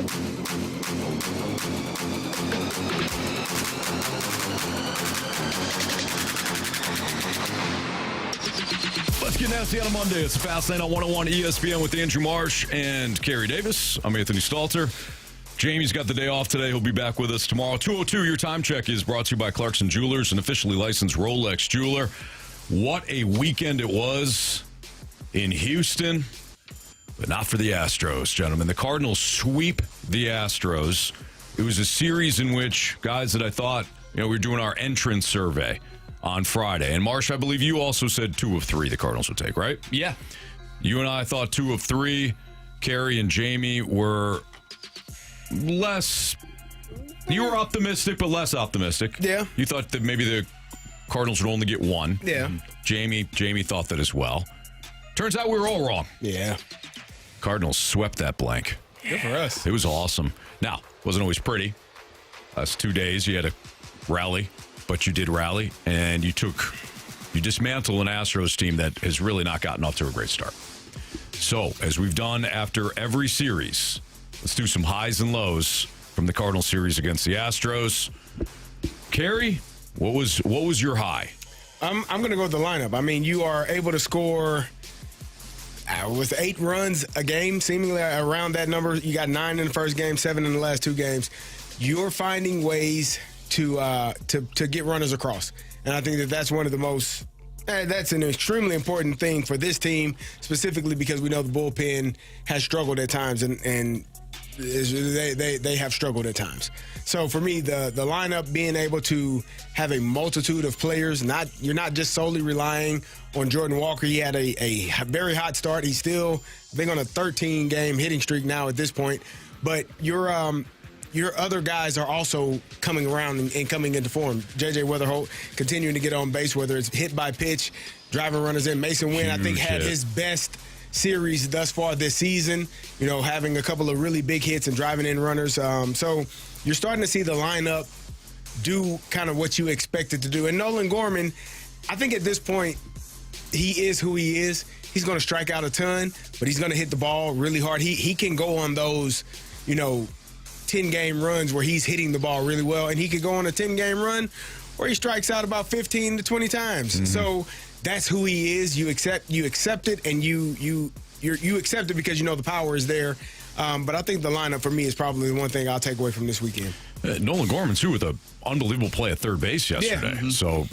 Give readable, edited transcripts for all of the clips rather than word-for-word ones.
Let's get nasty on a Monday. It's Fastlane on 101 ESPN with Andrew Marsh and Carey Davis. I'm Anthony Stalter. Jamie's got the day off today. He'll be back with us tomorrow. 2:02, your time check is brought to you by Clarkson Jewelers, an officially licensed Rolex jeweler. What a weekend it was in Houston, but not for the Astros, gentlemen. The Cardinals sweep the Astros. It was a series in which guys that I thought, we were doing our entrance survey on Friday. And Marsh, I believe you also said 2 of 3 the Cardinals would take, right? Yeah. You and I thought 2 of 3. Carey and Jamie were less. You were optimistic, but less optimistic. Yeah. You thought that maybe the Cardinals would only get 1. Yeah. Jamie thought that as well. Turns out we were all wrong. Yeah. Cardinals swept that blank. Good for us. It was awesome. Now, wasn't always pretty. Last 2 days, you had to rally, but you did rally, and you dismantled an Astros team that has really not gotten off to a great start. So, as we've done after every series, let's do some highs and lows from the Cardinals series against the Astros. Carey, what was your high? I'm going to go with the lineup. I mean, you are able to score with 8 runs a game, seemingly around that number. You got 9 in the first game, 7 in the last 2 games. You're finding ways to get runners across, and I think that's one of the most. That's an extremely important thing for this team, specifically because we know the bullpen has struggled at times, and they have struggled at times. So for me, the lineup being able to have a multitude of players, you're not just solely relying on Jordan Walker. He had a very hot start. He's still, I think, on a 13-game hitting streak now at this point. But your other guys are also coming around and coming into form. J.J. Weatherholt continuing to get on base, whether it's hit by pitch, driving runners in. Mason Wynn, I think, had his best series thus far this season, having a couple of really big hits and driving in runners. So you're starting to see the lineup do kind of what you expect it to do. And Nolan Gorman, I think at this point, he is who he is. He's going to strike out a ton, but he's going to hit the ball really hard. He can go on those, 10-game runs where he's hitting the ball really well, and he could go on a 10-game run where he strikes out about 15 to 20 times. Mm-hmm. So that's who he is. You accept it, and you accept it because the power is there. But I think the lineup for me is probably the one thing I'll take away from this weekend. Nolan Gorman too with an unbelievable play at third base yesterday. Yeah. Mm-hmm. So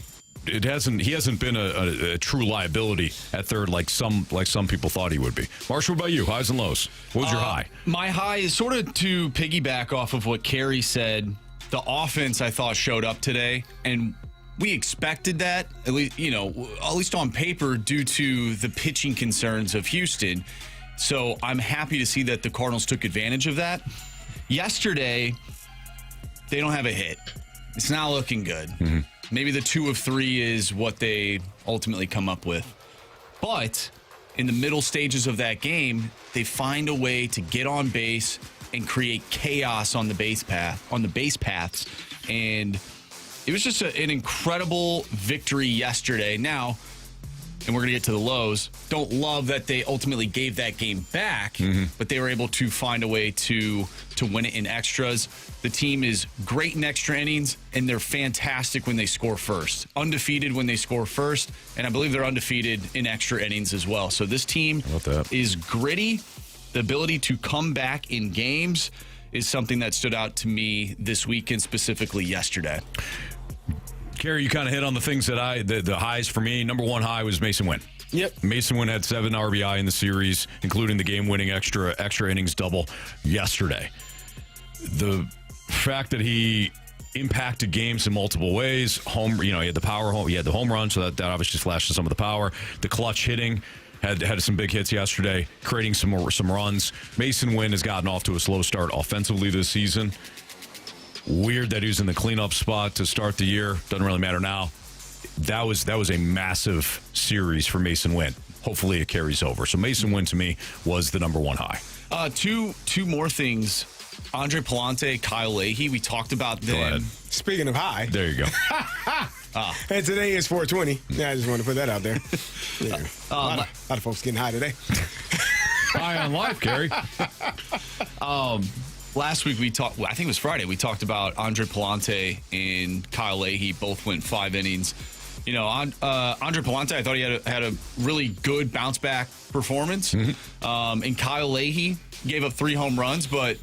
he hasn't been a true liability at third like some people thought he would be. Marshall, what about you? Highs and lows. What was your high? My high is sort of to piggyback off of what Carey said. The offense I thought showed up today, and we expected that, at least on paper, due to the pitching concerns of Houston. So I'm happy to see that the Cardinals took advantage of that. Yesterday, they don't have a hit. It's not looking good. Mm-hmm. Maybe the 2 of 3 is what they ultimately come up with. But in the middle stages of that game, they find a way to get on base and create chaos on the base paths. And it was just an incredible victory yesterday. Now, and we're going to get to the lows, don't love that they ultimately gave that game back, mm-hmm. but they were able to find a way to win it in extras. The team is great in extra innings, and they're fantastic when they score first. Undefeated when they score first, and I believe they're undefeated in extra innings as well. So this team is gritty. The ability to come back in games is something that stood out to me this weekend, specifically yesterday. Carey, you kind of hit on the things that the highs for me. Number 1 high was Mason Wynn. Yep. Mason Wynn had 7 RBI in the series, including the game-winning extra innings double yesterday. The fact that he impacted games in multiple ways, he had the power home, he had the home run, so that obviously flashed some of the power. The clutch hitting had some big hits yesterday, creating some runs. Mason Wynn has gotten off to a slow start offensively this season. Weird that he was in the cleanup spot to start the year. Doesn't really matter now. That was a massive series for Mason Wynn. Hopefully it carries over. So Mason Wynn to me was the number 1 high. Two more things. Andre Palante, Kyle Leahy, we talked about them. Go ahead. Speaking of high. There you go. And today is 420. Yeah, I just wanted to put that out there. Yeah. A lot of folks getting high today. High on life, Carey. last week we talked, I think it was Friday, we talked about Andre Palante and Kyle Leahy both went 5 innings. You know, Andre Palante, I thought he had a really good bounce back performance. And Kyle Leahy gave up 3 home runs, but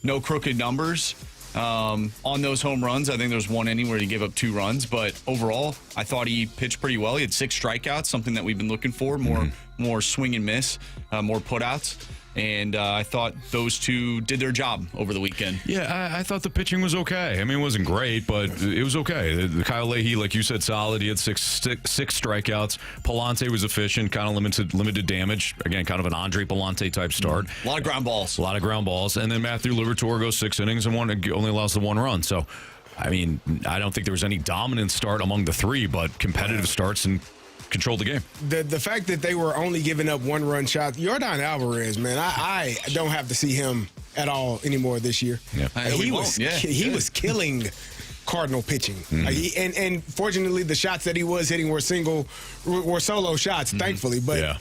no crooked numbers. On those home runs, I think there was 1 inning where he gave up 2 runs, but overall, I thought he pitched pretty well. He had 6 strikeouts, something that we've been looking for, more swing and miss, more putouts. And I thought those 2 did their job over the weekend. Yeah, I thought the pitching was okay. I mean, it wasn't great, but it was okay. The Kyle Leahy, like you said, solid. He had six strikeouts. Palante was efficient, kind of limited damage. Again, kind of an Andre Palante type start. A lot of ground balls. And then Matthew Liberatore goes 6 innings and only allows the 1 run. So, I mean, I don't think there was any dominant start among the 3, but competitive starts and controlled the game. The fact that they were only giving up 1-run shots, Yordan Alvarez, man, I don't have to see him at all anymore this year. Yeah. He was killing Cardinal pitching. And fortunately, the shots that he was hitting were solo shots, thankfully. But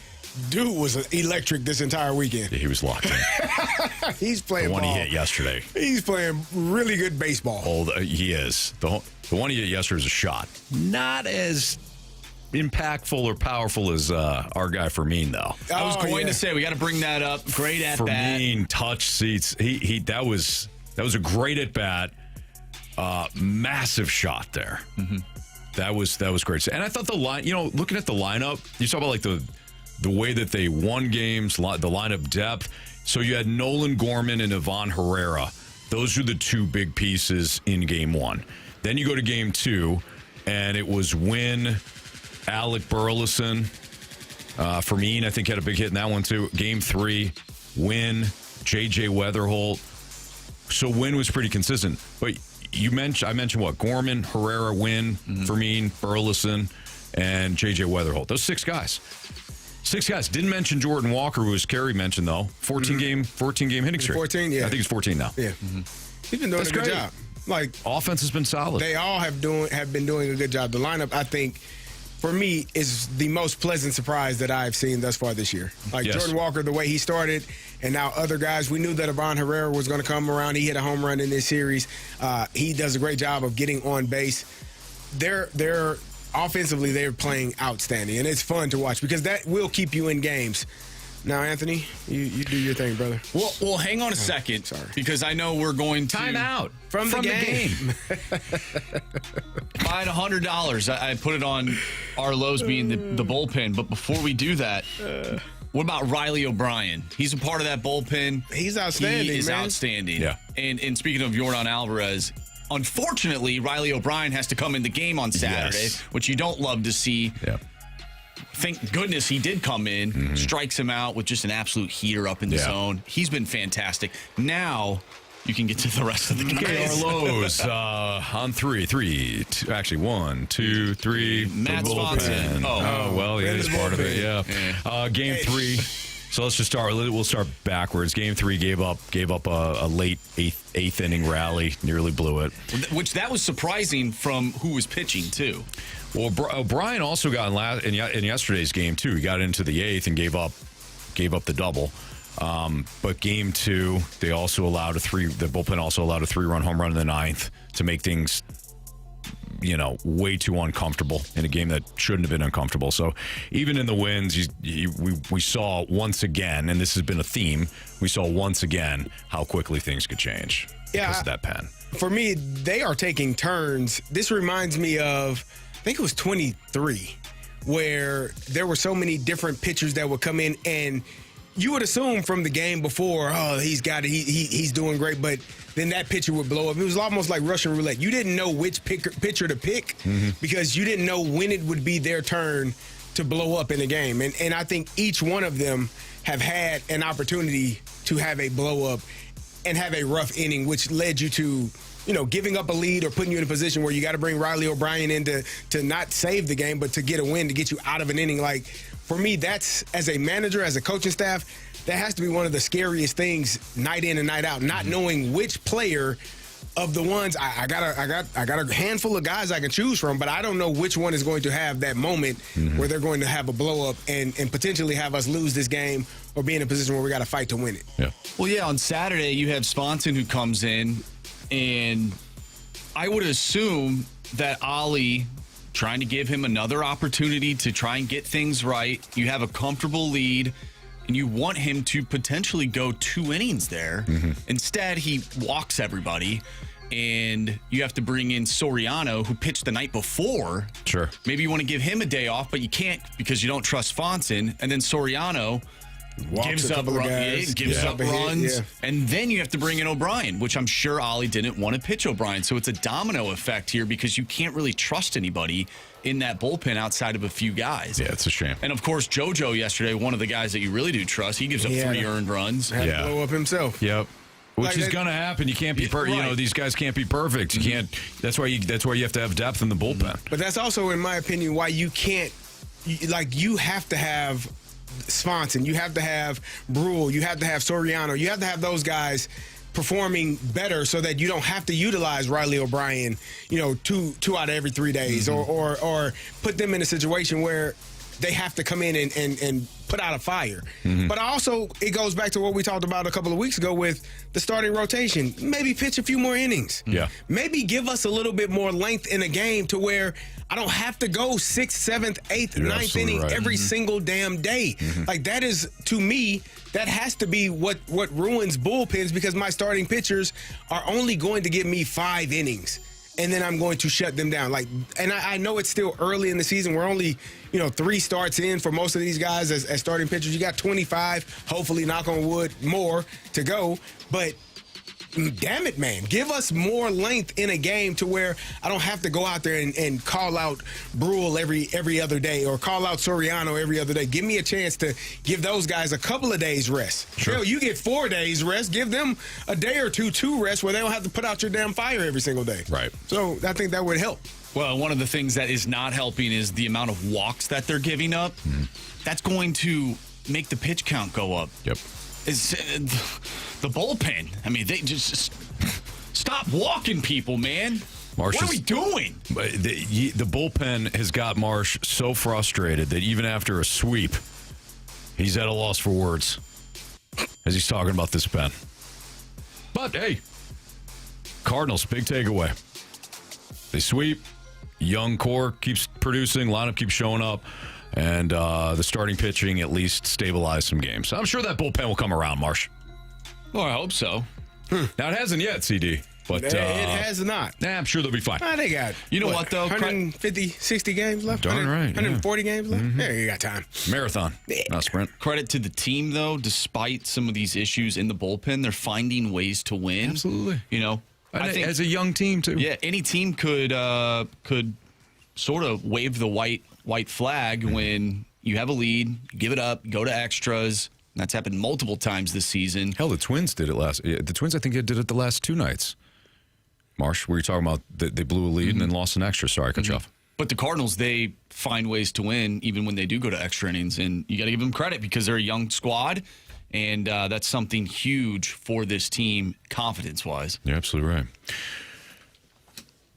dude was electric this entire weekend. Yeah, he was locked in. He's playing the one ball. he hit yesterday. He's playing really good baseball. He is. The one he hit yesterday is a shot. Not as impactful or powerful as our guy Fermin, though. I was going to say we got to bring that up. Great at bat. Fermin touch seats. That was a great at bat. Massive shot there. That was great. And I thought the line. You know, looking at the lineup, you saw about like the way that they won games, the lineup depth. So you had Nolan Gorman and Ivan Herrera. Those are the 2 big pieces in Game 1. Then you go to Game 2, and it was Wynn, Alec Burleson, Fermin, I think, had a big hit in that one, too. Game 3, Wynn, J.J. Weatherholt. So Wynn was pretty consistent. But I mentioned what? Gorman, Herrera, Wynn, Fermin, Burleson, and J.J. Weatherholt. Those 6 guys. 6 guys. Didn't mention Jordan Walker, who was Kerry mentioned, though. 14 game hitting streak. 14, yeah. I think it's 14 now. Yeah. He's been doing a good job. Like, offense has been solid. They all have been doing a good job. The lineup, I think, for me, is the most pleasant surprise that I've seen thus far this year. Like Jordan Walker, the way he started, and now other guys. We knew that Ivan Herrera was going to come around. He hit a home run in this series. He does a great job of getting on base. They're offensively, they're playing outstanding, and it's fun to watch because that will keep you in games. Now, Anthony, you do your thing, brother. Well, hang on a second, because I know we're going to time out from the game. If I had $100, I put it on Arlo's being the bullpen. But before we do that, what about Riley O'Brien? He's a part of that bullpen. He's outstanding. He is man. outstanding. Yeah. And speaking of Yordan Alvarez, unfortunately, Riley O'Brien has to come in the game on Saturday, which you don't love to see. Yeah. Thank goodness he did come in, strikes him out with just an absolute heater up in the zone. He's been fantastic. Now you can get to the rest of the game. Arlo's on 3. Actually, 1, 2, 3. Matt Swanson. Oh, well, yeah, he's part of it. Yeah. Game 3. So let's just start. We'll start backwards. Game 3 gave up a late eighth inning rally, nearly blew it. Which that was surprising from who was pitching too. Well, O'Brien also got in yesterday's game too. He got into the 8th and gave up the double. But game 2, they also allowed the bullpen also allowed a 3-run home run in the 9th to make things, way too uncomfortable in a game that shouldn't have been uncomfortable. So even in the wins, we saw once again, and this has been a theme, we saw once again how quickly things could change because of that pen. For me, they are taking turns. This reminds me of, I think it was 23, where there were so many different pitchers that would come in, and you would assume from the game before, he's got it, he's doing great, but then that pitcher would blow up. It was almost like Russian roulette. You didn't know which pitcher to pick because you didn't know when it would be their turn to blow up in the game. And I think each one of them have had an opportunity to have a blow up and have a rough inning, which led you to, giving up a lead or putting you in a position where you got to bring Riley O'Brien in to not save the game, but to get a win, to get you out of an inning. Like, for me, that's, as a manager, as a coaching staff, that has to be one of the scariest things night in and night out, not knowing which player of the ones I got a handful of guys I can choose from, but I don't know which one is going to have that moment where they're going to have a blow up and potentially have us lose this game or be in a position where we got to fight to win it. Yeah. Well, yeah, on Saturday you have Swanson who comes in, and I would assume that Ollie trying to give him another opportunity to try and get things right. You have a comfortable lead, and you want him to potentially go 2 innings there. Instead, he walks everybody, and you have to bring in Soriano, who pitched the night before. Sure. Maybe you want to give him a day off, but you can't because you don't trust Swanson. And then Soriano gives up runs, and then you have to bring in O'Brien, which I'm sure Ollie didn't want to pitch O'Brien. So it's a domino effect here because you can't really trust anybody in that bullpen outside of a few guys. Yeah, it's a shame. And of course, JoJo yesterday, one of the guys that you really do trust, he gives up 3 earned runs. Had to blow up himself. Yep. Which is going to happen. You can't be perfect. You know, these guys can't be perfect. You can't. That's why you have to have depth in the bullpen. But that's also, in my opinion, why you can't. You have to have Swanson, you have to have Brule, you have to have Soriano, you have to have those guys performing better so that you don't have to utilize Riley O'Brien, two out of every 3 days, or put them in a situation where they have to come in and put out a fire. But also, it goes back to what we talked about a couple of weeks ago with the starting rotation. Maybe pitch a few more innings. Yeah. Maybe give us a little bit more length in a game to where I don't have to go 6th, 7th, 8th, You're 9th inning right. every single damn day. Like, that is, to me, that has to be what ruins bullpens, because my starting pitchers are only going to give me 5 innings. And then I'm going to shut them down. And I know it's still early in the season. We're only, 3 starts in for most of these guys as starting pitchers. You got 25, hopefully, knock on wood, more to go. But damn it, man, give us more length in a game to where I don't have to go out there and call out Brule every other day or call out Soriano every other day. Give me a chance to give those guys a couple of days rest. Sure. Hell, you get 4 days rest. Give them a day or two to rest where they don't have to put out your damn fire every single day. Right. So I think that would help. Well, one of the things that is not helping is the amount of walks that they're giving up. That's going to make the pitch count go up. Yep. It's the bullpen. I mean, they just stop walking people, man. What are we doing? The bullpen has got Marsh so frustrated that even after a sweep, he's at a loss for words as he's talking about this pen. But, hey, Cardinals, big takeaway. They sweep. Young core keeps producing. Lineup keeps showing up. And the starting pitching at least stabilized some games. I'm sure that bullpen will come around, Marsh. Well, I hope so. Now, it hasn't yet, CD. But It has not. I'm sure they'll be fine. They got, You know what, though? 150, 60 games left? Darn right, 140 games left? Yeah, you got time. Marathon, not sprint. Credit to the team, though. Despite some of these issues in the bullpen, they're finding ways to win. Absolutely. I think as a young team, too. Yeah, any team could sort of wave the white flag when you have a lead, give it up, go to extras. That's happened multiple times this season. Hell, the Twins did it last. The Twins, I think, did it the last 2 nights. Marsh, were you talking about they blew a lead and then lost an extra? Sorry, I cut you off. But the Cardinals, they find ways to win even when they do go to extra innings, and you got to give them credit because they're a young squad, and that's something huge for this team, confidence-wise. You're absolutely right.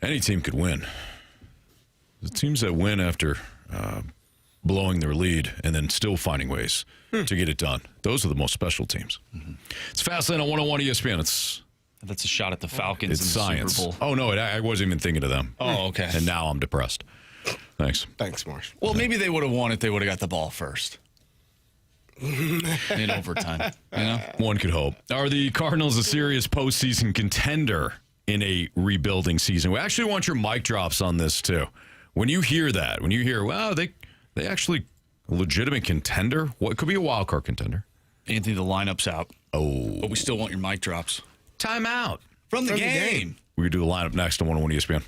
Any team could win. The teams that win after blowing their lead and then still finding ways to get it done, those are the most special teams. It's Fastlane on 101 ESPN. That's a shot at the Falcons It's in the science. Super Bowl. Oh, no, I wasn't even thinking of them. Oh, okay. And now I'm depressed. Thanks. Thanks, Marsh. Well, maybe they would have won if they would have got the ball first. In overtime. One could hope. Are the Cardinals a serious postseason contender in a rebuilding season? We actually want your mic drops on this, too. When you hear that, wow, they actually a legitimate contender? What could be a wild card contender? Anthony, the lineup's out. Oh. But we still want your mic drops. Timeout. From the game. We're going to do the lineup next on 101 ESPN.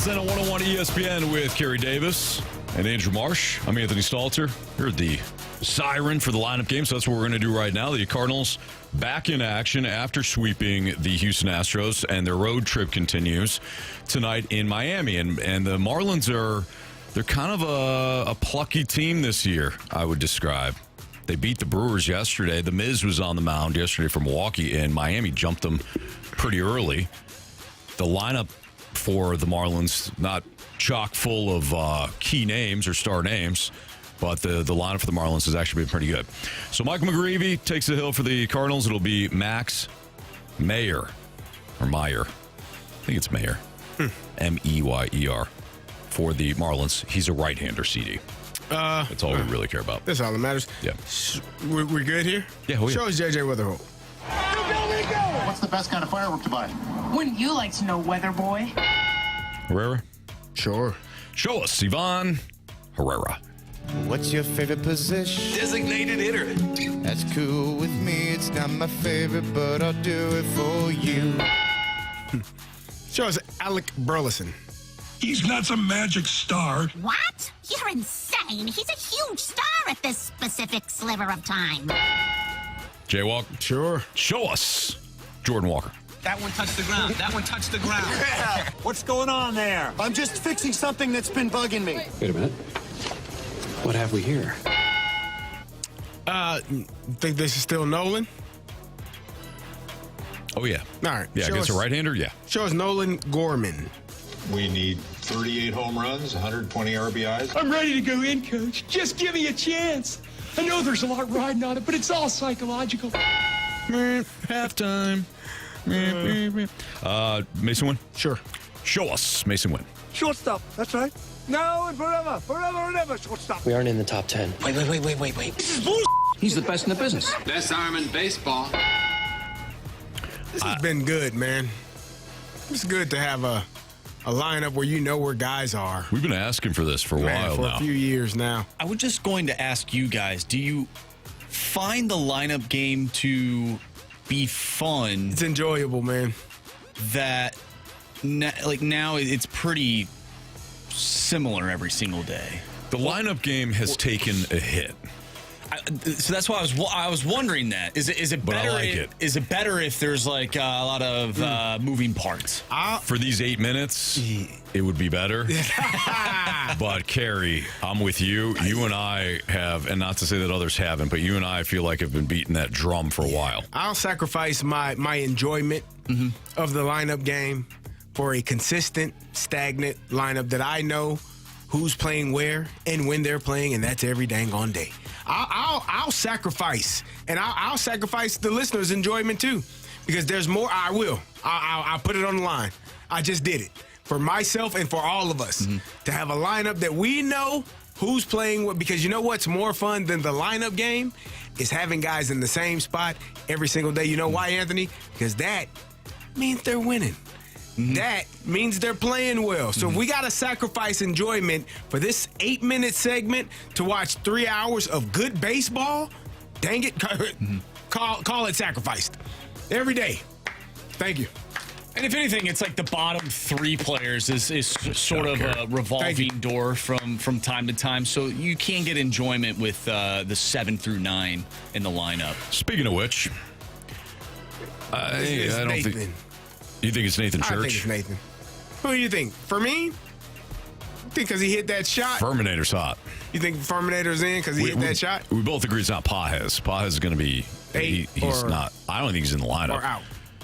Zen on 101 ESPN with Carey Davis and Andrew Marsh. I'm Anthony Stalter. Heard the siren for the lineup game, so that's what we're going to do right now. The Cardinals back in action after sweeping the Houston Astros, and their road trip continues tonight in Miami. And the Marlins they're kind of a plucky team this year, I would describe. They beat the Brewers yesterday. The Miz was on the mound yesterday for Milwaukee, and Miami jumped them pretty early. The lineup for the Marlins, not chock full of key names or star names, but the lineup for the Marlins has actually been pretty good. So Mike McGreevy takes the hill for the Cardinals. It'll be Max Meyer, or Meyer. I think it's Meyer. M-E-Y-E-R for the Marlins. He's a right-hander, CD. That's all we really care about. That's all that matters. Yeah. We're good here? Yeah, we are. Show us JJ Rutherford. What's the best kind of firework to buy? Wouldn't you like to know, weather boy? Herrera? Sure. Show us, Ivan Herrera. What's your favorite position? Designated hitter. That's cool with me. It's not my favorite, but I'll do it for you. Show us Alec Burleson. He's not some magic star. What? You're insane. He's a huge star at this specific sliver of time. Jaywalk? Sure. Show us Jordan Walker. That one touched the ground. That one touched the ground. Yeah. What's going on there? I'm just fixing something that's been bugging me. Wait a minute. What have we here? Think this is still Nolan? Oh, yeah. All right. Yeah, Show against a us- right-hander? Yeah. Show us Nolan Gorman. We need 38 home runs, 120 RBIs. I'm ready to go in, Coach. Just give me a chance. I know there's a lot riding on it, but it's all psychological. Halftime. Mason Wynn? Sure. Show us Mason Wynn. Shortstop. That's right. Now and forever. Forever and ever, shortstop. We aren't in the top 10. Wait. This is bull. He's the best in the business. Best arm in baseball. This has been good, man. It's good to have a lineup where you know where guys are. We've been asking for this for a while For now. a few years now. I was just going to ask you guys, do you find the lineup game to be fun It's enjoyable, man. that now it's pretty similar every single day? The lineup game has taken a hit. So that's why I was wondering that. Is it But I better? like it. Is it better if there's like a lot of moving parts? For these 8 minutes, it would be better. But, Carey, I'm with you. You and I have, and not to say that others haven't, but you and I feel like have been beating that drum for a while. I'll sacrifice my enjoyment of the lineup game for a consistent, stagnant lineup that I know who's playing where and when they're playing, and that's every dang on day. I'll sacrifice, and I'll sacrifice the listeners' enjoyment too, because there's more. I will. I'll put it on the line. I just did it for myself and for all of us to have a lineup that we know who's playing what. Because you know what's more fun than the lineup game is having guys in the same spot every single day. You know why, Anthony? Because that means they're winning. That means they're playing well. So if we got to sacrifice enjoyment for this 8-minute segment to watch 3 hours of good baseball, dang it, call it sacrificed every day. Thank you. And if anything, it's like the bottom 3 players is sort of a revolving door from time to time. So you can get enjoyment with the 7 through 9 in the lineup. Speaking of which, It's I don't Nathan. think. You think it's Nathan Church? I think it's Nathan. Who do you think? For me? You think because he hit that shot? Terminator's hot. You think Ferminator's in because he hit that shot? We both agree it's not Pajes. Pajes is going to be. He's or- not. I don't think he's in the lineup. Or out?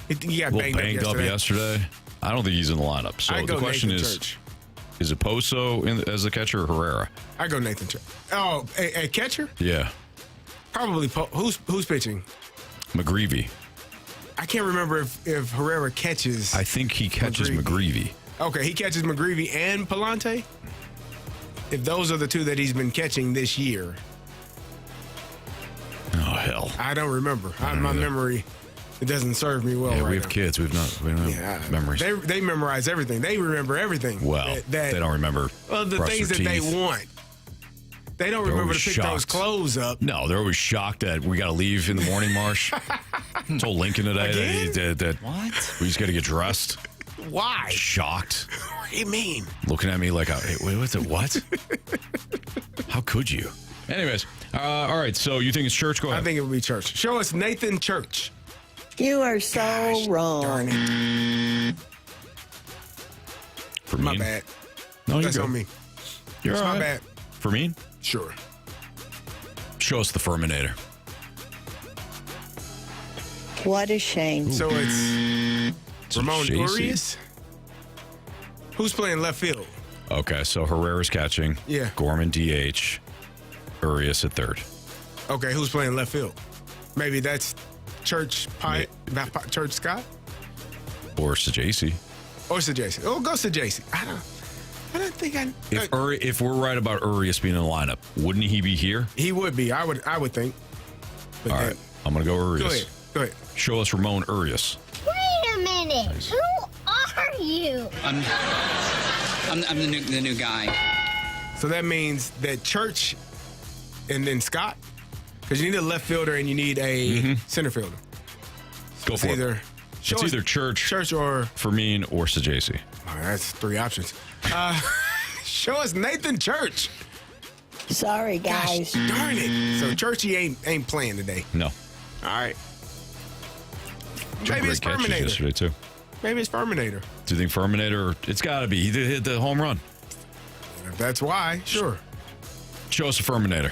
He got A little banged up yesterday. I don't think he's in the lineup. So I'd the go question Nathan is: Church. Is it Poso as the catcher or Herrera? I go Nathan Church. Oh, a catcher? Yeah, Probably. Who's pitching? McGreevy. I can't remember if Herrera catches. I think he catches McGreevy. Okay, he catches McGreevy and Palante. If those are the two that he's been catching this year, Oh hell! I don't remember. don't My either. memory, it doesn't serve me well Yeah, right we have now. kids. We don't have memories. They memorize everything. They remember everything. Well, that they don't remember. Well, the brush things their that they teeth. want. They don't They're remember to always pick those shocked. clothes up. No, they're always shocked that we got to leave in the morning, Marsh. I told Lincoln today Again? that What? we just got to get dressed. Why? Shocked. What do you mean? Looking at me like, hey, wait, what's it? What? How could you? Anyways, all right. So you think it's Church? Go ahead. I think it would be Church. Show us Nathan Church. You are so wrong. Darn it. For My me? bad. No, That's you're on good. me. You're That's all my right. bad. For me? Sure. Show us the Furminator. What a shame. So it's Ramon JC. Urias. Who's playing left field? Okay, so Herrera's catching. Yeah. Gorman DH. Urias at third. Okay, who's playing left field? Maybe that's Church Church Scott? Or Sajasi. Or Sajasi. Oh, go Sajasi. I don't think I. If we're right about Urias being in the lineup, wouldn't he be here? He would be. I would think. But All right, I'm going to go Urias. Go ahead. Show us Ramon Urias. Wait a minute. Nice. Who are you? I'm the new guy. So that means that Church and then Scott? Because you need a left fielder and you need a center fielder. Go for it. It's either Church or Fermin or Sajasi. Oh, that's three options. Show us Nathan Church. Sorry, guys. Gosh, darn it. So Churchy ain't playing today. No. All right. Maybe Maybe it's great catches Furminator. yesterday too. Maybe it's Furminator. Do you think Furminator? It's got to be. He hit the home run. If that's why, sure. Show us a Furminator.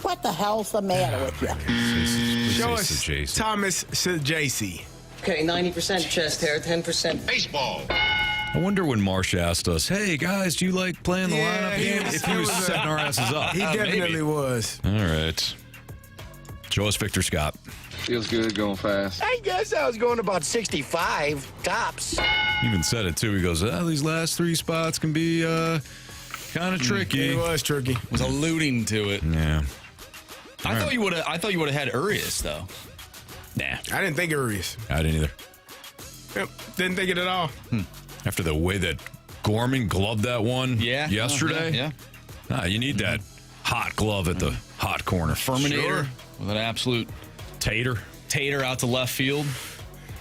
What the hell's the matter with you? Show us Sajasi. Thomas Sajasi. Okay, 90% chest hair, 10% Baseball. I wonder when Marsh asked us, "Hey guys, do you like playing the Yeah, lineup he game?" was- If he it was was a- setting our asses up. He definitely Maybe. was. All right. Show us Victor Scott. Feels good going fast. I guess I was going about 65 tops. He even said it too. He goes, "These last three spots can be kind of tricky." It was tricky. Was alluding to it. Yeah. I thought you would have had Urias though. Nah. I didn't think Urias. I didn't either. Yep, didn't think it at all. After the way that Gorman gloved that one yesterday. Yeah. Nah, you need that hot glove at the hot corner. Furminator Sure. with an absolute tater out to left field.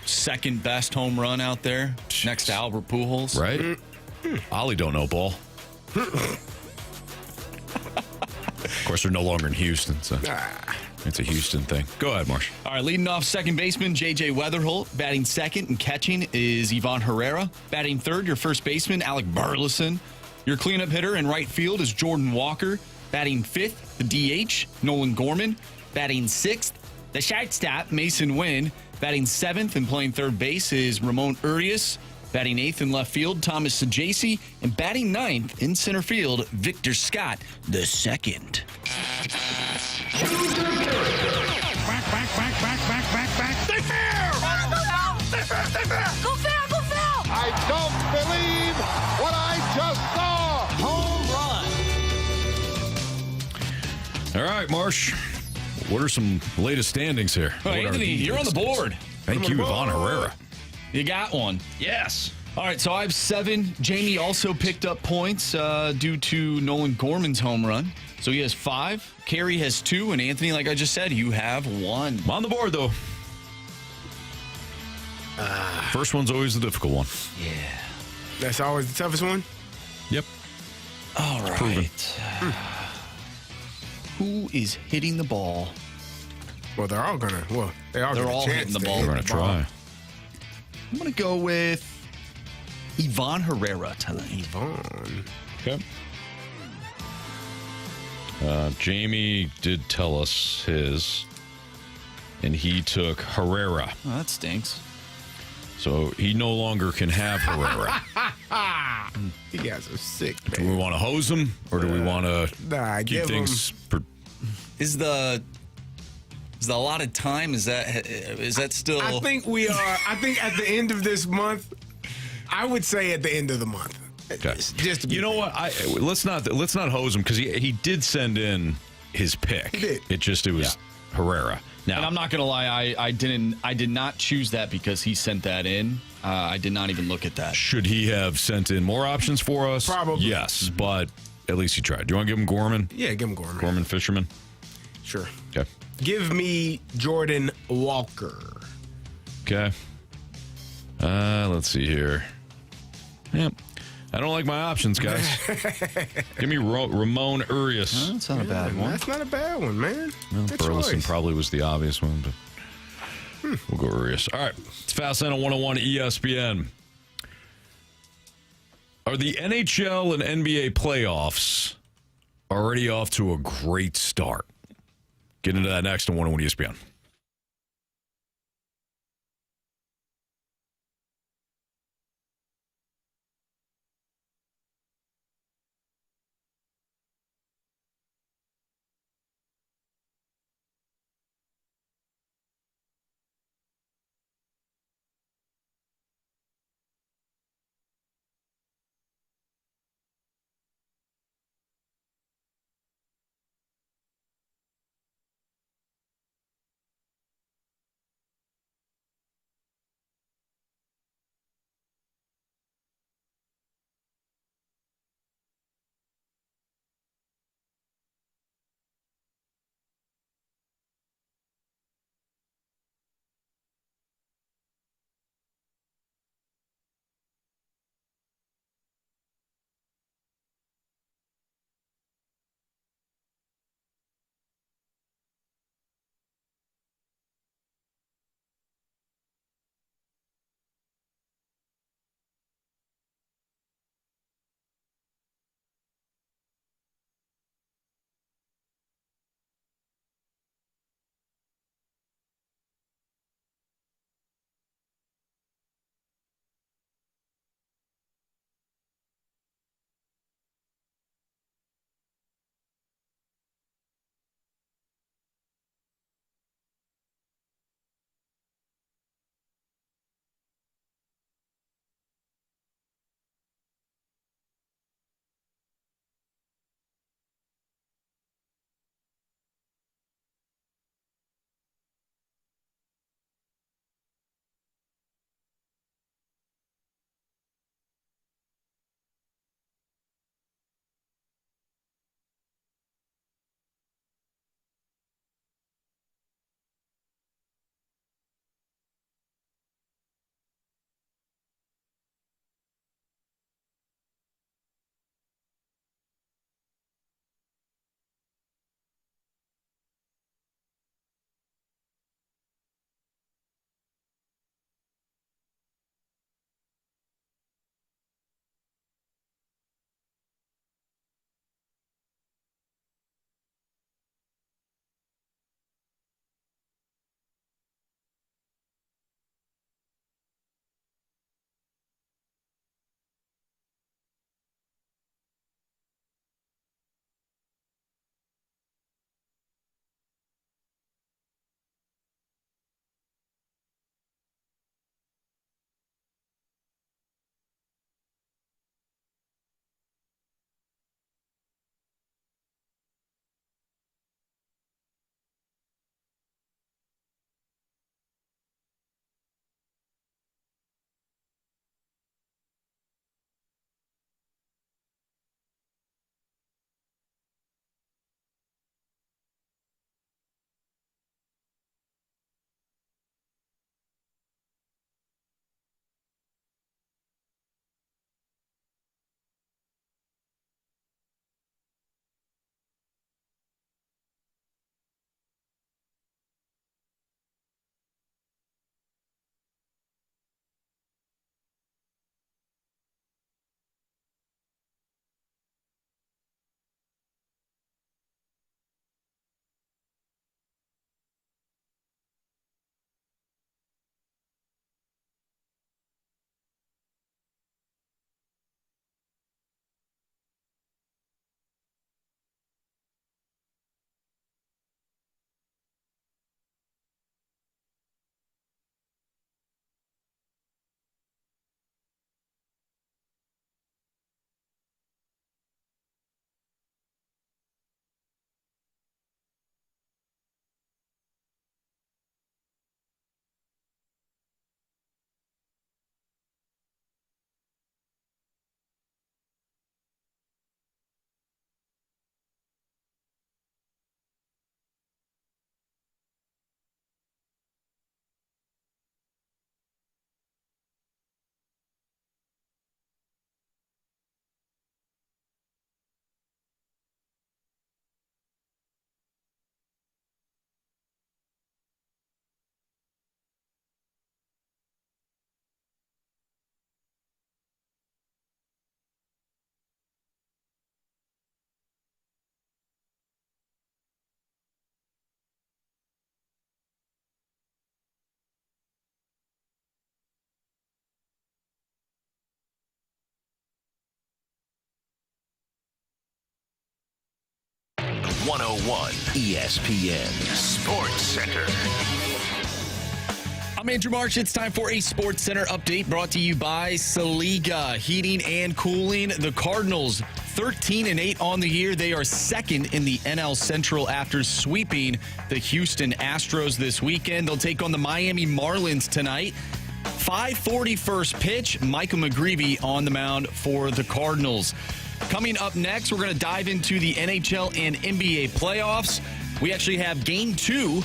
Second best home run out there. Next to Albert Pujols. Right? Ollie don't know ball. Of course, they're no longer in Houston, so it's a Houston thing. Go ahead, Marsh. All right, leading off second baseman, J.J. Weatherholt. Batting second and catching is Ivan Herrera. Batting third, your first baseman, Alec Burleson. Your cleanup hitter in right field is Jordan Walker. Batting fifth, the DH, Nolan Gorman. Batting sixth, the shortstop, Mason Wynn. Batting seventh and playing third base is Ramon Urias. Batting eighth in left field, Thomas Sajasi. And batting ninth in center field, Victor Scott, the second. Go Phil! Go Phil! I don't believe what I just saw. Home run. All right, Marsh. What are some latest standings here? Oh, What are Anthony, the you're on the standings? board. Thank you, Ivan Herrera. You got one. Yes. All right, so I have 7. Jamie also picked up points due to Nolan Gorman's home run. So he has 5. Carey has 2. And Anthony, like I just said, you have 1. I'm on the board, though. First one's always the difficult one. Yeah. That's always the toughest one? Yep. All right. proven. Who is hitting the ball? Well, they're all gonna. Well, they're all hitting the ball. We're going to try. I'm going to go with Ivan Herrera tonight. Ivan. Okay. Jamie did tell us his, and he took Herrera. Oh, that stinks. So he no longer can have Herrera. You guys are sick, Do we man. want to hose him, or do we want to Nah, keep give things? Is the allotted time, is that still? I think we are. I think at the end of this month, I would say at the end of the month. Okay. Just to be You know what? Let's not hose him because he did send in his pick. He did. It was Herrera. Now And I'm not gonna lie, I did not choose that because he sent that in. I did not even look at that. should he have sent in more options for us? Probably. Yes, but at least he tried. Do you want to give him Gorman? Yeah, give him Gorman. Gorman Fisherman. Sure. Okay. Give me Jordan Walker. Okay. Let's see here. Yep. I don't like my options, guys. Give me Ramon Urias. That's not a bad one. That's not a bad one, man. Well, Good Burleson choice. probably was the obvious one, but we'll go Urias. All right. It's Fast Lane on 101 ESPN. Are the NHL and NBA playoffs already off to a great start? Get into that next on 101 ESPN. 101 ESPN Sports Center. I'm Andrew Marsh. It's time for a Sports Center update brought to you by Saliga Heating and Cooling. The Cardinals 13-8 on the year. They are second in the NL Central after sweeping the Houston Astros this weekend. They'll take on the Miami Marlins tonight. 5:40 first pitch. Michael McGreevy on the mound for the Cardinals. Coming up next, we're going to dive into the NHL and NBA playoffs. We actually have Game 2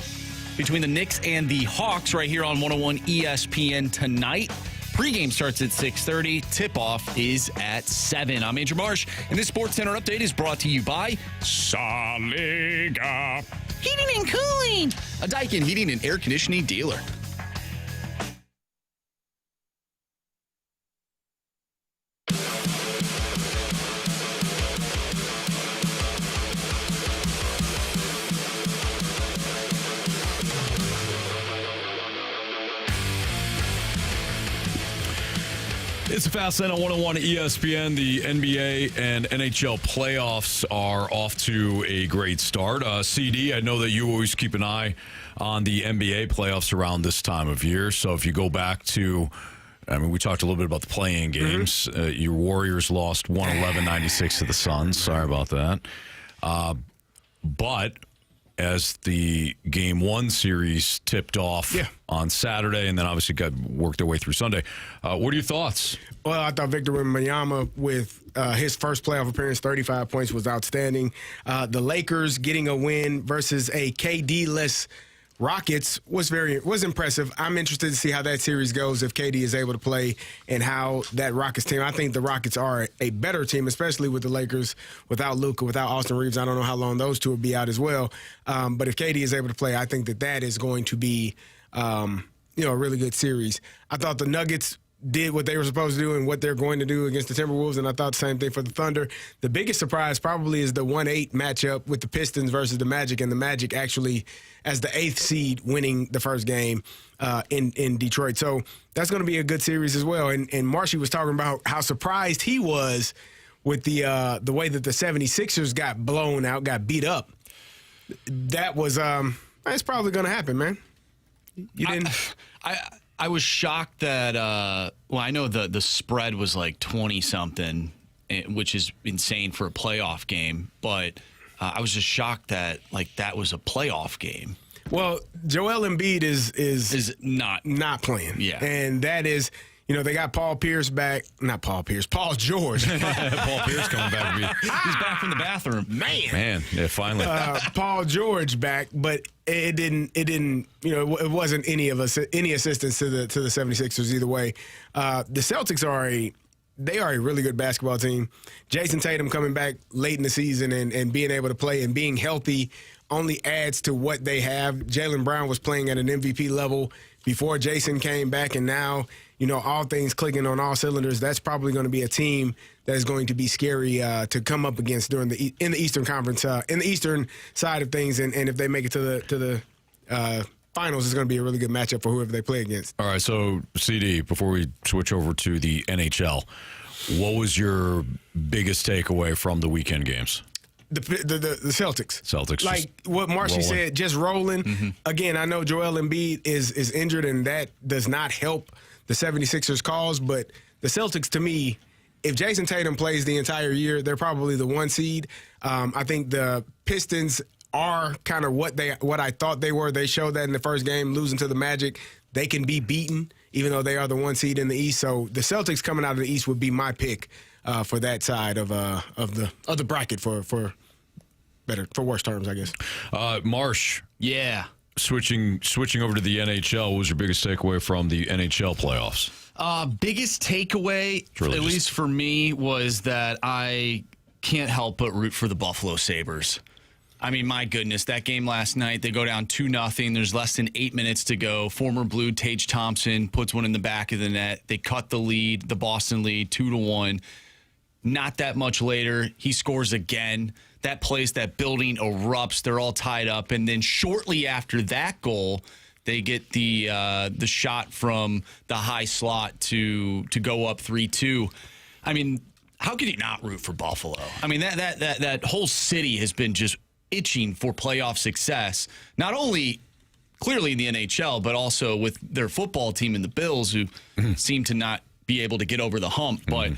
between the Knicks and the Hawks right here on 101 ESPN tonight. Pregame starts at 6:30. Tip-off is at 7. I'm Andrew Marsh, and this Sports Center update is brought to you by Saliga Heating and Cooling, a Daikin heating and air conditioning dealer. It's a fast lane on 101 ESPN. The NBA and NHL playoffs are off to a great start. CD, I know that you always keep an eye on the NBA playoffs around this time of year. So if you go back to, we talked a little bit about the play-in games. Your Warriors lost 111-96 to the Suns. Sorry about that. But as the Game 1 series tipped off on Saturday and then obviously worked their way through Sunday, what are your thoughts? Well, I thought Victor Wembanyama with his first playoff appearance, 35 points, was outstanding. The Lakers getting a win versus a KD-less Rockets was impressive. I'm interested to see how that series goes if KD is able to play and how that Rockets team. I think the Rockets are a better team, especially with the Lakers without Luka, without Austin Reeves. I don't know how long those two will be out as well. But if KD is able to play, I think that is going to be a really good series. I thought the Nuggets did what they were supposed to do and what they're going to do against the Timberwolves, and I thought the same thing for the Thunder. The biggest surprise probably is the 1-8 matchup with the Pistons versus the Magic, and the Magic actually as the 8th seed winning the first game in Detroit. So that's going to be a good series as well. And Marshy was talking about how surprised he was with the way that the 76ers got blown out, got beat up. That was it's probably going to happen, man. You didn't. I was shocked that, I know the spread was like 20-something, which is insane for a playoff game, but I was just shocked that, that was a playoff game. Well, Joel Embiid is not playing. Yeah. And that is, they got Paul George. Paul Pierce coming back. He's back from the bathroom. Man, yeah, finally. Paul George back, but it didn't, it wasn't any assistance to the 76ers either way. The Celtics are a really good basketball team. Jason Tatum coming back late in the season and being able to play and being healthy only adds to what they have. Jaylen Brown was playing at an MVP level before Jason came back, and now, all things clicking on all cylinders. That's probably going to be a team that is going to be scary to come up against in the Eastern Conference, in the Eastern side of things. And if they make it to the finals, it's going to be a really good matchup for whoever they play against. All right, so CD, before we switch over to the NHL, what was your biggest takeaway from the weekend games? The Celtics. Celtics. Like what Marshy said, just rolling. Mm-hmm. Again, I know Joel Embiid is injured, and that does not help the 76ers cause, but the Celtics, to me, if Jason Tatum plays the entire year, they're probably the 1 seed. I think the Pistons are kind of what I thought they were. They showed that in the first game, losing to the Magic. They can be beaten, even though they are the 1 seed in the East. So the Celtics coming out of the East would be my pick for that side of the bracket for worse terms, I guess. Marsh. Yeah. Switching over to the NHL, what was your biggest takeaway from the NHL playoffs? Biggest takeaway, really at least for me, was that I can't help but root for the Buffalo Sabres. I mean, my goodness, that game last night, they go down 2-0. There's less than 8 minutes to go. Former Blue Tage Thompson puts one in the back of the net. They cut the lead, the Boston lead, 2-1. Not that much later, he scores again. That place, that building erupts. They're all tied up. And then shortly after that goal, they get the shot from the high slot to go up 3-2. I mean, how could you not root for Buffalo? I mean, that whole city has been just itching for playoff success, not only clearly in the NHL, but also with their football team and the Bills, who seem to not be able to get over the hump. But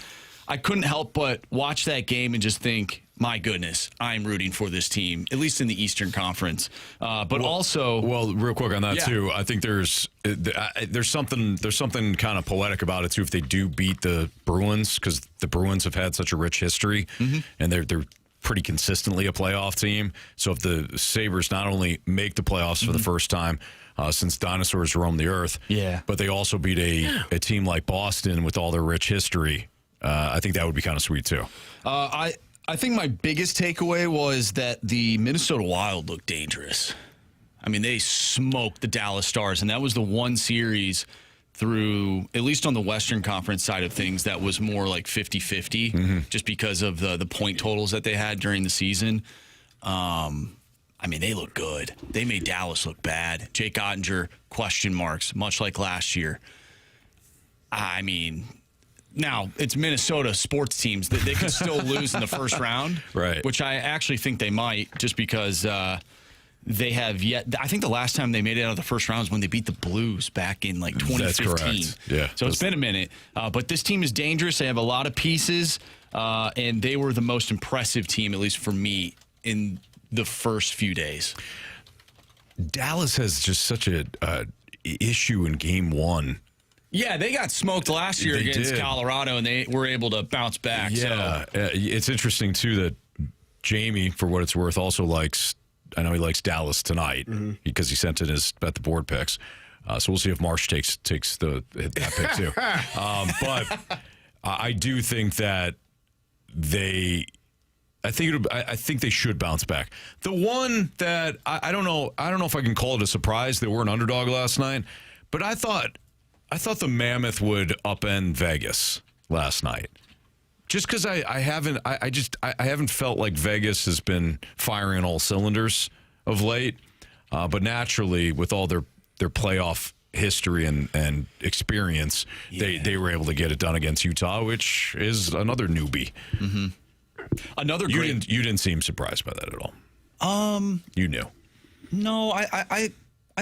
I couldn't help but watch that game and just think, my goodness, I'm rooting for this team, at least in the Eastern Conference. But also, real quick on that too, I think there's something kind of poetic about it too. If they do beat the Bruins, because the Bruins have had such a rich history, and they're pretty consistently a playoff team. So if the Sabres not only make the playoffs for the first time since dinosaurs roamed the earth, but they also beat a team like Boston with all their rich history, I think that would be kind of sweet too. I think my biggest takeaway was that the Minnesota Wild looked dangerous. I mean, they smoked the Dallas Stars, and that was the one series through, at least on the Western Conference side of things, that was more like 50-50 just because of the point totals that they had during the season. I mean, they look good. They made Dallas look bad. Jake Ottinger, question marks, much like last year. I mean, now it's Minnesota sports teams that they could still lose in the first round, right? Which I actually think they might, just because they have yet. I think the last time they made it out of the first round was when they beat the Blues back in like 2015. That's correct. Yeah. So it's been a minute, but this team is dangerous. They have a lot of pieces, and they were the most impressive team, at least for me, in the first few days. Dallas has just such a issue in Game 1. Yeah, they got smoked last year against Colorado, and they were able to bounce back. Yeah, it's interesting, too, that Jamie, for what it's worth, also likes, I know he likes Dallas tonight because he sent in his bet the board picks. So we'll see if Marsh takes that pick, too. But I do think that I think they should bounce back. The one that I don't know if I can call it a surprise. They were an underdog last night, but I thought the Mammoth would upend Vegas last night. Just because I haven't felt like Vegas has been firing on all cylinders of late. But naturally, with all their playoff history and experience, they were able to get it done against Utah, which is another newbie. Another you didn't seem surprised by that at all. You knew. No, I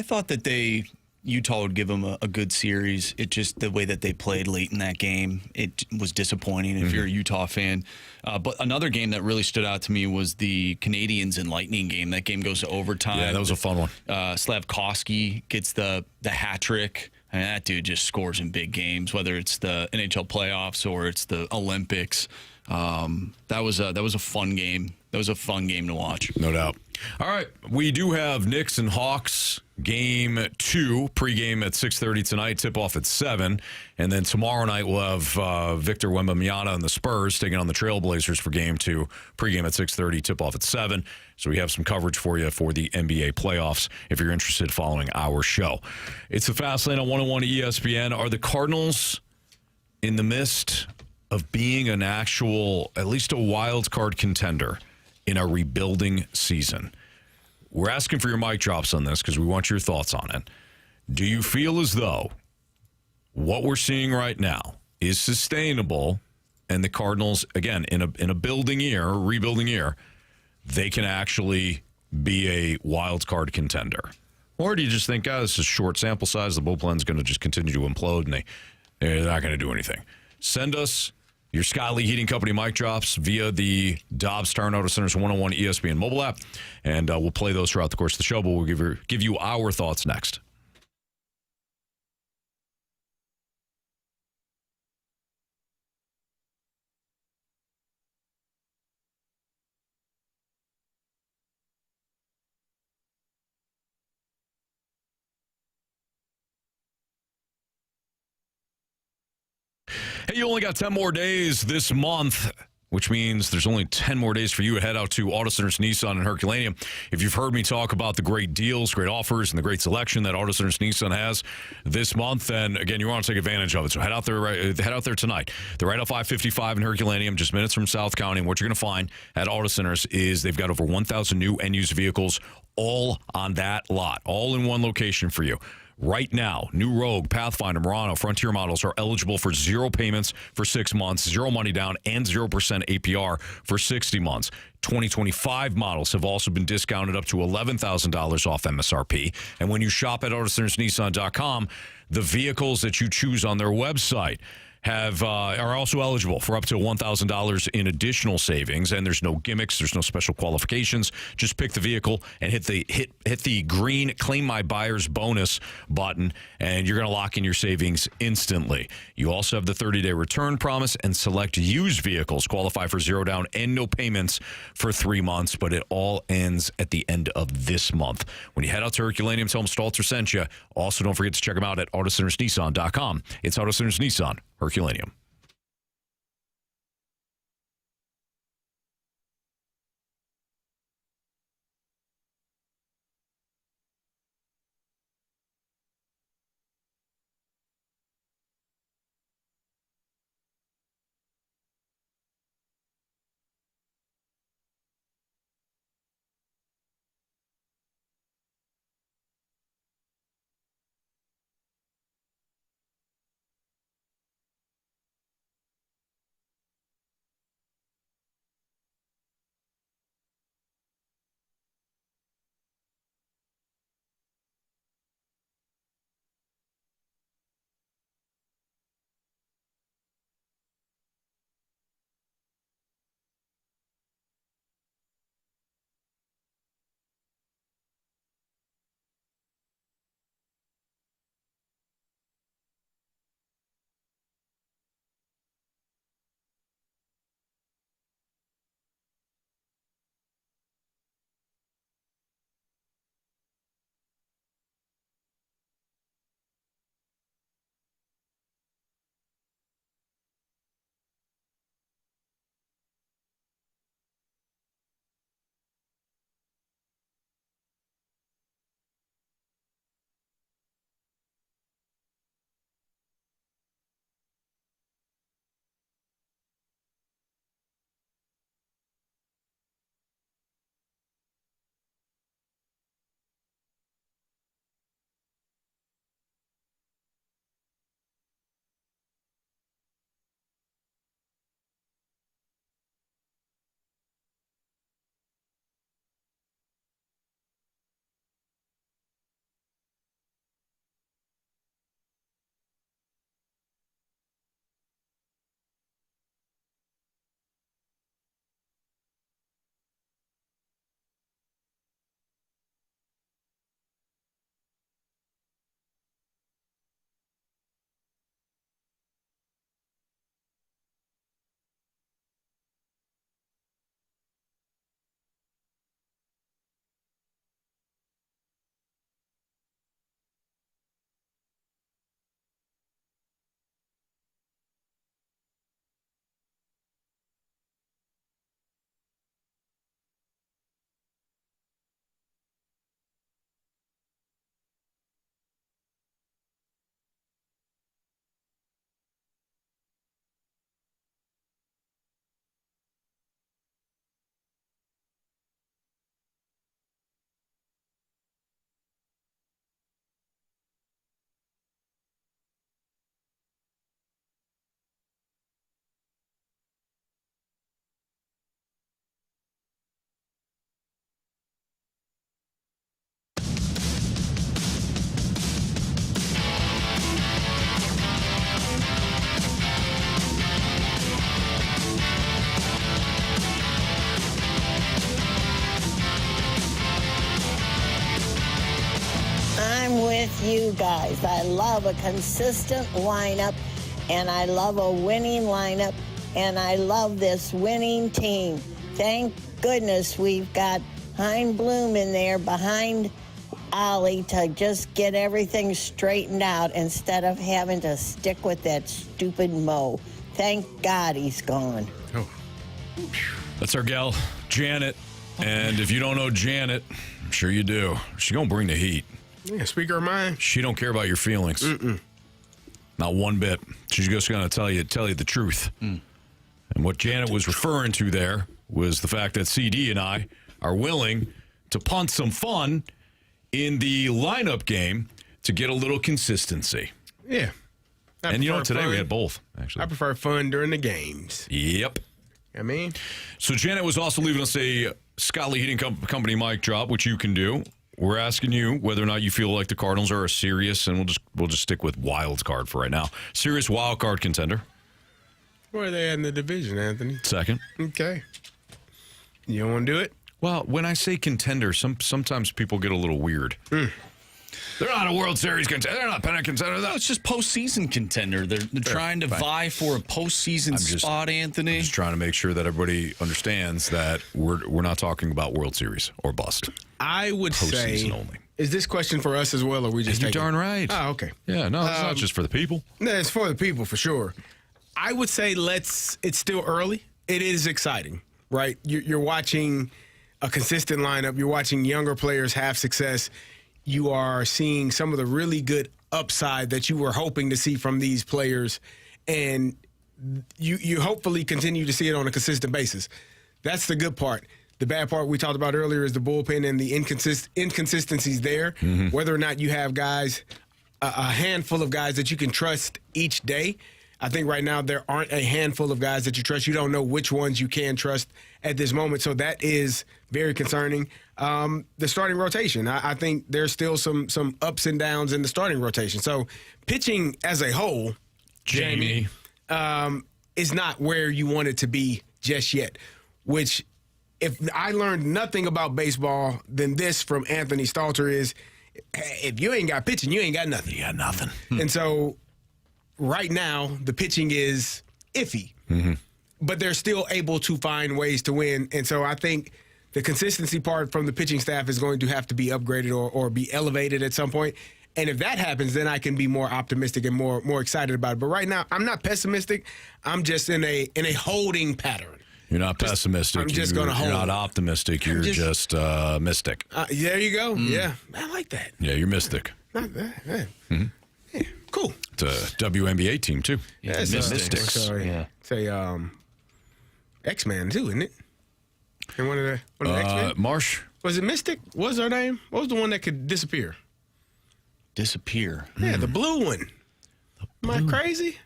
thought that Utah would give them a good series. It just, the way that they played late in that game, it was disappointing if you're a Utah fan. But another game that really stood out to me was the Canadians and Lightning game. That game goes to overtime. Yeah, that was a fun one. Slavkovsky gets the hat trick. And that dude just scores in big games, whether it's the NHL playoffs or it's the Olympics. That was a fun game. That was a fun game to watch. No doubt. All right, we do have Knicks and Hawks Game 2, pregame at 6:30 tonight, tip-off at 7. And then tomorrow night we'll have Victor Wembanyama and the Spurs taking on the Trailblazers for Game 2, pregame at 6:30, tip-off at 7. So we have some coverage for you for the NBA playoffs if you're interested following our show. It's the Fast Lane on 101 ESPN. Are the Cardinals in the midst of being an actual, at least a wild card contender in a rebuilding season? We're asking for your mic drops on this because we want your thoughts on it. Do you feel as though what we're seeing right now is sustainable, and the Cardinals, again, in a rebuilding year, they can actually be a wild card contender? Or do you just think, this is short sample size, the bullpen's going to just continue to implode, and they're not going to do anything? Send us your Sky Lee Heating Company mic drops via the Dobbs Tire and Auto Center's 101 ESPN mobile app, and we'll play those throughout the course of the show, but we'll give you our thoughts next. Hey, you only got 10 more days this month, which means there's only 10 more days for you to head out to Auto Centers Nissan in Herculaneum. If you've heard me talk about the great deals, great offers, and the great selection that Auto Centers Nissan has this month, then again, you want to take advantage of it. So head out there tonight. They're right off I-55 in Herculaneum, just minutes from South County. And what you're going to find at Auto Centers is they've got over 1,000 new and used vehicles all on that lot, all in one location for you. Right now, new Rogue, Pathfinder, Murano, Frontier models are eligible for 0 payments for 6 months, 0 money down, and 0% APR for 60 months. 2025 models have also been discounted up to $11,000 off MSRP. And when you shop at AutoCentersNissan.com, the vehicles that you choose on their website are also eligible for up to $1,000 in additional savings, and there's no gimmicks, there's no special qualifications. Just pick the vehicle and hit the green Claim My Buyer's Bonus button, and you're going to lock in your savings instantly. You also have the 30-day return promise, and select used vehicles qualify for 0 down and no payments for 3 months, but it all ends at the end of this month. When you head out to Herculaneum, tell them Stalter sent you. Also, don't forget to check them out at AutoCentersNissan.com. It's Auto Centers Nissan, Herculaneum. With you guys. I love a consistent lineup, and I love a winning lineup, and I love this winning team. Thank goodness we've got Hein Bloom in there behind Ollie to just get everything straightened out instead of having to stick with that stupid Mo. Thank God he's gone. Oh. That's our gal, Janet. And if you don't know Janet, I'm sure you do. She's going to bring the heat. Yeah, speaker of mine. She don't care about your feelings. Not one bit. She's just going to tell you the truth. And what Janet was referring to there was the fact that CD and I are willing to punt some fun in the lineup game to get a little consistency. Yeah. And you know what? Today we had both, actually. I prefer fun during the games. Yep. I mean, so Janet was also leaving us a Scott Lee Heating Company mic drop, which you can do. We're asking you whether or not you feel like the Cardinals are a serious, and we'll just stick with wild card for right now. Serious wild card contender. Where are they in the division, Anthony? Second. Okay. You don't want to do it? Well, when I say contender, sometimes people get a little weird. They're not a World Series contender. They're not a pennant contender. No, it's just postseason contender. They're trying to vie for a postseason spot, Anthony. I'm just trying to make sure that everybody understands that we're not talking about World Series or bust. I would say, postseason only. Is this question for us as well, or we just You're darn right. Oh, okay. Yeah, no, it's not just for the people. No, it's for the people for sure. I would say it's still early. It is exciting, right? You're watching a consistent lineup. You're watching younger players have success. You are seeing some of the really good upside that you were hoping to see from these players, and you hopefully continue to see it on a consistent basis. That's the good part. The bad part we talked about earlier is the bullpen and the inconsistencies there. Mm-hmm. Whether or not you have guys, a handful of guys that you can trust each day. I think right now there aren't a handful of guys that you trust. You don't know which ones you can trust at this moment. So that is very concerning. The starting rotation, I think there's still some ups and downs in the starting rotation. So pitching as a whole, Jamie, is not where you want it to be just yet, which if I learned nothing about baseball than this from Anthony Stalter is if you ain't got pitching, you ain't got nothing. You got nothing. And so right now, the pitching is iffy, but they're still able to find ways to win. And so I think the consistency part from the pitching staff is going to have to be upgraded or be elevated at some point. And if that happens, then I can be more optimistic and more excited about it. But right now, I'm not pessimistic. I'm just in a holding pattern. You're not pessimistic. I'm just going to hold. You're not optimistic. You're just mystic. There you go. Yeah, I like that. Yeah, you're mystic. Not bad. Yeah, cool. It's a WNBA team, too. Yeah, it's Mystics. Say X-Man, too, isn't it? And one of the X-Men? Marsh. Was it Mystic? What was her name? What was the one that could disappear? Disappear? Yeah, the blue one. Am I crazy?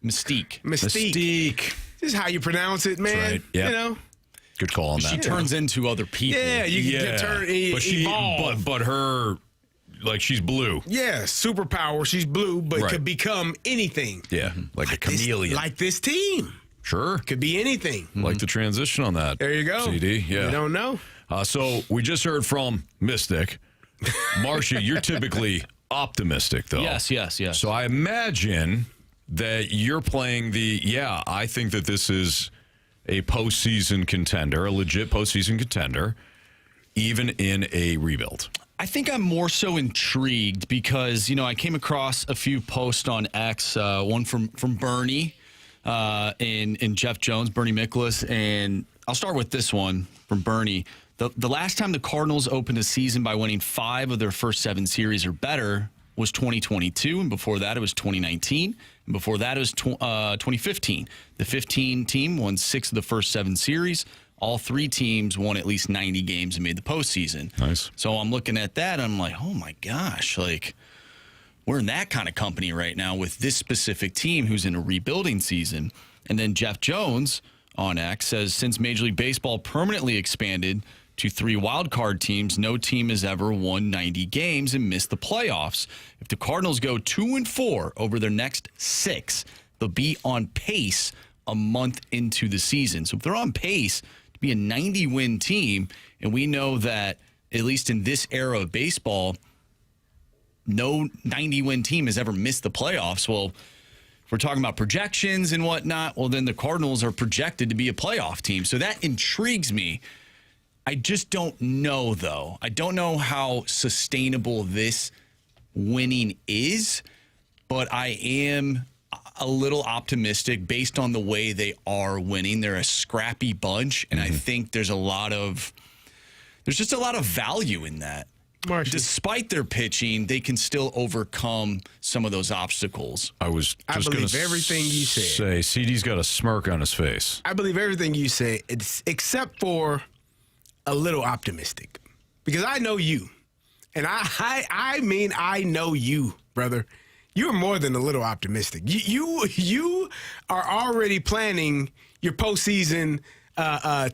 Mystique. This is how you pronounce it, man. That's right. Yeah. You know? Good call on that. She turns into other people. Yeah, you can turn evolve. But her, like, she's blue. Yeah, superpower. She's blue, but Right. could become anything. Yeah, like a chameleon. Like this team. Sure. Could be anything. Like the transition on that. There you go. CD, yeah. You don't know. So we just heard from Mystic. Marcia, you're typically optimistic, though. Yes. So I imagine that you're playing I think that this is a postseason contender, a legit postseason contender, even in a rebuild. I think I'm more so intrigued because, I came across a few posts on X, one from Bernie and Jeff Jones, Bernie Miklasz, and I'll start with this one from Bernie. The last time the Cardinals opened a season by winning 5 of their first 7 series or better was 2022, and before that it was 2019, and before that it was 2015. The 15 team won 6 of the first 7 series. All 3 teams won at least 90 games and made the postseason. Nice. So I'm looking at that, and I'm like, oh my gosh, like we're in that kind of company right now with this specific team who's in a rebuilding season. And then Jeff Jones on X says, since Major League Baseball permanently expanded to 3 wild card teams, no team has ever won 90 games and missed the playoffs. If the Cardinals go 2-4 over their next 6, they'll be on pace a month into the season. So if they're on pace to be a 90-win team, and we know that at least in this era of baseball, no 90-win team has ever missed the playoffs. Well, if we're talking about projections and whatnot, well, then the Cardinals are projected to be a playoff team. So that intrigues me. I just don't know, though. I don't know how sustainable this winning is, but I am a little optimistic based on the way they are winning. They're a scrappy bunch, and I think there's just a lot of value in that. Marcia. Despite their pitching, they can still overcome some of those obstacles. I was just going to everything you said. CD's got a smirk on his face. I believe everything you say, except for a little optimistic. Because I know you, And I mean, I know you, brother. You're more than a little optimistic. You are already planning your postseason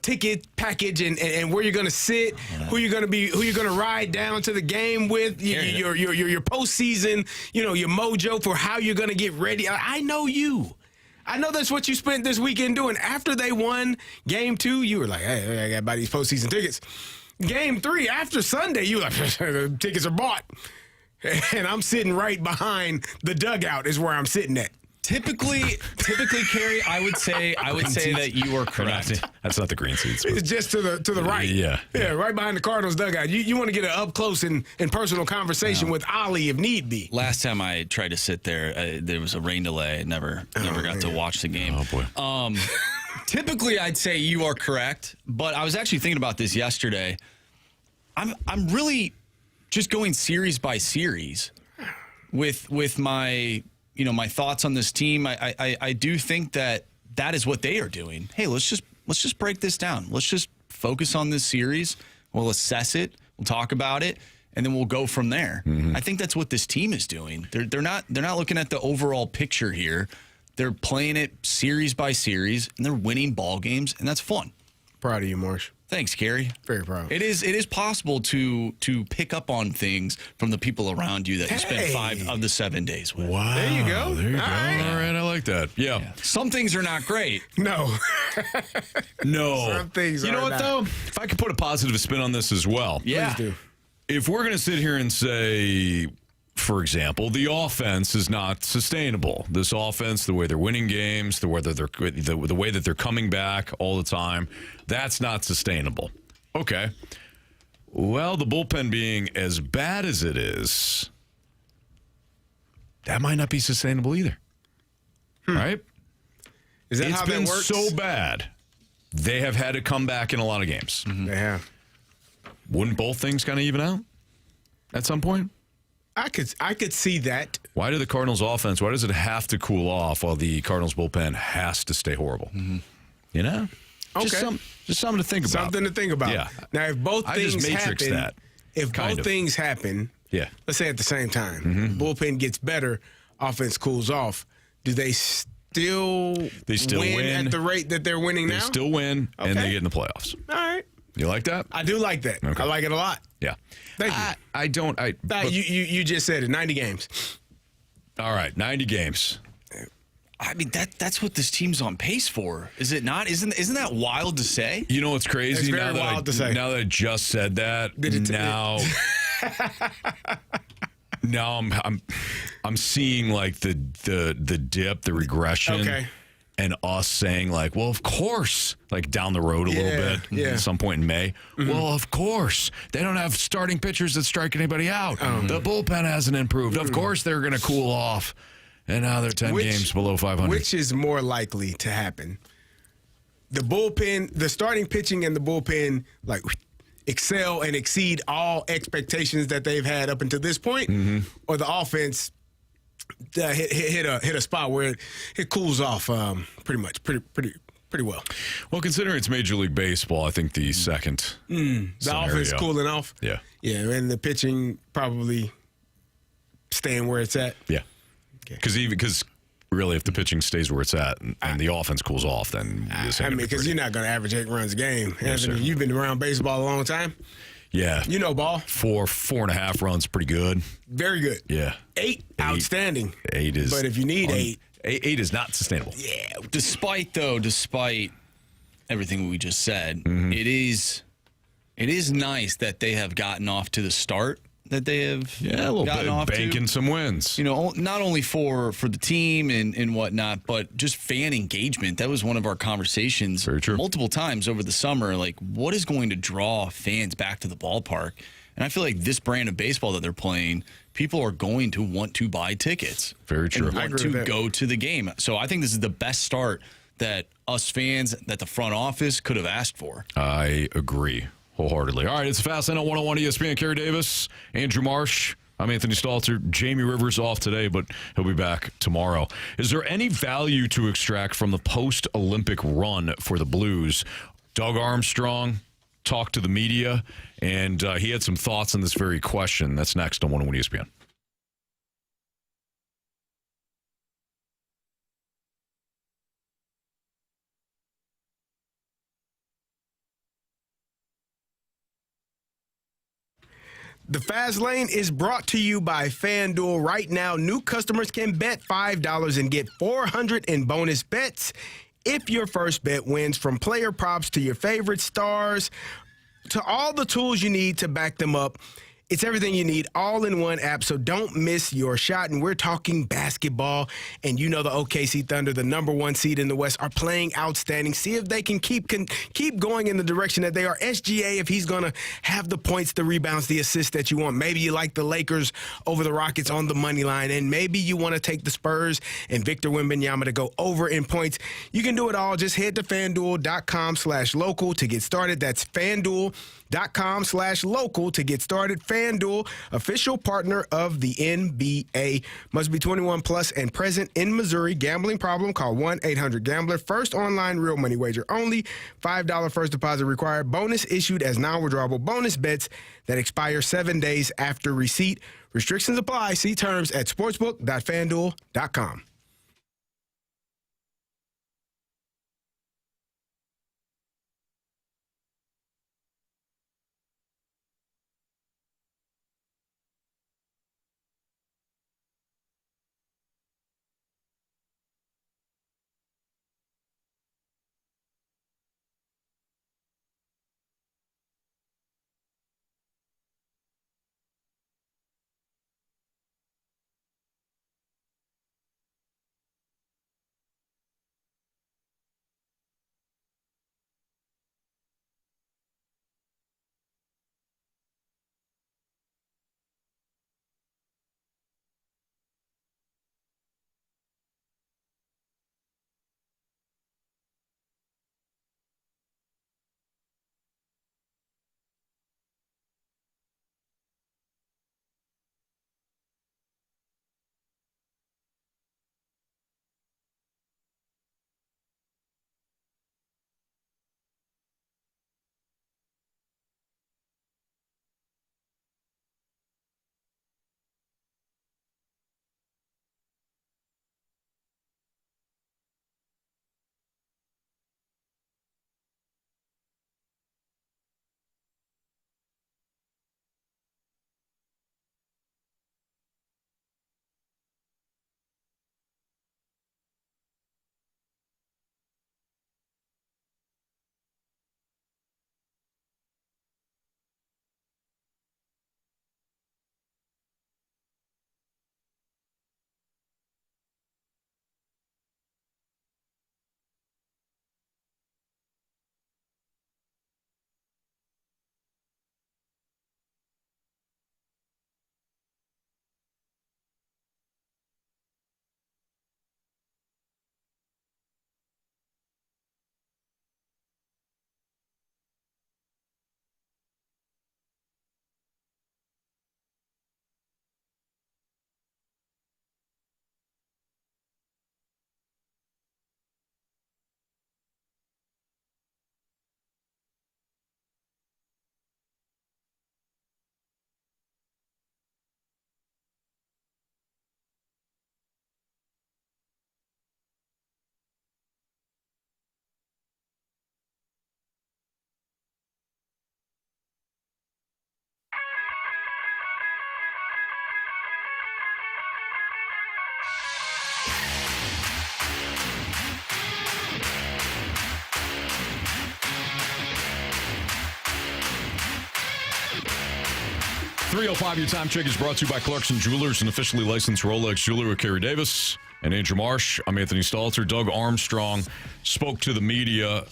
ticket package and where you're going to sit, who you're going to ride down to the game with, your postseason, your mojo for how you're going to get ready. I know you. I know that's what you spent this weekend doing. After they won Game 2, you were like, hey, I got to buy these postseason tickets. Game 3, after Sunday, you were like, the tickets are bought. And I'm sitting right behind the dugout is where I'm sitting at. Typically, Carey, I would say that you are correct. That's not the green seats. It's just to the right. Yeah, right behind the Cardinals dugout. You want to get an up close and personal conversation with Ollie if need be. Last time I tried to sit there, there was a rain delay. I never got to watch the game. Oh boy. Typically, I'd say you are correct, but I was actually thinking about this yesterday. I'm really just going series by series with my my thoughts on this team. I do think that is what they are doing. Hey, let's just break this down. Let's just focus on this series. We'll assess it. We'll talk about it, and then we'll go from there. I think that's what this team is doing. They're not looking at the overall picture here. They're playing it series by series, and they're winning ball games, and that's fun. Proud of you, Marsh. Thanks, Carey. Very proud. It is possible to pick up on things from the people around you that you spent 5 of the 7 days with. Wow. There you go. There you go. Right. All right, I like that. Yeah. Some things are not great. No. No. Some things you know are what, not. though? If I could put a positive spin on this as well. Yeah. Please do. If we're going to sit here and say, for example, the offense is not sustainable. This offense, the way they're winning games, the way that they're coming back all the time, that's not sustainable. Okay. Well, the bullpen being as bad as it is, that might not be sustainable either. Right? Is that how that works? It's been so bad. They have had to come back in a lot of games. They have. Wouldn't both things kind of even out at some point? I could see that. Why do the Cardinals offense, why does it have to cool off while the Cardinals bullpen has to stay horrible? You know? Okay. Just something to think about. Something to think about. Yeah. Now, if both things happen, things happen, yeah. Let's say at the same time, bullpen gets better, offense cools off, do they still win at the rate that they're winning now? They still win, and they get in the playoffs. All right. You like that? I do like that. Okay. I like it a lot. Yeah. Thank you. You just said it, 90 games. All right, 90 games. I mean, that's what this team's on pace for, is it not? Isn't that wild to say? You know what's crazy? It's very wild to say. Now that I just said that, now I'm seeing like the dip, the regression, and us saying like, well, of course, like down the road a little bit, at some point in May. Well, of course, they don't have starting pitchers that strike anybody out. The bullpen hasn't improved. Of course, they're going to cool off. And now they're 10 games below 500. Which is more likely to happen? The bullpen, the starting pitching and the bullpen, like, excel and exceed all expectations that they've had up until this point, or the offense hit a spot where it cools off pretty well. Well, considering it's Major League Baseball, I think the second the offense cooling off. Yeah, and the pitching probably staying where it's at. Yeah. Because really, if the pitching stays where it's at and the offense cools off, then because you're not going to average 8 runs a game. Yes, Anthony, you've been around baseball a long time. Yeah, you know ball. 4.5 runs, pretty good. Very good. Yeah, 8 outstanding. 8 is. But if you need 8 is not sustainable. Yeah. Despite everything we just said, it is nice that they have gotten off to the start that they have a little gotten bit off banking some wins. You know, not only for the team and whatnot, but just fan engagement. That was one of our conversations multiple times over the summer. Like, what is going to draw fans back to the ballpark? And I feel like this brand of baseball that they're playing, people are going to want to buy tickets. Very true. And want to go to the game. So I think this is the best start that us fans, that the front office could have asked for. I agree wholeheartedly. All right, it's Fast Lane on 101 ESPN. Carey Davis, Andrew Marsh. I'm Anthony Stalter. Jamie Rivers off today, but he'll be back tomorrow. Is there any value to extract from the post-Olympic run for the Blues? Doug Armstrong, talked to the media, and he had some thoughts on this very question. That's next on 101 ESPN. The Fast Lane is brought to you by FanDuel. Right now, new customers can bet $5 and get $400 in bonus bets if your first bet wins. From player props to your favorite stars to all the tools you need to back them up. It's everything you need all in one app, so don't miss your shot. And we're talking basketball, and you know the OKC Thunder, the number one seed in the West, are playing outstanding. See if they can keep going in the direction that they are. SGA, if he's going to have the points, the rebounds, the assists that you want. Maybe you like the Lakers over the Rockets on the money line, and maybe you want to take the Spurs and Victor Wembanyama to go over in points. You can do it all. Just head to FanDuel.com/local to get started. That's FanDuel.com/local to get started. FanDuel, official partner of the NBA. Must be 21 plus and present in Missouri. Gambling problem? Call 1-800-GAMBLER. First online real money wager only. $5 first deposit required. Bonus issued as non-withdrawable bonus bets that expire 7 days after receipt. Restrictions apply. See terms at sportsbook.fanduel.com. .305 Your Time Check is brought to you by Clarkson Jewelers, an officially licensed Rolex jeweler with Carey Davis and Andrew Marsh. I'm Anthony Stalter. Doug Armstrong spoke to the media,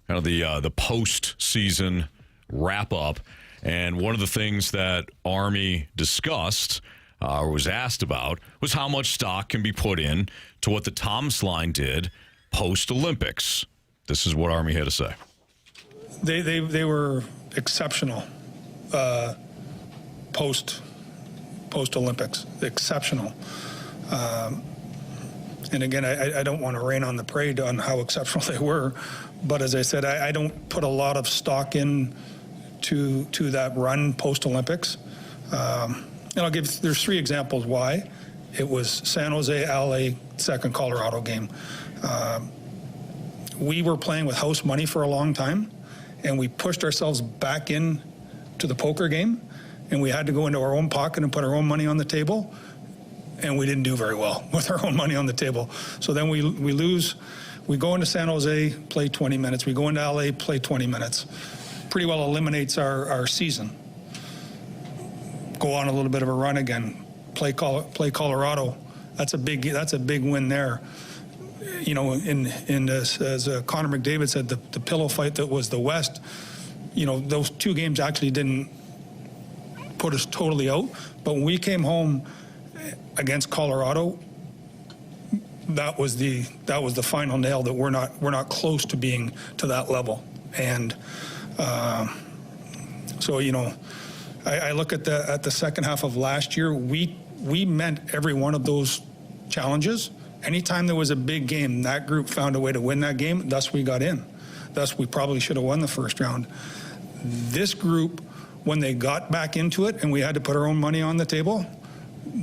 kind of the post-season wrap-up. And one of the things that Army discussed or was asked about was how much stock can be put in to what the Thomas line did post-Olympics. This is what Army had to say. They were exceptional. Post-Olympics, exceptional. And again, I don't want to rain on the parade on how exceptional they were, but as I said, I don't put a lot of stock in to that run post-Olympics. And there's 3 examples why. It was San Jose, LA, second Colorado game. We were playing with house money for a long time, and we pushed ourselves back in to the poker game, and we had to go into our own pocket and put our own money on the table, and we didn't do very well with our own money on the table. So then we lose. We go into San Jose, play 20 minutes. We go into LA, play 20 minutes. Pretty well eliminates our season. Go on a little bit of a run again. Play Colorado. That's a big win there. You know, as Connor McDavid said, the pillow fight that was the West. You know, those 2 games actually didn't put us totally out. But when we came home against Colorado, that was the final nail that we're not close to being to that level. And so, you know, I look at the second half of last year. We met every one of those challenges. Anytime there was a big game, that group found a way to win that game. Thus, we got in. Thus, we probably should have won the first round. This group, when they got back into it and we had to put our own money on the table,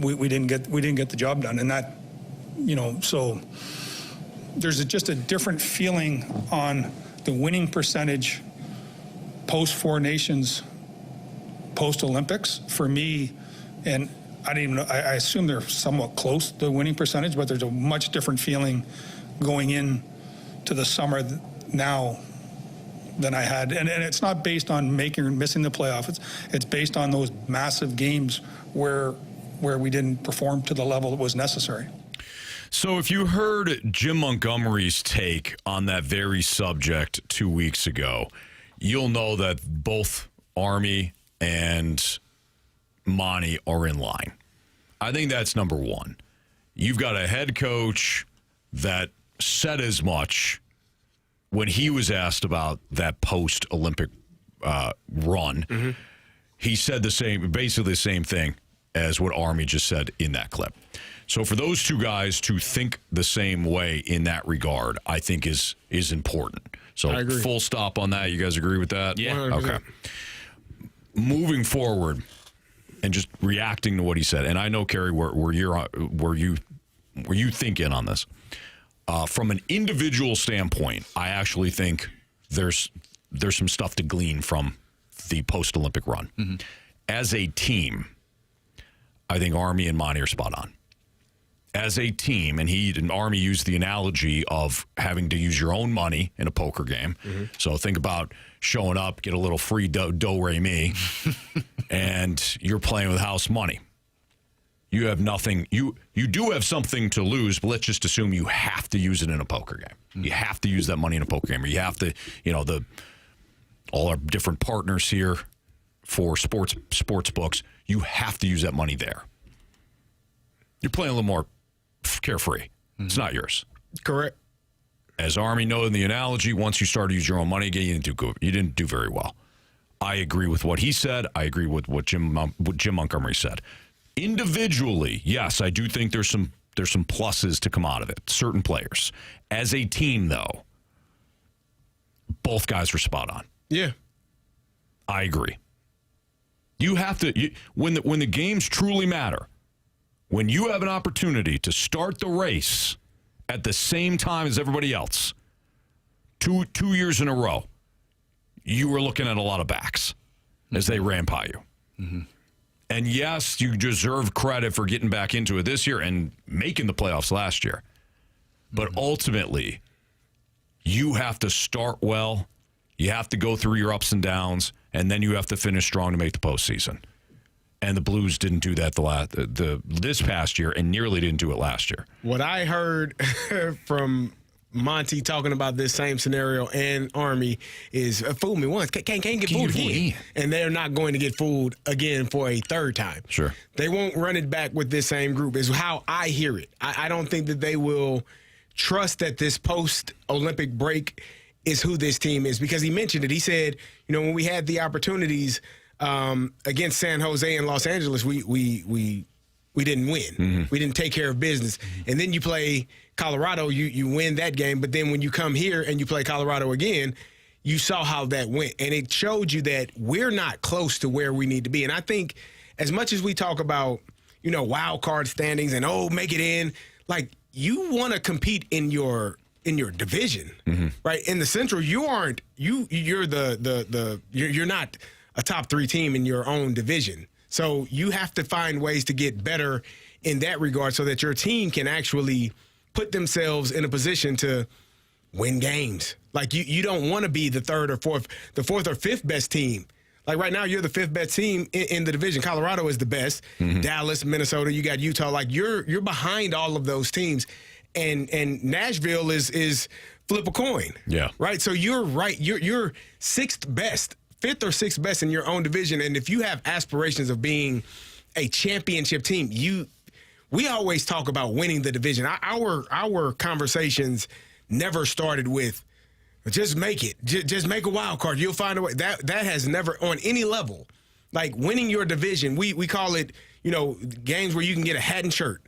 we didn't get the job done. And that, you know, so there's just a different feeling on the winning percentage post 4 Nations, post Olympics for me. And I didn't even know, I assume they're somewhat close, the winning percentage, but there's a much different feeling going in to the summer now than I had. And it's not based on making or missing the playoffs. It's based on those massive games where we didn't perform to the level that was necessary. So if you heard Jim Montgomery's take on that very subject 2 weeks ago, you'll know that both Army and Monty are in line. I think that's number one. You've got a head coach that said as much when he was asked about that post-Olympic run. Mm-hmm. He said basically the same thing as what Army just said in that clip. So for those 2 guys to think the same way in that regard, I think is important. So full stop on that. You guys agree with that? Yeah. 100%. Okay. Moving forward and just reacting to what he said, and I know, Carey, where you think in on this. From an individual standpoint, I actually think there's some stuff to glean from the post-Olympic run. Mm-hmm. As a team, I think Army and Monty are spot on. As a team, and Army used the analogy of having to use your own money in a poker game. Mm-hmm. So think about showing up, get a little free do-re-mi, and you're playing with house money. You have nothing. You do have something to lose, but let's just assume you have to use it in a poker game. Mm-hmm. You have to use that money in a poker game, or you have to, all our different partners here for sports books, you have to use that money there. You're playing a little more carefree. Mm-hmm. It's not yours. Correct. As Army knows in the analogy, once you start to use your own money again, you didn't do very well. I agree with what he said. I agree with what Jim Montgomery said. Individually, yes, I do think there's some pluses to come out of it. Certain players. As a team, though, both guys were spot on. Yeah, I agree. You have to when the games truly matter. When you have an opportunity to start the race at the same time as everybody else, two years in a row, you were looking at a lot of backs as they ran by you. Mm-hmm. And yes, you deserve credit for getting back into it this year and making the playoffs last year. But ultimately, you have to start well. You have to go through your ups and downs, and then you have to finish strong to make the postseason. And the Blues didn't do that this past year and nearly didn't do it last year. What I heard from Monty talking about this same scenario and Army is fool me once, can't get fooled again. And they're not going to get fooled again for a third time. Sure. They won't run it back with this same group is how I hear it. I don't think that they will trust that this post-Olympic break is who this team is, because he mentioned it. He said, when we had the opportunities against San Jose and Los Angeles, we didn't win. Mm-hmm. We didn't take care of business. And then you play Colorado, you win that game. But then when you come here and you play Colorado again, you saw how that went. And it showed you that we're not close to where we need to be. And I think as much as we talk about, wild card standings and, make it in, like, you want to compete in your division, right? In the Central, you're not a top 3 team in your own division. So you have to find ways to get better in that regard so that your team can actually put themselves in a position to win games. Like, you don't want to be the fourth or fifth best team. Like, right now, you're the 5th best team in the division. Colorado is the best. Dallas, Minnesota, you got Utah. Like, you're behind all of those teams. And Nashville is flip a coin. Yeah. Right? So you're right. You're 6th best, 5th or 6th best in your own division. And if you have aspirations of being a championship team, we always talk about winning the division. Our conversations never started with, just make it. Just make a wild card. You'll find a way. That has never, on any level, like winning your division, we call it, games where you can get a hat and shirt.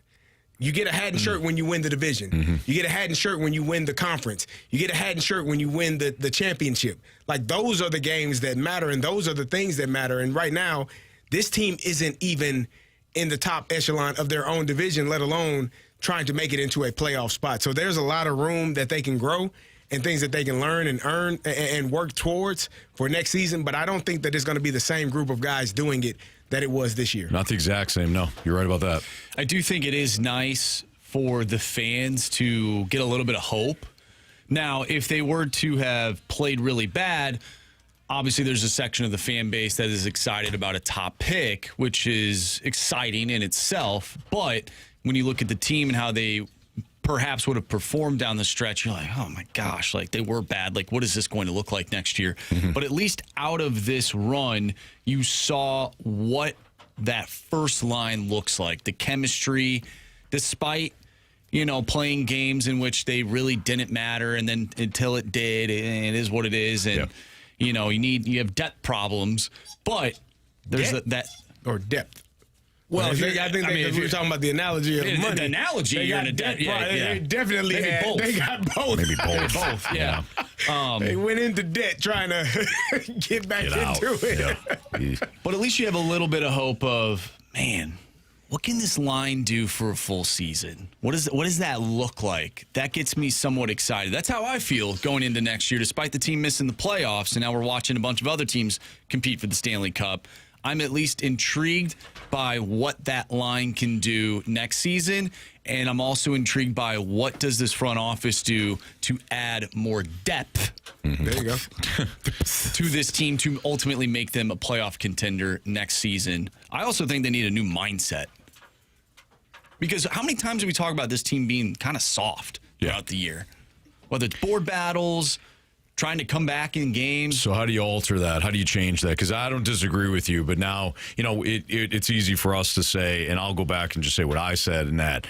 You get a hat and shirt when you win the division. You get a hat and shirt when you win the conference. You get a hat and shirt when you win the championship. Like, those are the games that matter, and those are the things that matter. And right now, this team isn't even in the top echelon of their own division, let alone trying to make it into a playoff spot. So there's a lot of room that they can grow and things that they can learn and earn and work towards for next season. But I don't think that it's going to be the same group of guys doing it that it was this year. Not the exact same, no. You're right about that. I do think it is nice for the fans to get a little bit of hope. Now, if they were to have played really bad, obviously there's a section of the fan base that is excited about a top pick, which is exciting in itself. But when you look at the team and how they perhaps would have performed down the stretch, you're like, oh my gosh, like, they were bad. Like, what is this going to look like next year? But at least out of this run, you saw what that first line looks like. The chemistry, despite, playing games in which they really didn't matter, and then until it did, it is what it is. And, you have depth problems, but there's that. Or depth. Well, I think if you're talking about the analogy of money. The analogy, you're in a debt. They definitely Maybe both. They got both. Maybe both. Yeah. They went into debt trying to get back into it. Yeah. But at least you have a little bit of hope of, man, what can this line do for a full season? What does that look like? That gets me somewhat excited. That's how I feel going into next year, despite the team missing the playoffs, and now we're watching a bunch of other teams compete for the Stanley Cup. I'm at least intrigued by what that line can do next season, and I'm also intrigued by what does this front office do to add more depth There you go. to this team to ultimately make them a playoff contender next season. I also think they need a new mindset. Because how many times do we talk about this team being kind of soft throughout the year? Whether it's board battles, trying to come back in games. So how do you alter that? How do you change that? Because I don't disagree with you, but now, it's easy for us to say, and I'll go back and just say what I said, and that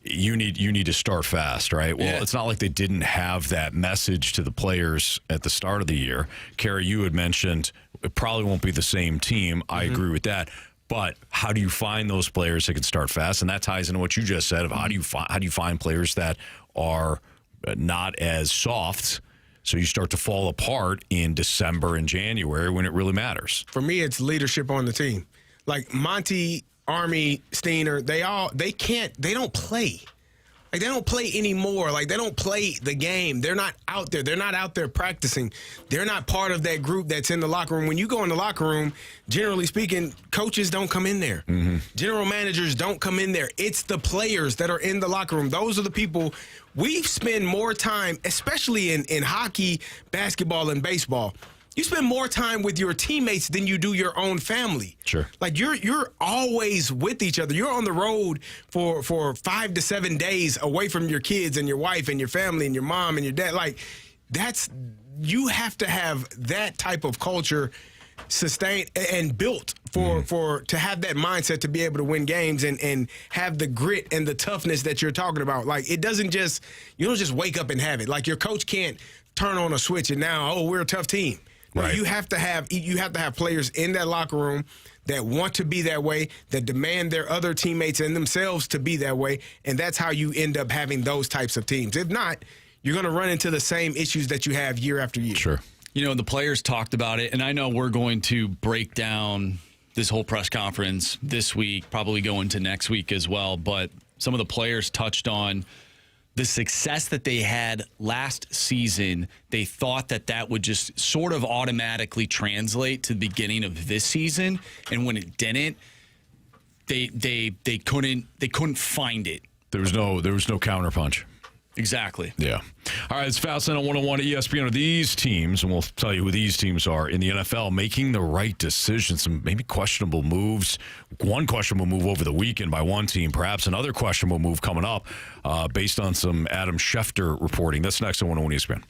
you need to start fast, right? Well, it's not like they didn't have that message to the players at the start of the year. Carey, you had mentioned it probably won't be the same team. I agree with that. But how do you find those players that can start fast? And that ties into what you just said of how do you find players that are not as soft, so you start to fall apart in December and January when it really matters. For me, it's leadership on the team. Like Monty, Army, Steiner, they don't play. Like, they don't play anymore. Like, they don't play the game. They're not out there. They're not out there practicing. They're not part of that group that's in the locker room. When you go in the locker room, generally speaking, coaches don't come in there. General managers don't come in there. It's the players that are in the locker room. Those are the people. We spend more time, especially in hockey, basketball, and baseball. You spend more time with your teammates than you do your own family. Sure. Like, you're always with each other. You're on the road for 5 to 7 days away from your kids and your wife and your family and your mom and your dad. Like, you have to have that type of culture sustained and built to have that mindset to be able to win games and have the grit and the toughness that you're talking about. Like, you don't just wake up and have it. Like, your coach can't turn on a switch and now, we're a tough team. Right. You have to have players in that locker room that want to be that way, that demand their other teammates and themselves to be that way, and that's how you end up having those types of teams. If not, you're going to run into the same issues that you have year after year. Sure. You know, the players talked about it, and I know we're going to break down this whole press conference this week, probably go into next week as well, but some of the players touched on the success that they had last season. They thought that would just sort of automatically translate to the beginning of this season, and when it didn't, they couldn't find it. There was no counterpunch. Exactly. Yeah. All right, it's Fast Lane on 101 at ESPN. Are these teams, and we'll tell you who these teams are in the NFL, making the right decisions? Some maybe questionable moves. One questionable move over the weekend by one team, perhaps another questionable move coming up based on some Adam Schefter reporting. That's next on 101 ESPN.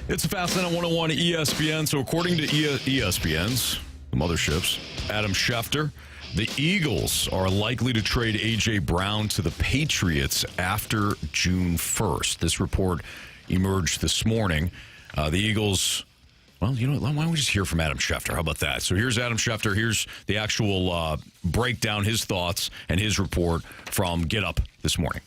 It's a Fast Lane on 101 ESPN. So according to ESPN's, the motherships, Adam Schefter, the Eagles are likely to trade A.J. Brown to the Patriots after June 1st. This report emerged this morning. The Eagles Well, you know what? Why don't we just hear from Adam Schefter? How about that? So here's Adam Schefter. Here's the actual breakdown, his thoughts, and his report from Get Up this morning.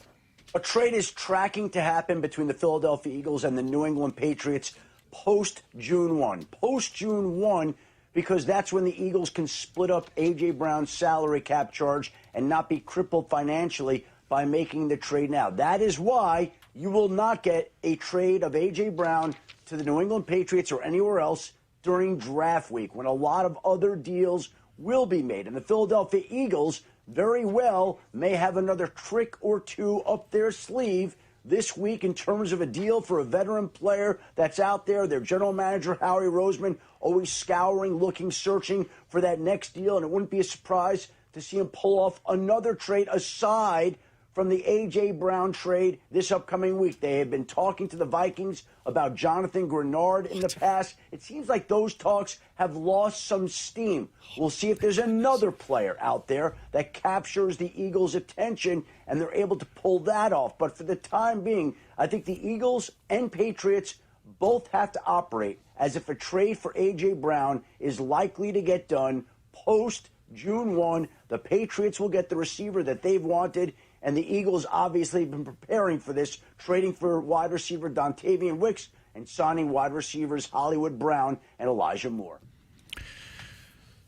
A trade is tracking to happen between the Philadelphia Eagles and the New England Patriots post-June 1. Post-June 1, because that's when the Eagles can split up A.J. Brown's salary cap charge and not be crippled financially by making the trade now. That is why you will not get a trade of A.J. Brown to the New England Patriots or anywhere else during draft week, when a lot of other deals will be made. And the Philadelphia Eagles very well may have another trick or two up their sleeve this week in terms of a deal for a veteran player that's out there. Their general manager, Howie Roseman, always scouring, looking, searching for that next deal. And it wouldn't be a surprise to see him pull off another trade aside from the A.J. Brown trade this upcoming week. They have been talking to the Vikings about Jonathan Grenard in the past. It seems like those talks have lost some steam. We'll see if there's another player out there that captures the Eagles' attention and they're able to pull that off. But for the time being, I think the Eagles and Patriots both have to operate as if a trade for A.J. Brown is likely to get done post-June 1. The Patriots will get the receiver that they've wanted, and the Eagles obviously have been preparing for this, trading for wide receiver Dontavian Wicks and signing wide receivers Hollywood Brown and Elijah Moore.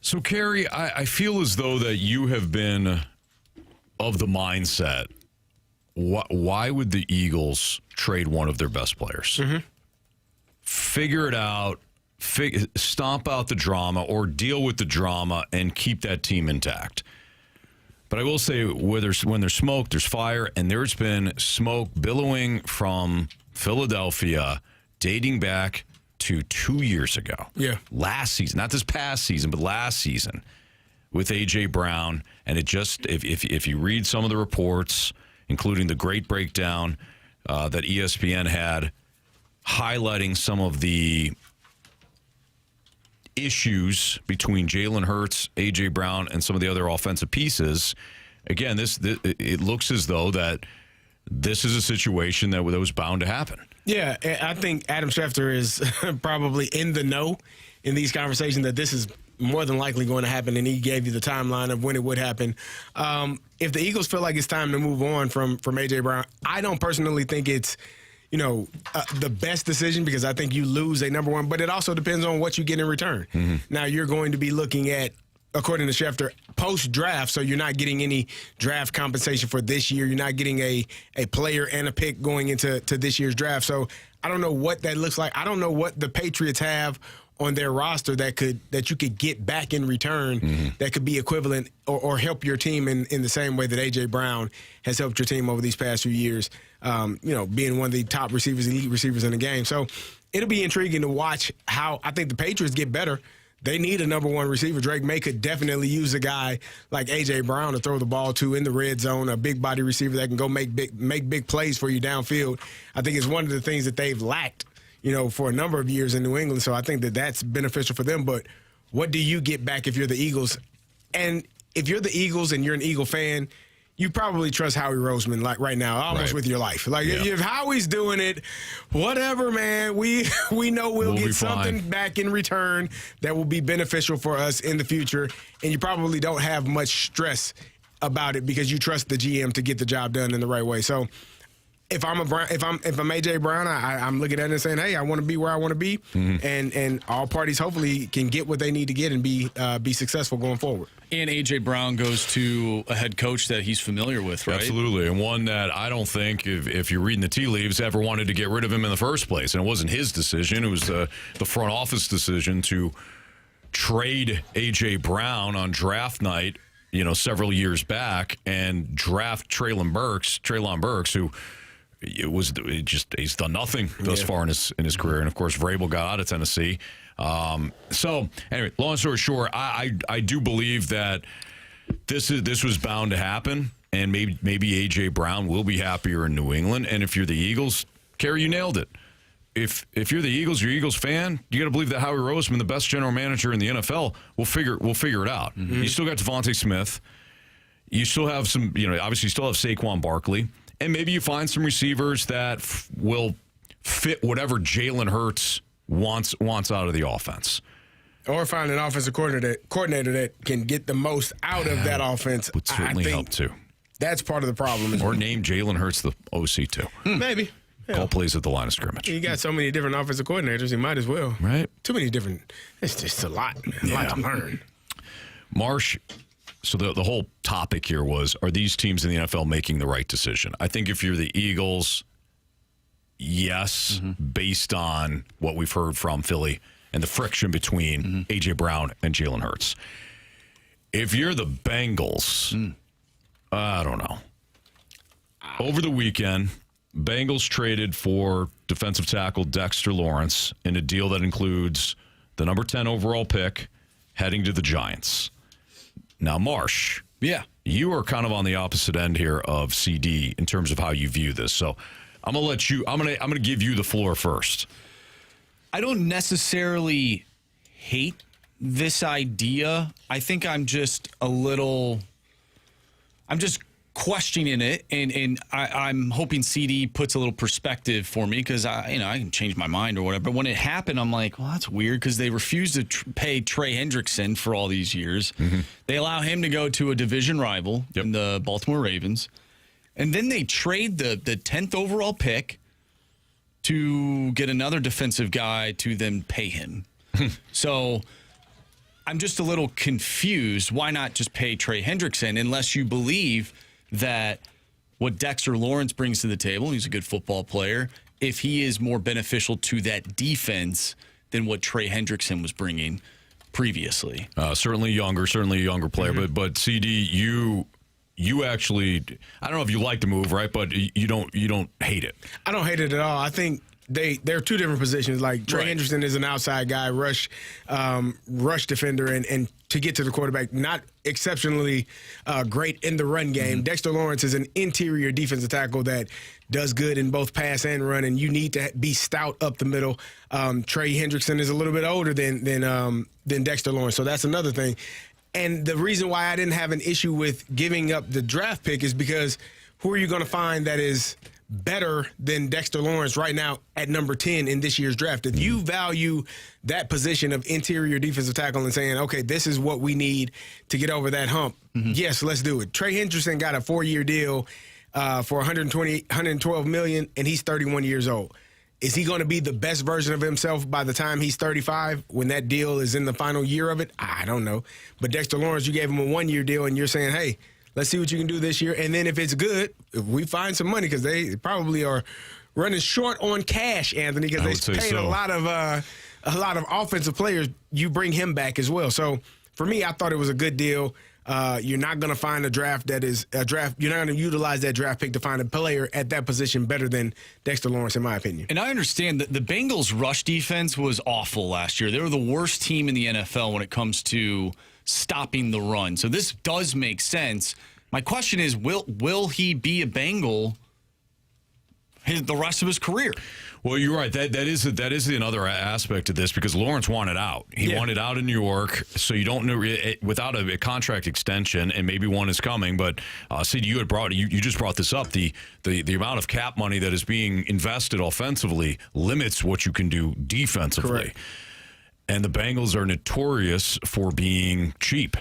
So, Carey, I feel as though that you have been of the mindset, why would the Eagles trade one of their best players? Mm-hmm. Figure it out, stomp out the drama or deal with the drama and keep that team intact. But I will say, when there's smoke, there's fire, and there's been smoke billowing from Philadelphia dating back to 2 years ago. Yeah. Last season, not this past season, but last season with A.J. Brown. And it just, if you read some of the reports, including the great breakdown that ESPN had highlighting some of the issues between Jalen Hurts, A.J. Brown, and some of the other offensive pieces. Again, it looks as though that this is a situation that was bound to happen. Yeah, I think Adam Schefter is probably in the know in these conversations that this is more than likely going to happen, and he gave you the timeline of when it would happen. If the Eagles feel like it's time to move on from A.J. Brown, I don't personally think it's the best decision, because I think you lose a number one, but it also depends on what you get in return. Mm-hmm. Now, you're going to be looking at, according to Schefter, post-draft, so you're not getting any draft compensation for this year. You're not getting a player and a pick going into this year's draft. So I don't know what that looks like. I don't know what the Patriots have on their roster that you could get back in return, mm-hmm. that could be equivalent or help your team in the same way that A.J. Brown has helped your team over these past few years, being one of the top receivers, elite receivers in the game. So it'll be intriguing to watch how I think the Patriots get better. They need a number one receiver. Drake May could definitely use a guy like A.J. Brown to throw the ball to in the red zone, a big body receiver that can go make big plays for you downfield. I think it's one of the things that they've lacked, for a number of years in New England. So I think that that's beneficial for them. But what do you get back if you're the Eagles? And if you're the Eagles and you're an Eagle fan, you probably trust Howie Roseman like right now, almost with your life. Like, if Howie's doing it, whatever, man, we know we'll get something back in return that will be beneficial for us in the future. And you probably don't have much stress about it because you trust the GM to get the job done in the right way. So if I'm A.J. Brown, I'm looking at it and saying, hey, I want to be where I want to be, mm-hmm. and all parties hopefully can get what they need to get and be successful going forward. And A.J. Brown goes to a head coach that he's familiar with, right? Absolutely, and one that I don't think, if you're reading the tea leaves, ever wanted to get rid of him in the first place. And it wasn't his decision. It was the front office decision to trade A.J. Brown on draft night, several years back, and draft Treylon Burks, who he's done nothing thus far in his career. And of course, Vrabel got out of Tennessee. So anyway, long story short, I do believe that this was bound to happen, and maybe A.J. Brown will be happier in New England. And if you're the Eagles, Carey, you nailed it. If you're the Eagles, you're an Eagles fan, you got to believe that Howie Roseman, the best general manager in the NFL, will figure it out. Mm-hmm. You still got Devontae Smith. You still have some, obviously you still have Saquon Barkley. And maybe you find some receivers that will fit whatever Jalen Hurts wants out of the offense. Or find an offensive coordinator that can get the most out of that offense. Would certainly help, too. That's part of the problem. Or name Jalen Hurts the OC, too. Maybe. Call plays at the line of scrimmage. You got so many different offensive coordinators, you might as well. Right. Too many different. It's just a lot, man. A lot to learn. Marsh, so the whole topic here was, are these teams in the NFL making the right decision? I think if you're the Eagles, yes, based on what we've heard from Philly and the friction between A.J. Brown and Jalen Hurts. If you're the Bengals, I don't know. Over the weekend, Bengals traded for defensive tackle Dexter Lawrence in a deal that includes the number 10 overall pick heading to the Giants. Now, Marsh, you are kind of on the opposite end here of CD in terms of how you view this. So I'm gonna let you. I'm gonna give you the floor first. I don't necessarily hate this idea. I think I'm just questioning it, and I'm hoping CD puts a little perspective for me, because I can change my mind or whatever. But when it happened, I'm like, well, that's weird, because they refused to pay Trey Hendrickson for all these years. They allow him to go to a division rival in the Baltimore Ravens, and then they trade the 10th overall pick to get another defensive guy to then pay him. So I'm just a little confused. Why not just pay Trey Hendrickson, unless you believe that what Dexter Lawrence brings to the table, he's a good football player, if he is more beneficial to that defense than what Trey Hendrickson was bringing previously. Certainly a younger player, but CD, you actually, I don't know if you like the move, right? But you don't hate it. I don't hate it at all. I think they're two different positions. Like Trey Hendrickson is an outside guy, rush defender, and to get to the quarterback, not exceptionally great in the run game. Dexter Lawrence is an interior defensive tackle that does good in both pass and run, and you need to be stout up the middle. Trey Hendrickson is a little bit older than Dexter Lawrence, so that's another thing. And the reason why I didn't have an issue with giving up the draft pick is because who are you going to find that is better than Dexter Lawrence right now at number 10 in this year's draft? If you value that position of interior defensive tackle and saying, okay, this is what we need to get over that hump, yes, let's do it. Trey Hendrickson got a 4-year deal for $112 million, and he's 31 years old. Is he going to be the best version of himself by the time he's 35 when that deal is in the final year of it? I don't know. But Dexter Lawrence, you gave him a 1-year deal, and you're saying, hey, let's see what you can do this year. And then if it's good, if we find some money, because they probably are running short on cash, Anthony, because they paid a lot of offensive players. You bring him back as well. So for me, I thought it was a good deal. You're not going to find a draft that is a draft. You're not going to utilize that draft pick to find a player at that position better than Dexter Lawrence, in my opinion. And I understand that the Bengals' rush defense was awful last year. They were the worst team in the NFL when it comes to stopping the run. So this does make sense. My question is, will he be a Bengal the rest of his career? Well, you're right. That is another aspect of this, because Lawrence wanted out. He wanted out in New York, so you don't know without a contract extension, and maybe one is coming. But CD, you just brought this up. The amount of cap money that is being invested offensively limits what you can do defensively. Correct. And the Bengals are notorious for being cheap.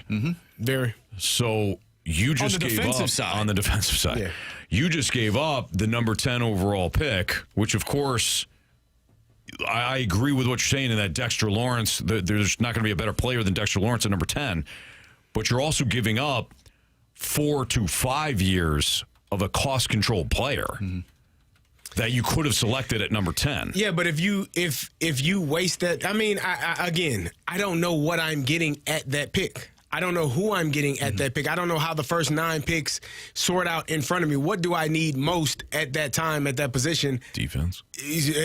Very. So you just gave up on the defensive side. Yeah. You just gave up the number 10 overall pick, which, of course, I agree with what you're saying in that Dexter Lawrence, there's not going to be a better player than Dexter Lawrence at number 10. But you're also giving up 4 to 5 years of a cost-controlled player that you could have selected at number 10. Yeah, but if you waste that, I mean, I don't know what I'm getting at that pick. I don't know who I'm getting at that pick. I don't know how the first 9 picks sort out in front of me. What do I need most at that time at that position? Defense.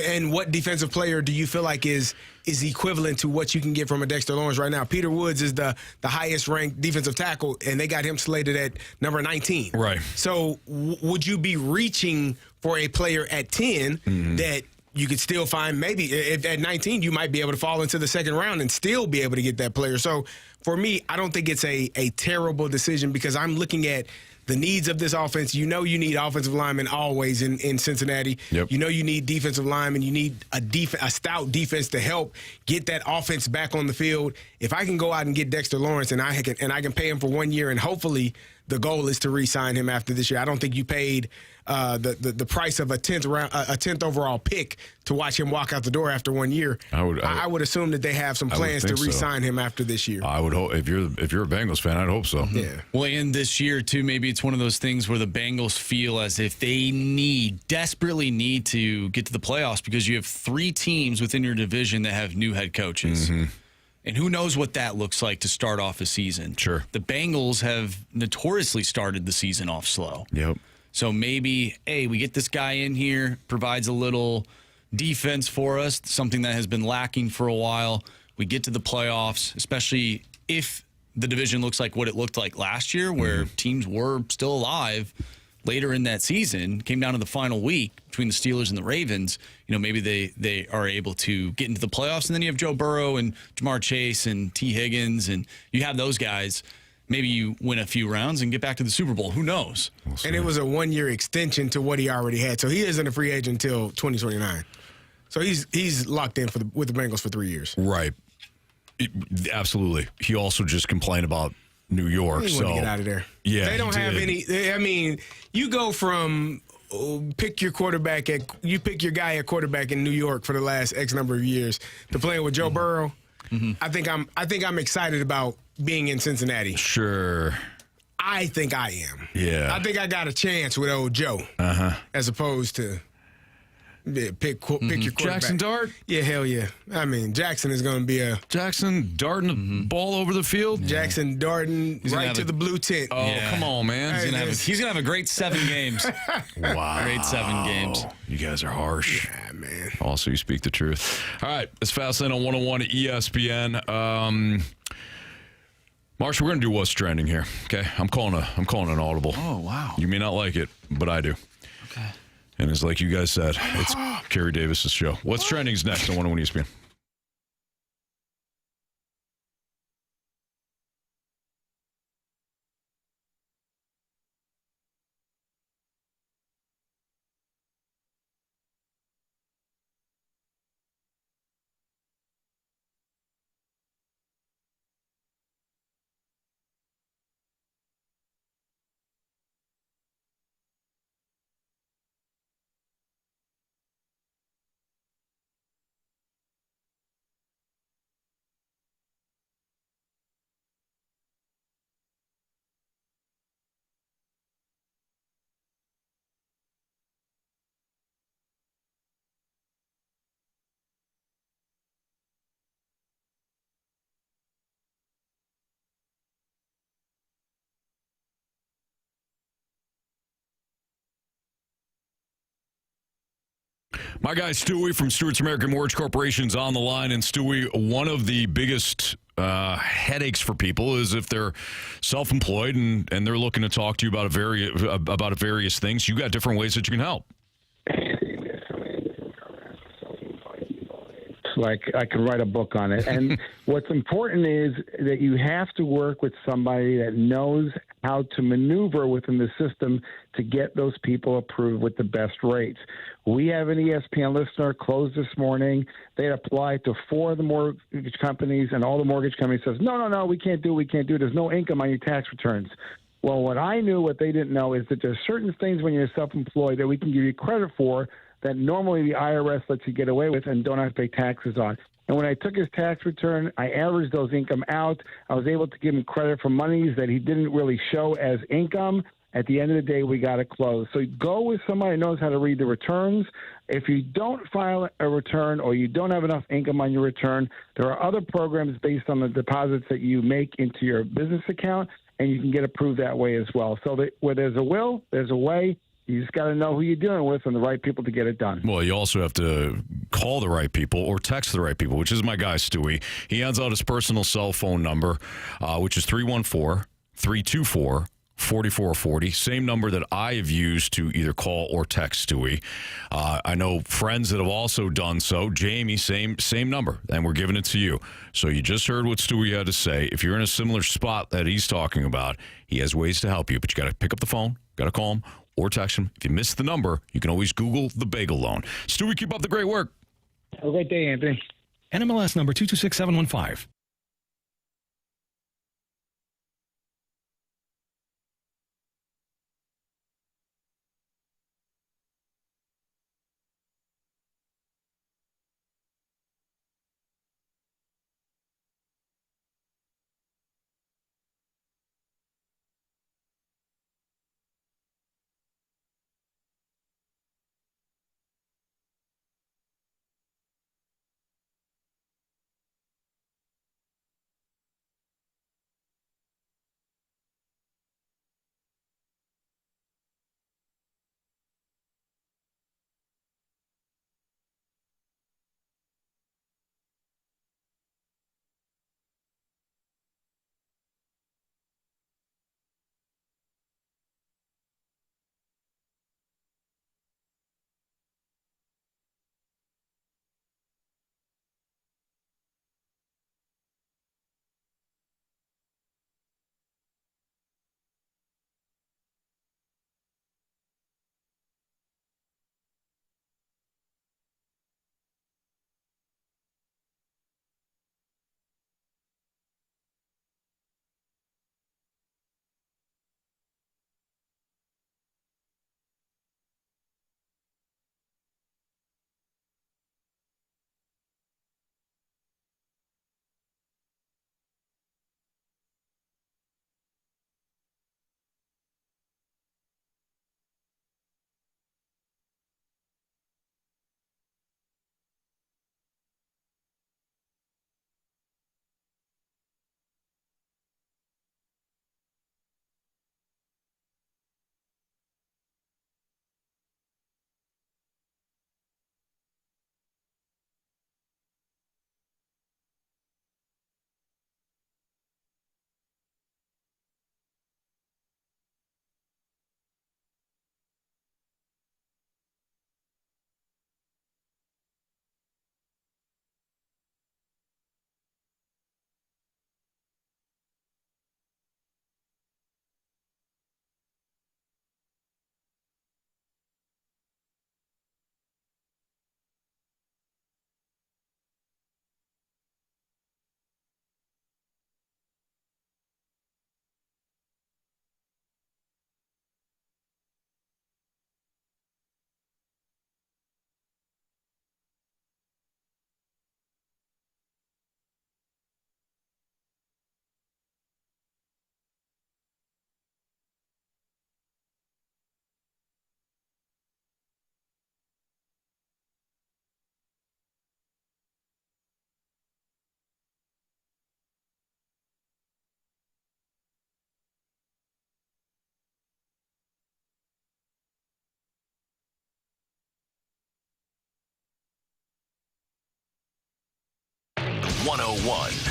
And what defensive player do you feel like is equivalent to what you can get from a Dexter Lawrence right now? Peter Woods is the highest ranked defensive tackle, and they got him slated at number 19. Right. So would you be reaching for a player at 10 that you could still find? Maybe if at 19 you might be able to fall into the second round and still be able to get that player. So for me, I don't think it's a terrible decision, because I'm looking at the needs of this offense. You know you need offensive linemen always in Cincinnati. Yep. You know you need defensive linemen. You need a stout defense to help get that offense back on the field. If I can go out and get Dexter Lawrence and I can pay him for 1 year, and hopefully the goal is to re-sign him after this year. I don't think you paid the price of a 10th overall pick to watch him walk out the door after 1 year. I would assume that they have some plans to re-sign him after this year. I would hope if you're a Bengals fan, I'd hope so. Yeah. Well, and this year too, maybe it's one of those things where the Bengals feel as if they desperately need to get to the playoffs because you have 3 teams within your division that have new head coaches. Mm-hmm. And who knows what that looks like to start off a season. Sure. The Bengals have notoriously started the season off slow. Yep. So maybe, hey, we get this guy in here, provides a little defense for us, something that has been lacking for a while. We get to the playoffs, especially if the division looks like what it looked like last year, where teams were still alive later in that season, came down to the final week between the Steelers and the Ravens. You know, maybe they are able to get into the playoffs, and then you have Joe Burrow and Jamar Chase and T. Higgins, and you have those guys. Maybe you win a few rounds and get back to the Super Bowl. Who knows? And it was a 1 year extension to what he already had. So he isn't a free agent until 2029. So he's locked in with the Bengals for 3 years. Right. Absolutely. He also just complained about New York. He wanted to get out of there. Yeah, they don't have any. I mean, you go from pick your guy at quarterback in New York for the last X number of years to playing with Joe Burrow. Mm-hmm. I think I'm excited about being in Cincinnati. Sure. I think I am. Yeah. I think I got a chance with old Joe. As opposed to pick your quarterback. Jackson Dart? Yeah, hell yeah. I mean, Jackson is going to be Jackson darting the ball over the field? Jackson darting right to the blue tent. Oh, come on, man. He's going to have a great 7 games. Wow. Great 7 games. You guys are harsh. Yeah, man. Also, you speak the truth. All right. It's Fastlane on 101 at ESPN. Marsh, we're going to do what's trending here. Okay? I'm calling an audible. Oh, wow. You may not like it, but I do. Okay. And it's like you guys said, it's Carey Davis's show. What's trending is next on 101 ESPN. My guy Stewie from Stewart's American Mortgage Corporation's on the line. And Stewie, one of the biggest headaches for people is if they're self-employed and they're looking to talk to you about various things. You got different ways that you can help. Like I could write a book on it. And what's important is that you have to work with somebody that knows how to maneuver within the system to get those people approved with the best rates. We have an ESPN listener closed this morning. They applied to 4 of the mortgage companies, and all the mortgage companies says, no, we can't do it. There's no income on your tax returns. Well, what they didn't know is that there's certain things when you're self-employed that we can give you credit for that normally the IRS lets you get away with and don't have to pay taxes on. And when I took his tax return, I averaged those income out. I was able to give him credit for monies that he didn't really show as income. At the end of the day, we got it closed. So go with somebody who knows how to read the returns. If you don't file a return or you don't have enough income on your return, there are other programs based on the deposits that you make into your business account, and you can get approved that way as well. So that where there's a will, there's a way. You just got to know who you're dealing with and the right people to get it done. Well, you also have to call the right people or text the right people, which is my guy, Stewie. He hands out his personal cell phone number, which is 314-324 4440, same number that I have used to either call or text Stewie. I know friends that have also done so. Jamie, same number, and we're giving it to you. So you just heard what Stewie had to say. If you're in a similar spot that he's talking about, he has ways to help you, but you got to pick up the phone, got to call him, or text him. If you missed the number, you can always Google the bagel loan. Stewie, keep up the great work. Have a great day, Anthony. NMLS number 226715.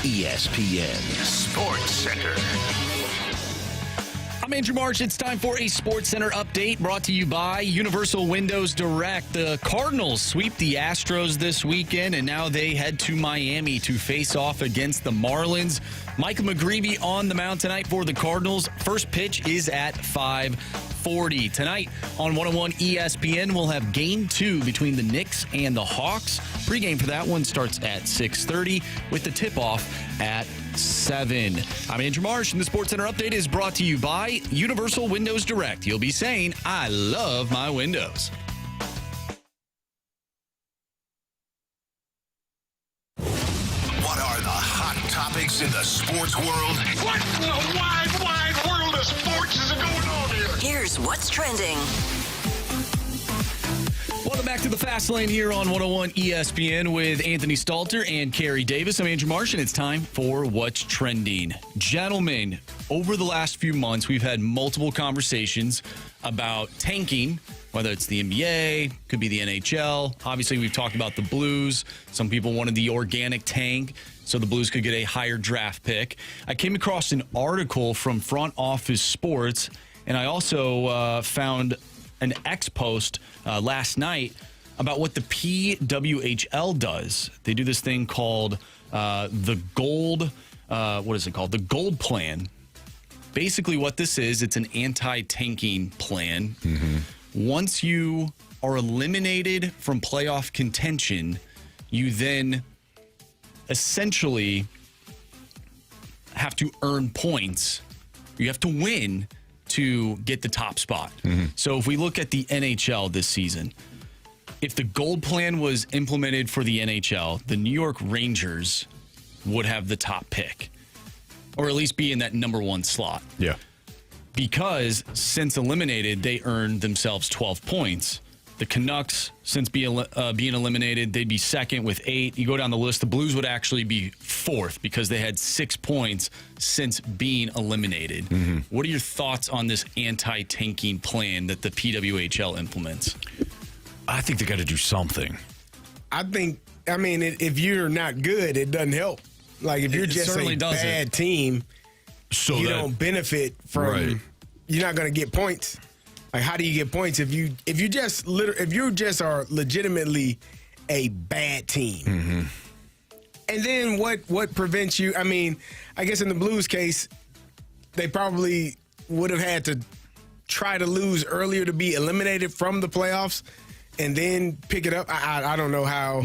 ESPN Sports Center. I'm Andrew Marsh. It's time for a Sports Center update brought to you by Universal Windows Direct. The Cardinals sweep the Astros this weekend, and now they head to Miami to face off against the Marlins. Michael McGreevy on the mound tonight for the Cardinals. First pitch is at 5:40. Tonight on 101 ESPN, we'll have Game 2 between the Knicks and the Hawks. Pregame for that one starts at 6:30 with the tip-off at 7. I'm Andrew Marsh, and the Sports Center update is brought to you by Universal Windows Direct. You'll be saying, I love my windows. What are the hot topics in the sports world? What in the wide world of sports is going on here? Here's what's trending. Welcome back to the Fast Lane here on 101 ESPN with Anthony Stalter and Carey Davis. I'm Andrew Marsh, and it's time for What's Trending. Gentlemen, over the last few months, we've had multiple conversations about tanking, whether it's the NBA, could be the NHL. Obviously, we've talked about the Blues. Some people wanted the organic tank. so the Blues could get a higher draft pick. I came across an article from Front Office Sports, and I also found an X post last night about what the PWHL does. They do this thing called the Gold, what is it called? The Gold Plan. Basically what this is, it's an anti-tanking plan. Once you are eliminated from playoff contention, you then essentially have to earn points. You have to win to get the top spot. So if we look at the NHL this season, if the Gold Plan was implemented for the NHL, the New York Rangers would have the top pick, or at least be in that number one slot. Yeah. Because since eliminated, they earned themselves 12 points. The Canucks, since being eliminated, they'd be second with 8. You go down the list, the Blues would actually be fourth because they had 6 points since being eliminated. What are your thoughts on this anti-tanking plan that the PWHL implements? I think they got to do something. I mean, if you're not good, it doesn't help. Like, if you're just a bad team, so you don't benefit from. Right. You're not going to get points. Like, how do you get points if you just are legitimately a bad team? And then what prevents you? I mean, I guess in the Blues case, they probably would have had to try to lose earlier to be eliminated from the playoffs and then pick it up. I don't know how.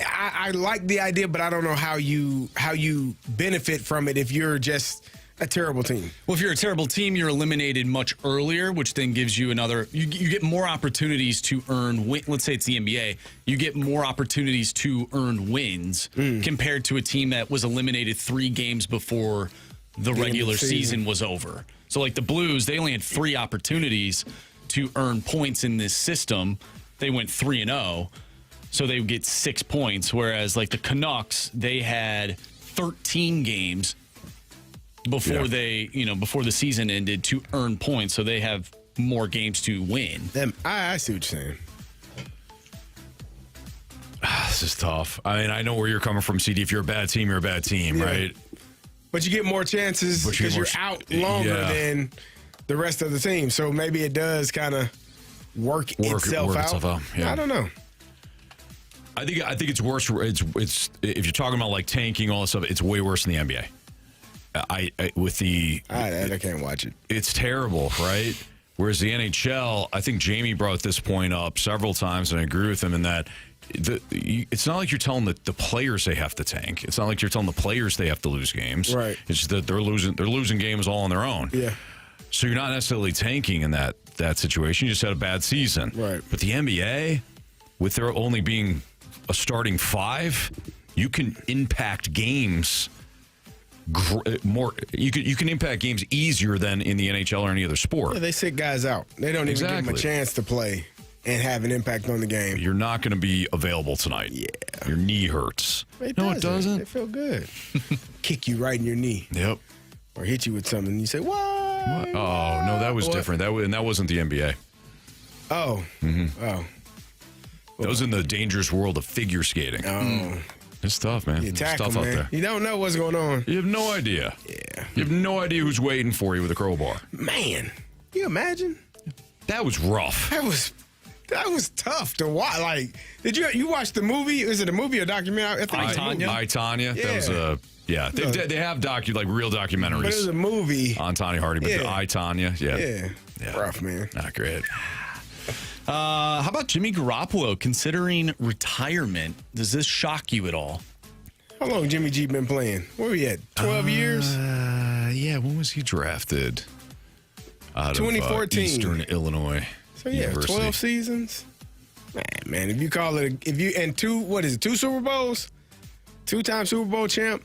I like the idea, but I don't know how you benefit from it if you're just a terrible team. Well, if you're a terrible team, you're eliminated much earlier, which then gives you another. You get more opportunities to earn. Let's say it's the NBA. You get more opportunities to earn wins compared to a team that was eliminated 3 games before the regular season was over. So, like the Blues, they only had 3 opportunities to earn points in this system. They went 3-0. So they would get 6 points, whereas like the Canucks, they had 13 games before before the season ended to earn points. So they have more games to win. I see what you're saying. This is tough. I mean, I know where you're coming from, CD. If you're a bad team, you're a bad team, right? But you get more chances because you're out longer than the rest of the team. So maybe it does kind of work itself out. Yeah. I don't know. I think it's worse. It's if you're talking about like tanking, all this stuff, it's way worse than the NBA. I can't watch it. It's terrible, right? Whereas the NHL, I think Jamie brought this point up several times, and I agree with him in that it's not like you're telling the players they have to tank. It's not like you're telling the players they have to lose games. Right. It's just that they're losing games all on their own. Yeah. So you're not necessarily tanking in that situation. You just had a bad season. Right. But the NBA, with there only being a starting 5, you can impact games more. You can impact games easier than in the NHL or any other sport. Yeah, they sit guys out. They don't even give them a chance to play and have an impact on the game. You're not going to be available tonight. Yeah. Your knee hurts. It doesn't. It feel good. Kick you right in your knee. Yep. Or hit you with something. You say, what? Oh, no, that was different. That wasn't the NBA. Oh. Oh. That was in the dangerous world of figure skating. Oh. It's tough, man. You tackle, There's stuff man. out there. You don't know what's going on. You have no idea. Yeah. You have no idea who's waiting for you with a crowbar. Man, can you imagine? That was rough. That was tough to watch. Like, did you watch the movie? Is it a movie or documentary? I think it's a movie. I, Tanya. Yeah. That was a They have real documentaries. But it was a movie on Tanya Harding. But I, Tanya. Yeah. Rough, man. Not great. How about Jimmy Garoppolo considering retirement? Does this shock you at all? How long Jimmy G been playing? Where we at? 12 years? Yeah. When was he drafted? Out 2014. Of Eastern Illinois. So yeah, University. 12 seasons. Man, if you call it, and 2 Super Bowls? 2-time Super Bowl champ.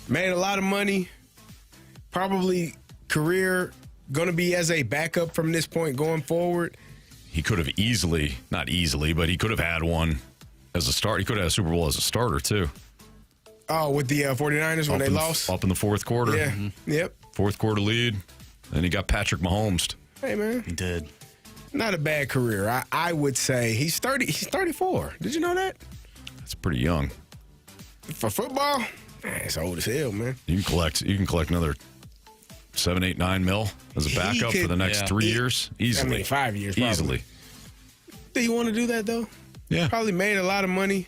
Made a lot of money. Probably career going to be as a backup from this point going forward. He could have not easily, but he could have had one as a start. He could have had a Super Bowl as a starter, too. Oh, with the 49ers when they lost? Up in the fourth quarter. Yeah. Yep. Fourth quarter lead. Then he got Patrick Mahomes. Hey, man. He did. Not a bad career. I would say he's 34. Did you know that? That's pretty young. For football? Man, it's old as hell, man. You can collect another 7, 8, 9 mil as a backup for the next 3 years easily. I mean, 5 years probably. Easily. Do you want to do that though? Yeah. Probably made a lot of money.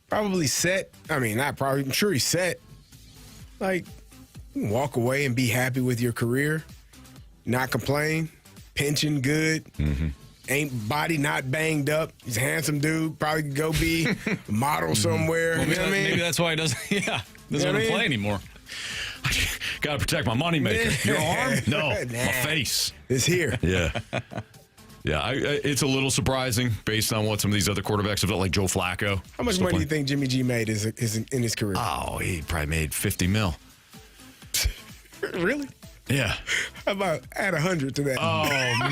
Probably set. I mean, not probably. I'm sure he's set. Like, you can walk away and be happy with your career. Not complain. Pension good. Mm-hmm. Ain't body not banged up. He's a handsome dude. Probably could go be a model somewhere. Well, you know what I mean? Maybe that's why he doesn't. Yeah, doesn't want to play anymore. Got to protect my moneymaker. Your arm? No, my face. It's here. Yeah. Yeah, it's a little surprising based on what some of these other quarterbacks have done, like Joe Flacco. How much money do you think Jimmy G made is in his career? Oh, he probably made $50 million. Really? Yeah. How about add 100 to that? Oh,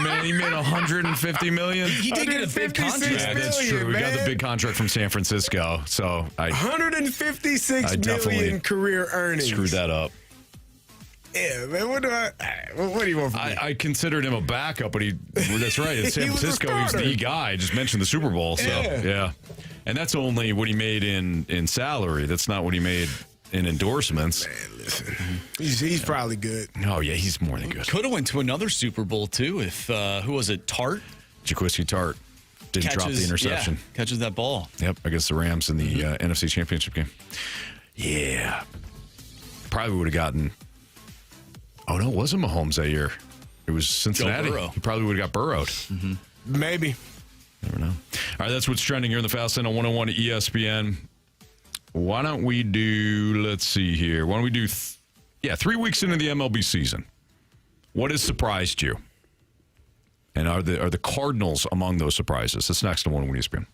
man, he made $150 million. He did get a big contract. Yeah, that's true. We got the big contract from San Francisco, so I $156 definitely million career earnings. screwed that up. Yeah, man. What do you want from me? I considered him a backup, but that's right. In San Francisco, he was the guy. I just mentioned the Super Bowl. So, yeah. And that's only what he made in salary. That's not what he made in endorsements. Man, listen. He's probably good. Oh, yeah, he's more than good. Could have went to another Super Bowl, too, if, who was it, Tart? Jaquiski Tart didn't drop the interception. Yeah, catches that ball. Yep, against the Rams in the NFC Championship game. Yeah. Probably would have gotten... Oh, no, it wasn't Mahomes that year. It was Cincinnati. Joe Burrow. He probably would have got burrowed. Mm-hmm. Maybe. Never know. All right, that's what's trending here in the Fast Lane on 101 ESPN. Why don't we do, let's see here. Why don't we do, 3 weeks into the MLB season. What has surprised you? And are the Cardinals among those surprises? That's next on 101 ESPN.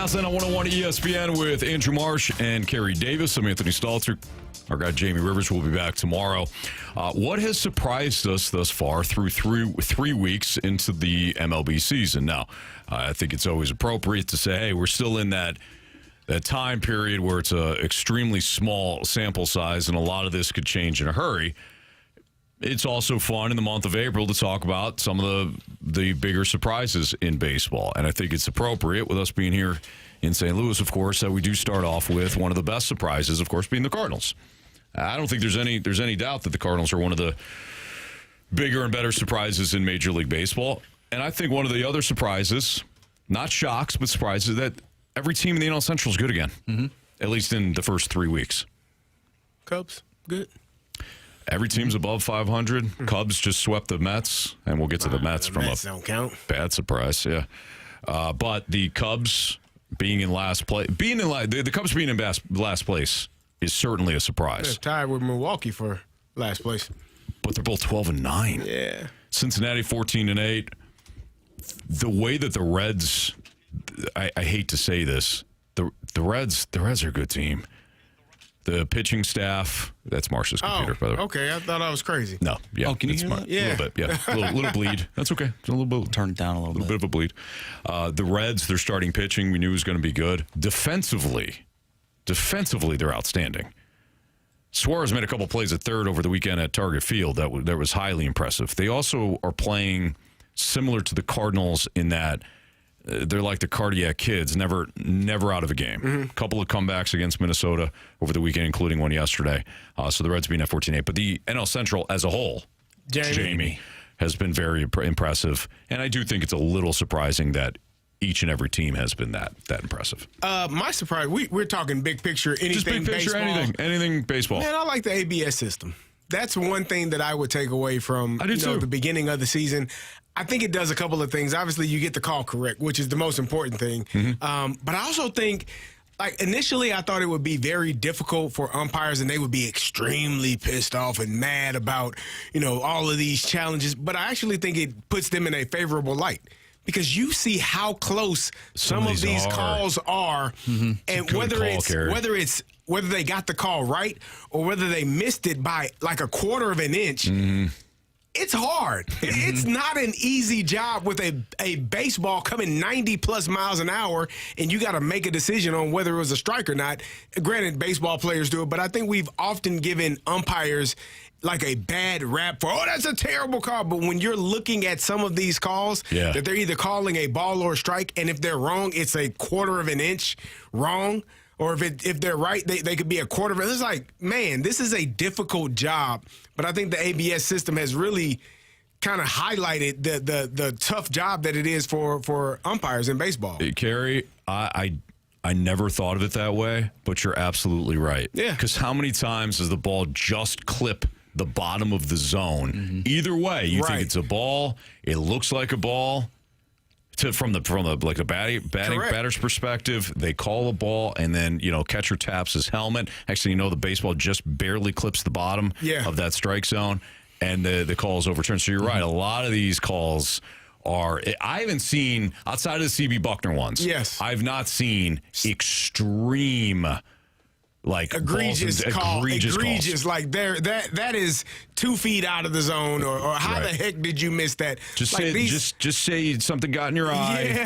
Fastline on 101 ESPN with Andrew Marsh and Carey Davis. I'm Anthony Stalter. Our guy Jamie Rivers will be back tomorrow. What has surprised us thus far through three weeks into the MLB season? Now, I think it's always appropriate to say, hey, we're still in that time period where it's an extremely small sample size, and a lot of this could change in a hurry. It's also fun in the month of April to talk about some of the bigger surprises in baseball, and I think it's appropriate with us being here in St. Louis, of course, that we do start off with one of the best surprises, of course, being the Cardinals. I don't think there's any doubt that the Cardinals are one of the bigger and better surprises in Major League Baseball, and I think one of the other surprises, not shocks, but surprises, that every team in the NL Central is good again, at least in the first 3 weeks. Cubs, good. Every team's above 500. Cubs just swept the Mets, and we'll get to the Mets from Mets a don't count. Bad surprise, yeah. But the Cubs being in last place, the Cubs being in last place is certainly a surprise. They're tied with Milwaukee for last place. But they're both 12-9. Yeah. Cincinnati 14-8. The way that the Reds, I hate to say this, the Reds are a good team. The pitching staff, that's Marsh's computer, by the way. Okay, I thought I was crazy. No, yeah. Oh, can you hear that? Yeah. A little bit, yeah. A little bleed. That's okay. It's a little bit. Turn it down a little bit. bit of a bleed. The Reds, their starting pitching, we knew was going to be good. Defensively, they're outstanding. Suarez made a couple plays at third over the weekend at Target Field. That was highly impressive. They also are playing similar to the Cardinals in that they're like the cardiac kids, never out of a game. A couple of comebacks against Minnesota over the weekend, including one yesterday. So the Reds being at 14-8. But the NL Central as a whole, Jamie has been very impressive. And I do think it's a little surprising that each and every team has been that impressive. My surprise, we're talking big picture, anything just big picture, baseball. anything baseball. Man, I like the ABS system. That's one thing that I would take away from the beginning of the season. I think it does a couple of things. Obviously, you get the call correct, which is the most important thing. But I also think, like, initially I thought it would be very difficult for umpires and they would be extremely pissed off and mad about, all of these challenges. But I actually think it puts them in a favorable light because you see how close some of these calls are. And whether they got the call right or whether they missed it by like a quarter of an inch, it's hard. It's not an easy job with a baseball coming 90-plus miles an hour, and you got to make a decision on whether it was a strike or not. Granted, baseball players do it, but I think we've often given umpires like a bad rap for, that's a terrible call. But when you're looking at some of these calls, that they're either calling a ball or a strike, and if they're wrong, it's a quarter of an inch wrong. Or if they're right, they could be a quarter of it. It's like, man, this is a difficult job. But I think the ABS system has really kind of highlighted the tough job that it is for umpires in baseball. Carey, I never thought of it that way, but you're absolutely right. Yeah. Because how many times does the ball just clip the bottom of the zone? Either way, you think it's a ball, it looks like a ball. From the batter's perspective, they call a ball, and then catcher taps his helmet. Actually, the baseball just barely clips the bottom of that strike zone, and the call is overturned. So you're right. A lot of these calls are. I haven't seen outside of the CB Buckner ones. Yes, I've not seen extreme. Like egregious calls. Like that is 2 feet out of the zone, or how the heck did you miss that? Just say something got in your eye,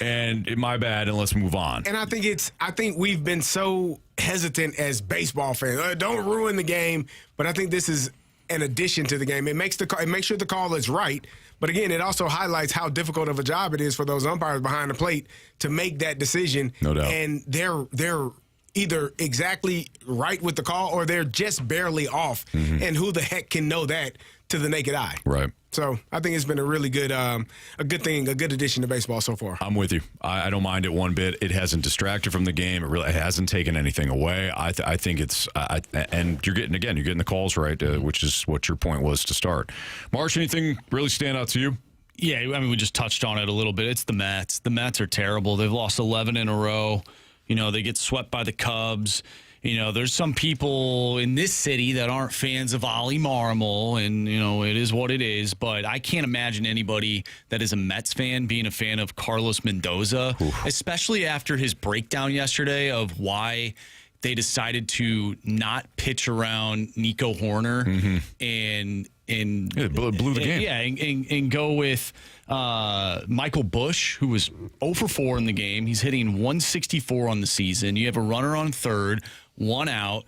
and my bad, and let's move on. And I think we've been so hesitant as baseball fans. Don't ruin the game, but I think this is an addition to the game. It makes sure the call is right. But again, it also highlights how difficult of a job it is for those umpires behind the plate to make that decision. No doubt. And they're either exactly right with the call or they're just barely off. And who the heck can know that to the naked eye? Right. So I think it's been a really good, a good addition to baseball so far. I'm with you. I don't mind it one bit. It hasn't distracted from the game. It hasn't taken anything away. I think it's, and you're getting the calls right, which is what your point was to start. Marsh, anything really stand out to you? Yeah, I mean, we just touched on it a little bit. It's the Mets. The Mets are terrible. They've lost 11 in a row. They get swept by the Cubs. There's some people in this city that aren't fans of Ollie Marmol, and, it is what it is. But I can't imagine anybody that is a Mets fan being a fan of Carlos Mendoza, especially after his breakdown yesterday of why they decided to not pitch around Nico Horner and blew the game. Yeah, and go with Michael Busch, who was 0 for 4 in the game. He's hitting 164 on the season. You have a runner on third, 1 out.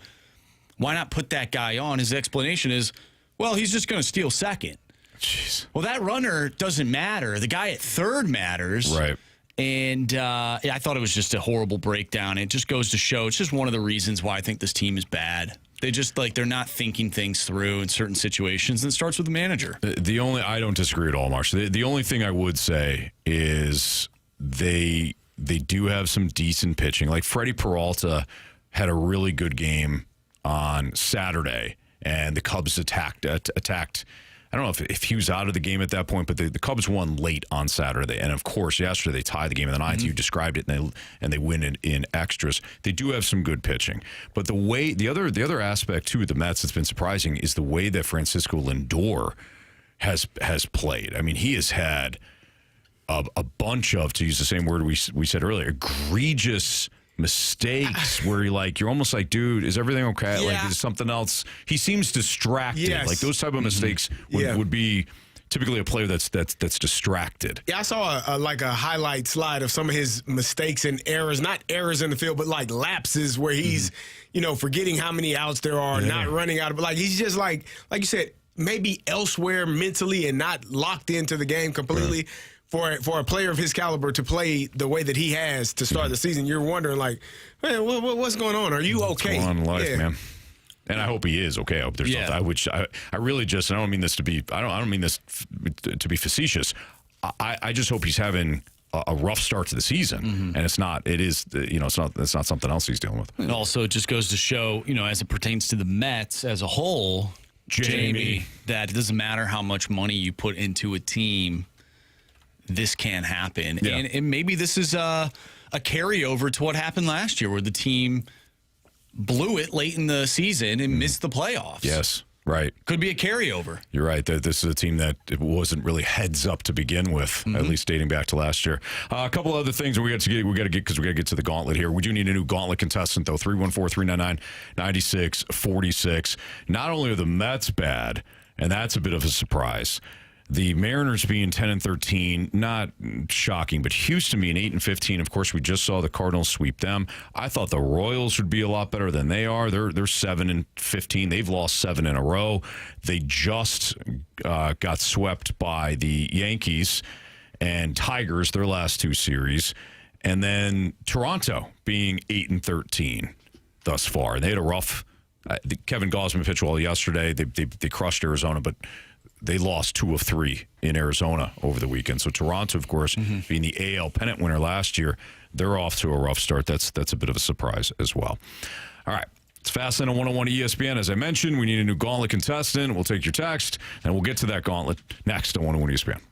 Why not put that guy on? His explanation is, well, he's just going to steal second. Jeez. Well, that runner doesn't matter. The guy at third matters. Right. And I thought it was just a horrible breakdown. It just goes to show it's just one of the reasons why I think this team is bad. They just they're not thinking things through in certain situations, and it starts with the manager. I don't disagree at all, Marsh. The only thing I would say is they do have some decent pitching. Like Freddie Peralta had a really good game on Saturday, and the Cubs attacked. I don't know if he was out of the game at that point, but the Cubs won late on Saturday. And, of course, yesterday they tied the game in the ninth. You described it, and they win in extras. They do have some good pitching. But the other aspect, too, of the Mets that's been surprising is the way that Francisco Lindor has played. I mean, he has had a bunch of, to use the same word we said earlier, egregious mistakes where you're almost like, dude, is everything okay? Yeah. Like, is something else? He seems distracted. Yes. Like those type of mistakes would be typically a player that's distracted. Yeah, I saw a highlight slide of some of his mistakes and errors, not errors in the field, but like lapses where he's, forgetting how many outs there are, not running out of, he's just like you said, maybe elsewhere mentally and not locked into the game completely. Right. For a player of his caliber to play the way that he has to start the season, you're wondering, man, what's going on? Are you okay? What's going on in life, man? And I hope he is okay. I hope there's something. I really just, I don't mean this to be, I don't mean this to be facetious. I just hope he's having a rough start to the season, and it's not something else he's dealing with. And also, it just goes to show, as it pertains to the Mets as a whole, Jamie, that it doesn't matter how much money you put into a team. This can happen. Yeah. And maybe this is a carryover to what happened last year where the team blew it late in the season and missed the playoffs. Yes, right. Could be a carryover. You're right. This is a team that it wasn't really heads up to begin with, at least dating back to last year. A couple other things we got to get because we got to get to the Gauntlet here. We do need a new Gauntlet contestant, though. 314-399-9646. Not only are the Mets bad, and that's a bit of a surprise. The Mariners being 10-13, not shocking, but Houston being 8-15. Of course, we just saw the Cardinals sweep them. I thought the Royals would be a lot better than they are. They're 7-15. They've lost 7 in a row. They just got swept by the Yankees and Tigers, their last 2 series. And then Toronto being 8-13 thus far. They had a rough. Kevin Gausman pitched well yesterday. They crushed Arizona, but they lost 2 of 3 in Arizona over the weekend. So Toronto, of course, being the AL pennant winner last year, they're off to a rough start. That's a bit of a surprise as well. All right. It's Fastlane on 101 ESPN. As I mentioned, we need a new Gauntlet contestant. We'll take your text, and we'll get to that Gauntlet next on 101 ESPN.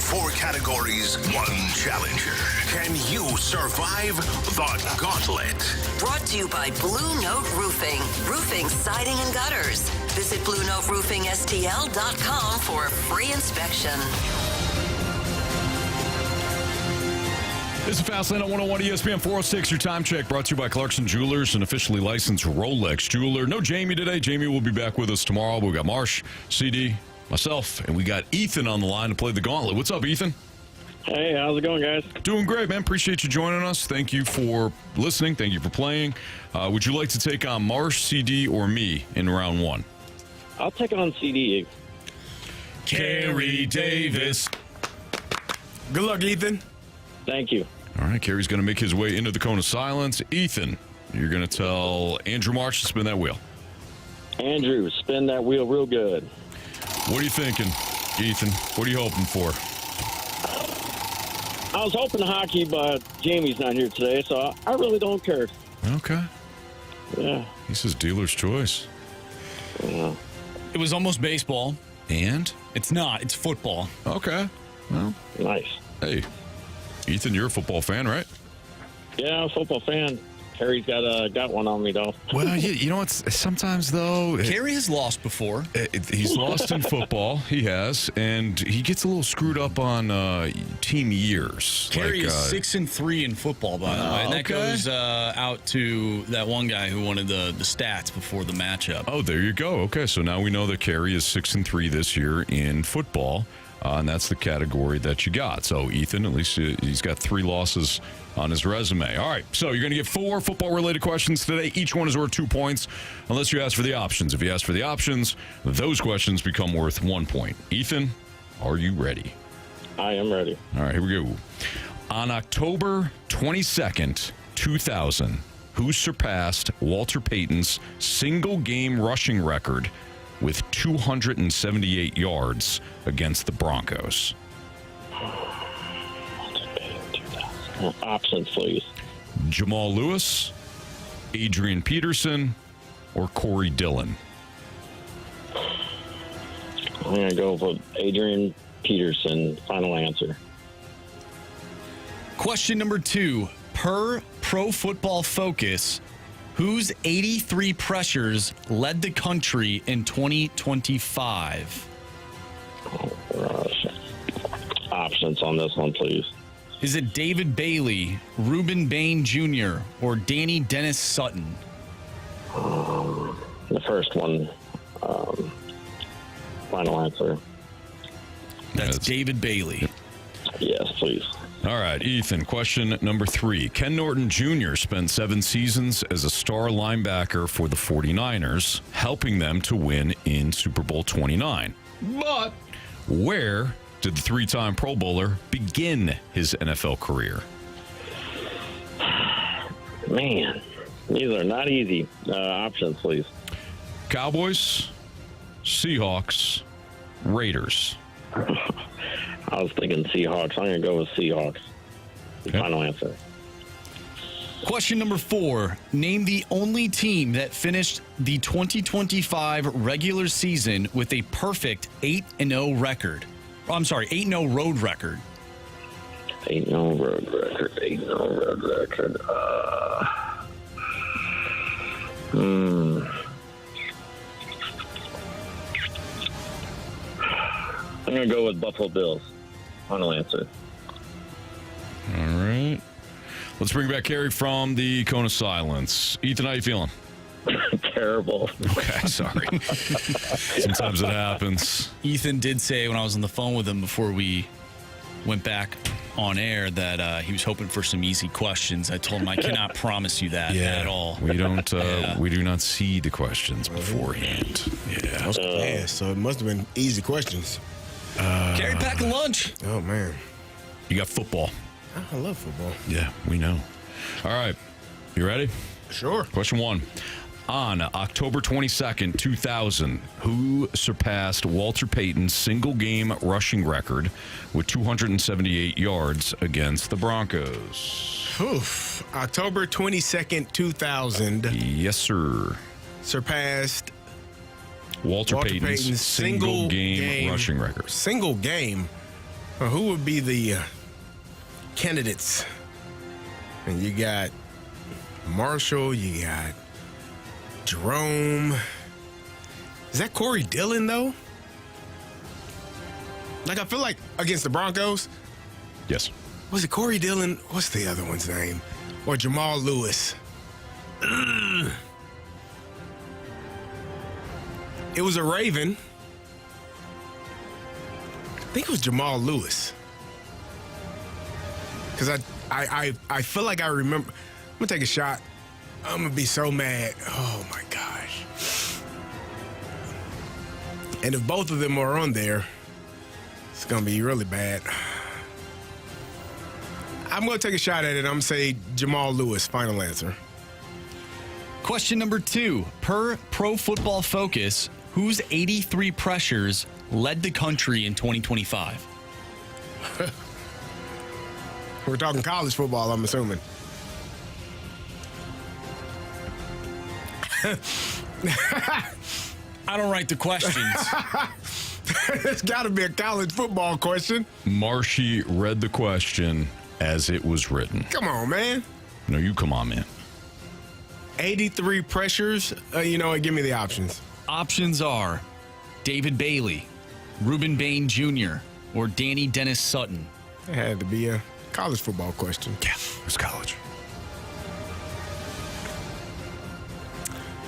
4 categories, 1 challenger. Can you survive the gauntlet? Brought to you by Blue Note Roofing. Roofing, siding, and gutters. Visit BlueNoteRoofingSTL.com for a free inspection. This is Fastlane on 101 ESPN 406. Your time check brought to you by Clarkson Jewelers, an officially licensed Rolex jeweler. No Jamie today. Jamie will be back with us tomorrow. We got Marsh, CD, myself, and we got Ethan on the line to play the Gauntlet. What's up, Ethan? Hey, how's it going, guys? Doing great, man. Appreciate you joining us. Thank you for listening. Thank you for playing. Would you like to take on Marsh, CD, or me in round 1? I'll take on CD. Carey Davis. Good luck, Ethan. Thank you. All right, Carey's going to make his way into the cone of silence. Ethan, you're going to tell Andrew Marsh to spin that wheel. Andrew, spin that wheel real good. What are you thinking, Ethan? What are you hoping for? I was hoping hockey, but Jamie's not here today, so I really don't care. Okay. Yeah. He says dealer's choice. Yeah. It was almost baseball. And? It's not. It's football. Okay. Well. Nice. Hey, Ethan, you're a football fan, right? Yeah, I'm a football fan. Carey's got one on me, though. Well, you know what? Sometimes, though... Carey has lost before. He's lost in football. He has. And he gets a little screwed up on team years. Carey is 6-3 in football, by the way. And that goes out to that one guy who wanted the stats before the matchup. Oh, there you go. Okay, so now we know that Carey is 6-3 this year in football. And that's the category that you got. So, Ethan, at least he's got 3 losses on his resume. All right, so you're going to get 4 football-related questions today. Each one is worth 2 points, unless you ask for the options. If you ask for the options, those questions become worth 1 point. Ethan, are you ready? I am ready. All right, here we go. On October 22nd, 2000, who surpassed Walter Payton's single-game rushing record with 278 yards against the Broncos? Options, please. Jamal Lewis, Adrian Peterson, or Corey Dillon? I'm going to go with Adrian Peterson. Final answer. Question number 2. Per Pro Football Focus, whose 83 pressures led the country in 2025? Oh, gosh. Options on this one, please. Is it David Bailey, Reuben Bain Jr., or Danny Dennis Sutton? The first one. Final answer. That's David Bailey. Yes, please. All right, Ethan, question number 3. Ken Norton Jr. spent 7 seasons as a star linebacker for the 49ers, helping them to win in Super Bowl 29. But where did the 3-time Pro Bowler begin his NFL career? Man, these are not easy. Options, please. Cowboys, Seahawks, Raiders. I was thinking Seahawks. I'm going to go with Seahawks. Okay. Final answer. Question number 4. Name the only team that finished the 2025 regular season with a perfect 8-0 record. I'm sorry, 8-0 road record. 8-0 road record. 8-0 road record. I'm going to go with Buffalo Bills. Final answer. All right. Let's bring back Carey from the Cone of Silence. Ethan, how you feeling? Terrible. Okay, sorry. Sometimes it happens. Ethan did say when I was on the phone with him before we went back on air that he was hoping for some easy questions. I told him I cannot promise you that at all. We don't. We do not see the questions beforehand. Yeah. So it must have been easy questions. Carey, pack a lunch. Oh man, you got football. I love football. Yeah, we know. All right, you ready? Sure. Question 1. On October 22nd, 2000, who surpassed Walter Payton's single-game rushing record with 278 yards against the Broncos? Oof. October 22nd, 2000. Yes, sir. Surpassed Walter Payton's single-game rushing record. Single game? Who would be the candidates? And you got Marshall, you got Jerome. Is that Corey Dillon, though? Like, I feel like against the Broncos. Yes. Was it Corey Dillon? What's the other one's name? Or Jamal Lewis? It was a Raven. I think it was Jamal Lewis. Because I feel like I remember. I'm going to take a shot. I'm going to be so mad. Oh, my gosh. And if both of them are on there, it's going to be really bad. I'm going to take a shot at it. I'm going to say Jamal Lewis, final answer. Question number 2. Per Pro Football Focus, whose 83 pressures led the country in 2025? We're talking college football, I'm assuming. I don't write the questions. It's got to be a college football question. Marshy read the question as it was written. Come on, man. No, you come on, man. 83 pressures. Give me the options. Options are David Bailey, Reuben Bain Jr., or Danny Dennis Sutton. It had to be a college football question. Yeah, it was college.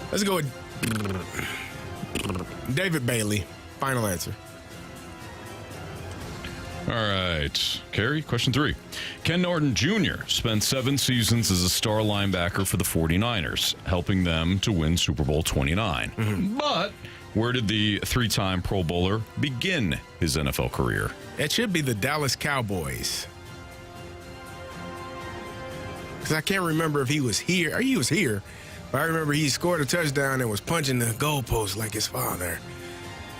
Let's go with David Bailey. Final answer. All right. Carey, question 3. Ken Norton Jr. spent 7 seasons as a star linebacker for the 49ers, helping them to win Super Bowl 29. Mm-hmm. But where did the 3-time Pro Bowler begin his NFL career? It should be the Dallas Cowboys. Because I can't remember if he was here. He was here. But I remember he scored a touchdown and was punching the goalpost like his father.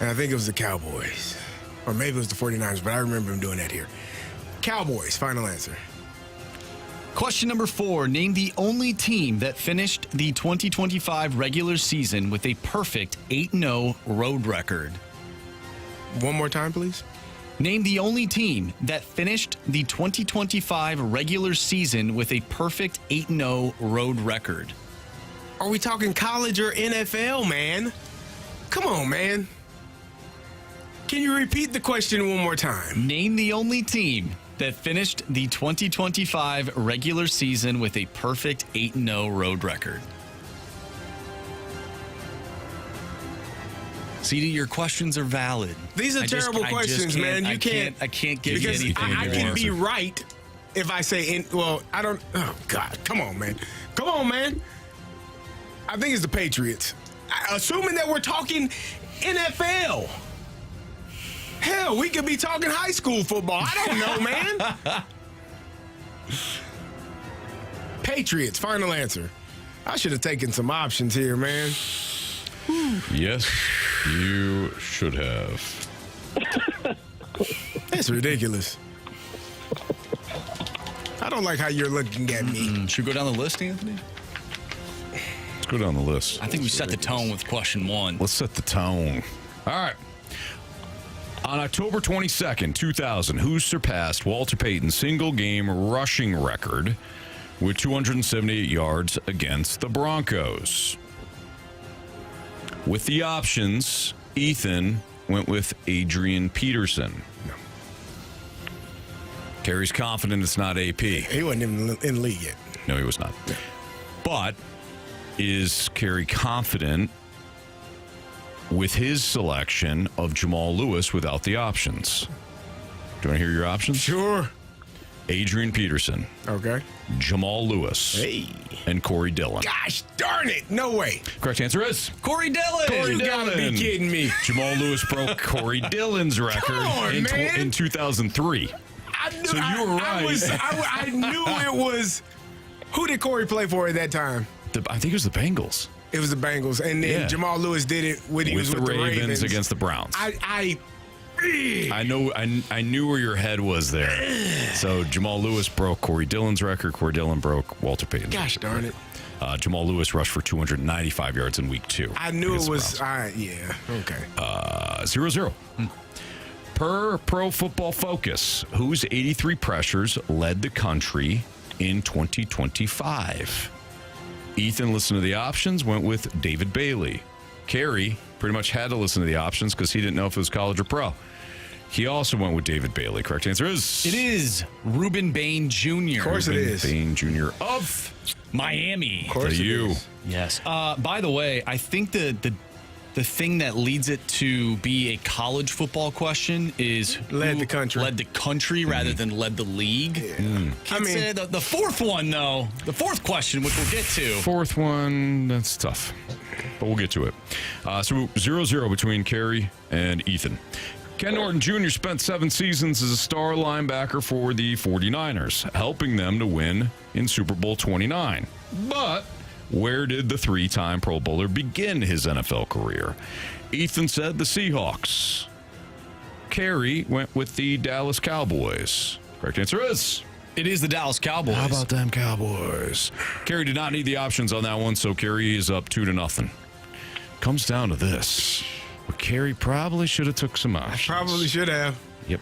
And I think it was the Cowboys. Or maybe it was the 49ers, but I remember him doing that here. Cowboys, final answer. Question number 4. Name the only team that finished the 2025 regular season with a perfect 8-0 road record. One more time, please. Name the only team that finished the 2025 regular season with a perfect 8-0 road record. Are we talking college or NFL, man? Come on, man. Can you repeat the question one more time? Name the only team that finished the 2025 regular season with a perfect 8-0 road record. CD, your questions are valid. These are terrible questions, man. I can't give you anything. I can be right if I say, I don't. Oh, God. Come on, man. Come on, man. I think it's the Patriots. Assuming that we're talking NFL. Hell, we could be talking high school football. I don't know, man. Patriots, final answer. I should have taken some options here, man. Yes, you should have. That's ridiculous. I don't like how you're looking at me. Should we go down the list, Anthony? Let's go down the list. I think we set the tone with question 1. Let's set the tone. All right. On October 22nd, 2000, who surpassed Walter Payton's single-game rushing record with 278 yards against the Broncos? With the options, Ethan went with Adrian Peterson. No. Carey's confident it's not AP. He wasn't even in the league yet. No, he was not. Yeah. But is Carey confident with his selection of Jamal Lewis without the options? Do you want to hear your options? Sure. Adrian Peterson. Okay. Jamal Lewis. Hey. And Corey Dillon. Gosh darn it. No way. Correct answer is Corey Dillon. You gotta be kidding me. Jamal Lewis broke Corey Dillon's record in 2003. I knew, so you were right. I knew it was. Who did Corey play for at that time? I think it was the Bengals. It was the Bengals, and then Jamal Lewis did it when he was with the Ravens against the Browns. I knew where your head was there. So Jamal Lewis broke Corey Dillon's record. Corey Dillon broke Walter Payton's. Gosh darn it. Jamal Lewis rushed for 295 yards in week 2. I knew it was. Yeah. Okay. 0-0. Per Pro Football Focus, whose 83 pressures led the country in 2025? Ethan listened to the options, went with David Bailey. Carey pretty much had to listen to the options because he didn't know if it was college or pro. He also went with David Bailey. Correct answer is? It is Reuben Bain Jr. Of course it is. Bain Jr. of Miami. Of course it is. Yes. By the way, I think the thing that leads it to be a college football question is Led the country. Led the country rather than led the league. Yeah. I mean, say the fourth one, though, the fourth question, which we'll get to. Fourth one, that's tough, but we'll get to it. So 0-0 between Carey and Ethan. Ken Norton Jr. spent 7 seasons as a star linebacker for the 49ers, helping them to win in Super Bowl 29. But where did the 3-time Pro Bowler begin his NFL career? Ethan said the Seahawks. Carey went with the Dallas Cowboys. Correct answer is? It is the Dallas Cowboys. How about them Cowboys? Carey did not need the options on that one, so Carey is up 2-0. Comes down to this. Well, Carey probably should have took some options. Probably should have. Yep.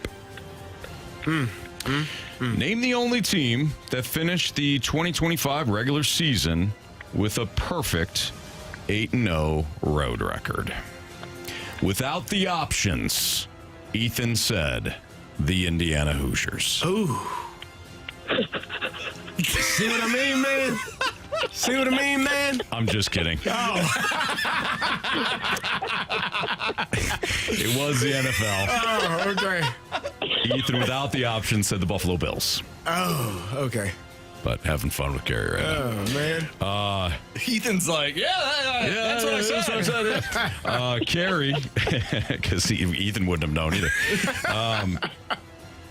Name the only team that finished the 2025 regular season with a perfect 8-0 road record. Without the options, Ethan said the Indiana Hoosiers. Ooh. See what I mean, man? See what I mean, man? I'm just kidding. Oh. It was the NFL. Oh, okay. Ethan, without the options, said the Buffalo Bills. Oh, okay. But having fun with Carey right now. Oh, man. Ethan's like, that's what I said. Carey, because Ethan wouldn't have known either.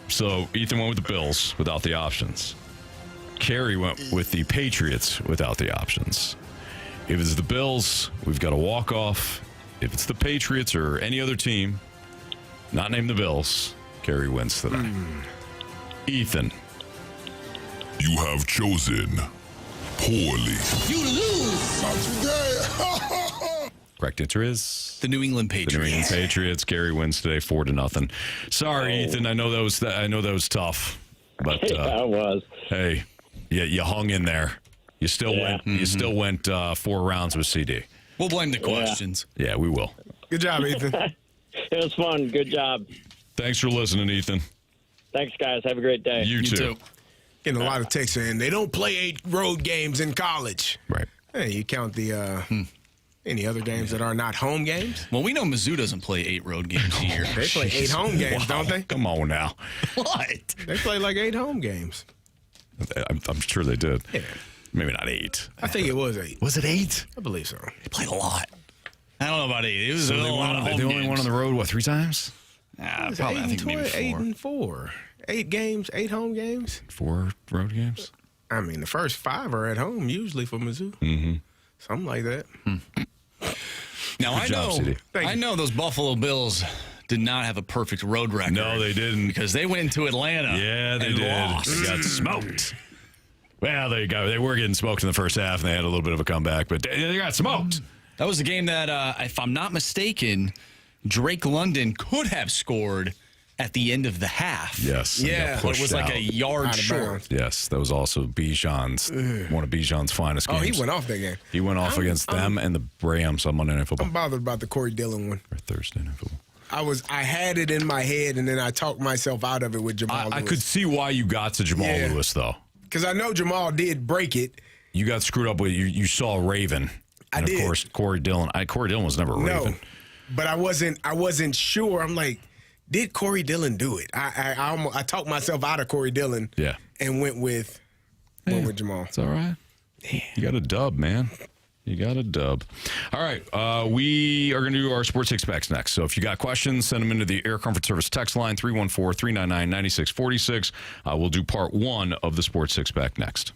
So Ethan went with the Bills without the options. Carey went with the Patriots without the options. If it's the Bills, we've got a walk-off. If it's the Patriots or any other team, not named the Bills, Carey wins today. Ethan. You have chosen poorly. You lose. Correct answer is the New England Patriots. The New England Patriots. Carey wins today 4-0. Sorry, Ethan. I know that was tough, but Yeah, it was. Hey, you hung in there. You still went. You still went 4 rounds with CD. We'll blame the questions. Yeah, we will. Good job, Ethan. It was fun. Good job. Thanks for listening, Ethan. Thanks, guys. Have a great day. You too. Getting a lot of texts saying they don't play 8 road games in college. Right. Hey, you count the any other games that are not home games? Well, we know Mizzou doesn't play 8 road games a year. They play 8 home games, don't they? Come on now. What? They play like 8 home games. I'm sure they did. Yeah. Maybe not 8. I think it was 8. Was it 8? I believe so. They played a lot. I don't know about 8. It was So a lot of home they only games. won on the road, 3 times? Probably, I think maybe 4. 8 and 4. 8 games, 8 home games. 4 road games? I mean, the first 5 are at home usually for Mizzou. Mm-hmm. Something like that. Now, Good job, CD. I know those Buffalo Bills did not have a perfect road record. No, they didn't. Because they went into Atlanta. Yeah, they and did. Lost. They got smoked. Well, there you go. They were getting smoked in the first half, and they had a little bit of a comeback, but they got smoked. That was the game that, if I'm not mistaken, Drake London could have scored at the end of the half. Yes. Yeah. But it was like a yard Out of short. bounds. Yes, that was also Bijan's, one of Bijan's finest Oh, games. he went off that game. He went off against them and the Rams on Monday Night Football. I'm bothered about the Corey Dillon one. Or Thursday Night Football. I had it in my head, and then I talked myself out of it with Jamal I Lewis. could see why you got to Jamal Lewis, though. Because I know Jamal did break it. You got screwed up with you saw Raven. I And did. Of course, Corey Dillon. Corey Dillon was never a Raven. No, but I wasn't sure. I'm like, did Corey Dillon do it? I talked myself out of Corey Dillon. Yeah. And went with Jamal. It's all right. You got a dub, man. You got a dub. All right. We are going to do our Sports Six Packs next. So if you got questions, send them into the Air Comfort Service text line, 314-399-9646. We'll do part 1 of the Sports Six Pack next.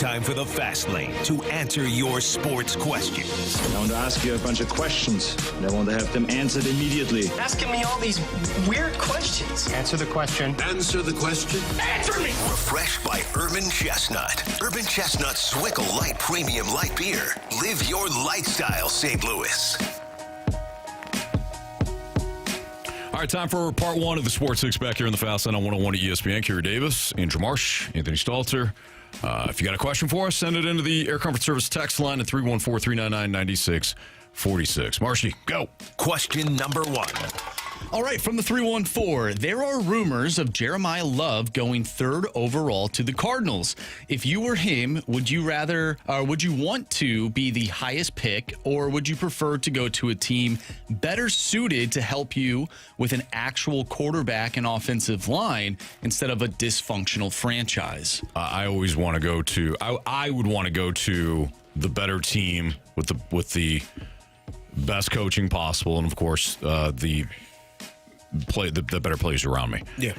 time for the Fast Lane to answer your sports questions. I want to ask you a bunch of questions, and I want to have them answered immediately. Asking me all these weird questions. Answer the question. Answer the question. Answer me! Refreshed by Urban Chestnut. Urban Chestnut Swickle Light Premium Light Beer. Live your lifestyle, St. Louis. All right, time for part one of the Sports Six back here in the Fast Lane on 101 at ESPN. Carey Davis, Andrew Marsh, Anthony Stalter. If you got a question for us, send it into the Air Comfort Service text line at 314-399-9646. Marshy, go. Question number one. All right, from the 314, there are rumors of Jeremiah Love going third overall to the Cardinals. If you were him, would you want to be the highest pick, or would you prefer to go to a team better suited to help you with an actual quarterback and offensive line instead of a dysfunctional franchise? I always want to go to. I would want to go to the better team with the best coaching possible, and of course the better players around me. Yeah.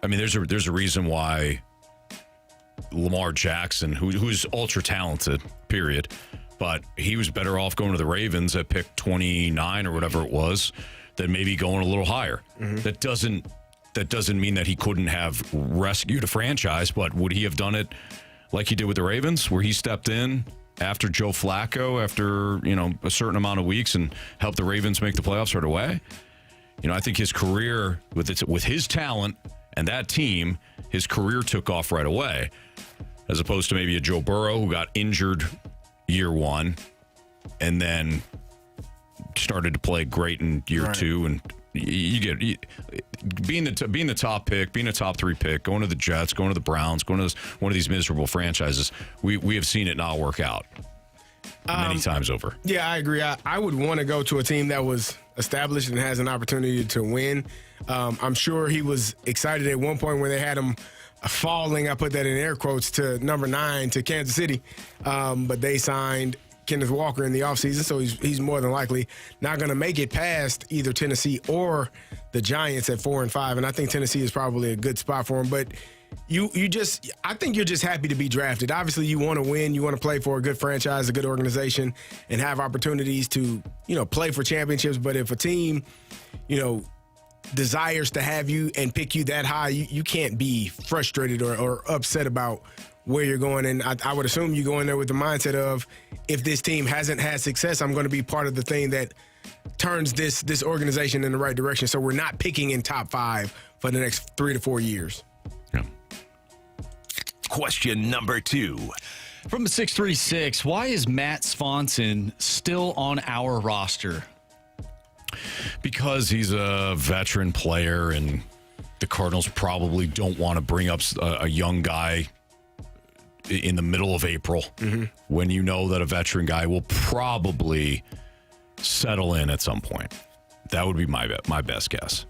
I mean, there's a reason why Lamar Jackson, who's ultra talented, period, but he was better off going to the Ravens at pick 29 or whatever it was than maybe going a little higher. Mm-hmm. That doesn't mean that he couldn't have rescued a franchise, but would he have done it like he did with the Ravens, where he stepped in after Joe Flacco, after a certain amount of weeks, and helped the Ravens make the playoffs right away? I think his career, with his talent and that team, his career took off right away, as opposed to maybe a Joe Burrow who got injured year one and then started to play great in year two. And being the top pick, being a top 3 pick, going to the Jets, going to the Browns, going to one of these miserable franchises, we have seen it not work out many times over. Yeah, I agree. I would want to go to a team that was established and has an opportunity to win. I'm sure he was excited at one point when they had him falling, I put that in air quotes, to number 9 to Kansas City. But they signed Kenneth Walker in the offseason, so he's more than likely not going to make it past either Tennessee or the Giants at 4 and 5. And I think Tennessee is probably a good spot for him. But I think you're just happy to be drafted. Obviously, you want to win. You want to play for a good franchise, a good organization, and have opportunities to, play for championships. But if a team, desires to have you and pick you that high, you can't be frustrated or upset about where you're going. And I would assume you go in there with the mindset of, if this team hasn't had success, I'm going to be part of the thing that turns this organization in the right direction. So we're not picking in top 5 for the next 3 to 4 years. Question number 2. From the 636, why is Matt Swanson still on our roster? Because he's a veteran player, and the Cardinals probably don't want to bring up a young guy in the middle of April, when you know that a veteran guy will probably settle in at some point. That would be my best guess.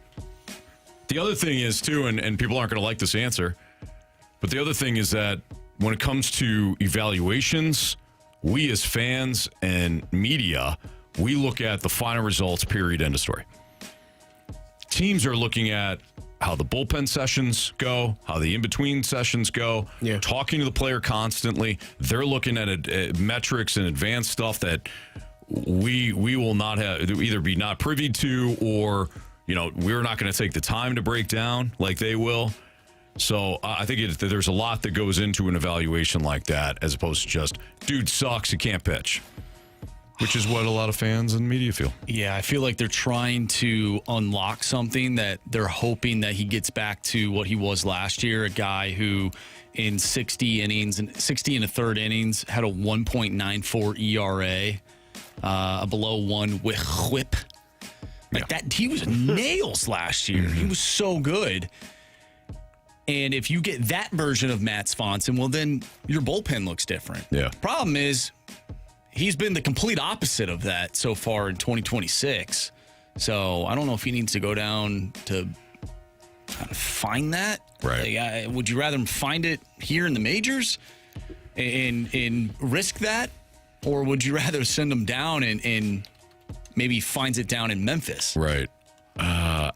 The other thing is, too, and people aren't going to like this answer, but the other thing is that when it comes to evaluations, we as fans and media, we look at the final results, period, end of story. Teams are looking at how the bullpen sessions go, how the in-between sessions go, talking to the player constantly. They're looking at metrics and advanced stuff that we will not have, either be not privy to, or, we're not going to take the time to break down like they will. So I think there's a lot that goes into an evaluation like that, as opposed to just, dude sucks, he can't pitch, which is what a lot of fans and media feel. Yeah, I feel like they're trying to unlock something that they're hoping that he gets back to what he was last year, a guy who in 60 innings and 60 and a third innings had a 1.94 ERA, a below 1 whip. That he was nails last year. He was so good. And if you get that version of Matt Swanson, well, then your bullpen looks different. Yeah. Problem is, he's been the complete opposite of that so far in 2026. So I don't know if he needs to go down to find that. Right. Like, would you rather him find it here in the majors and risk that? Or would you rather send him down and maybe finds it down in Memphis? Right.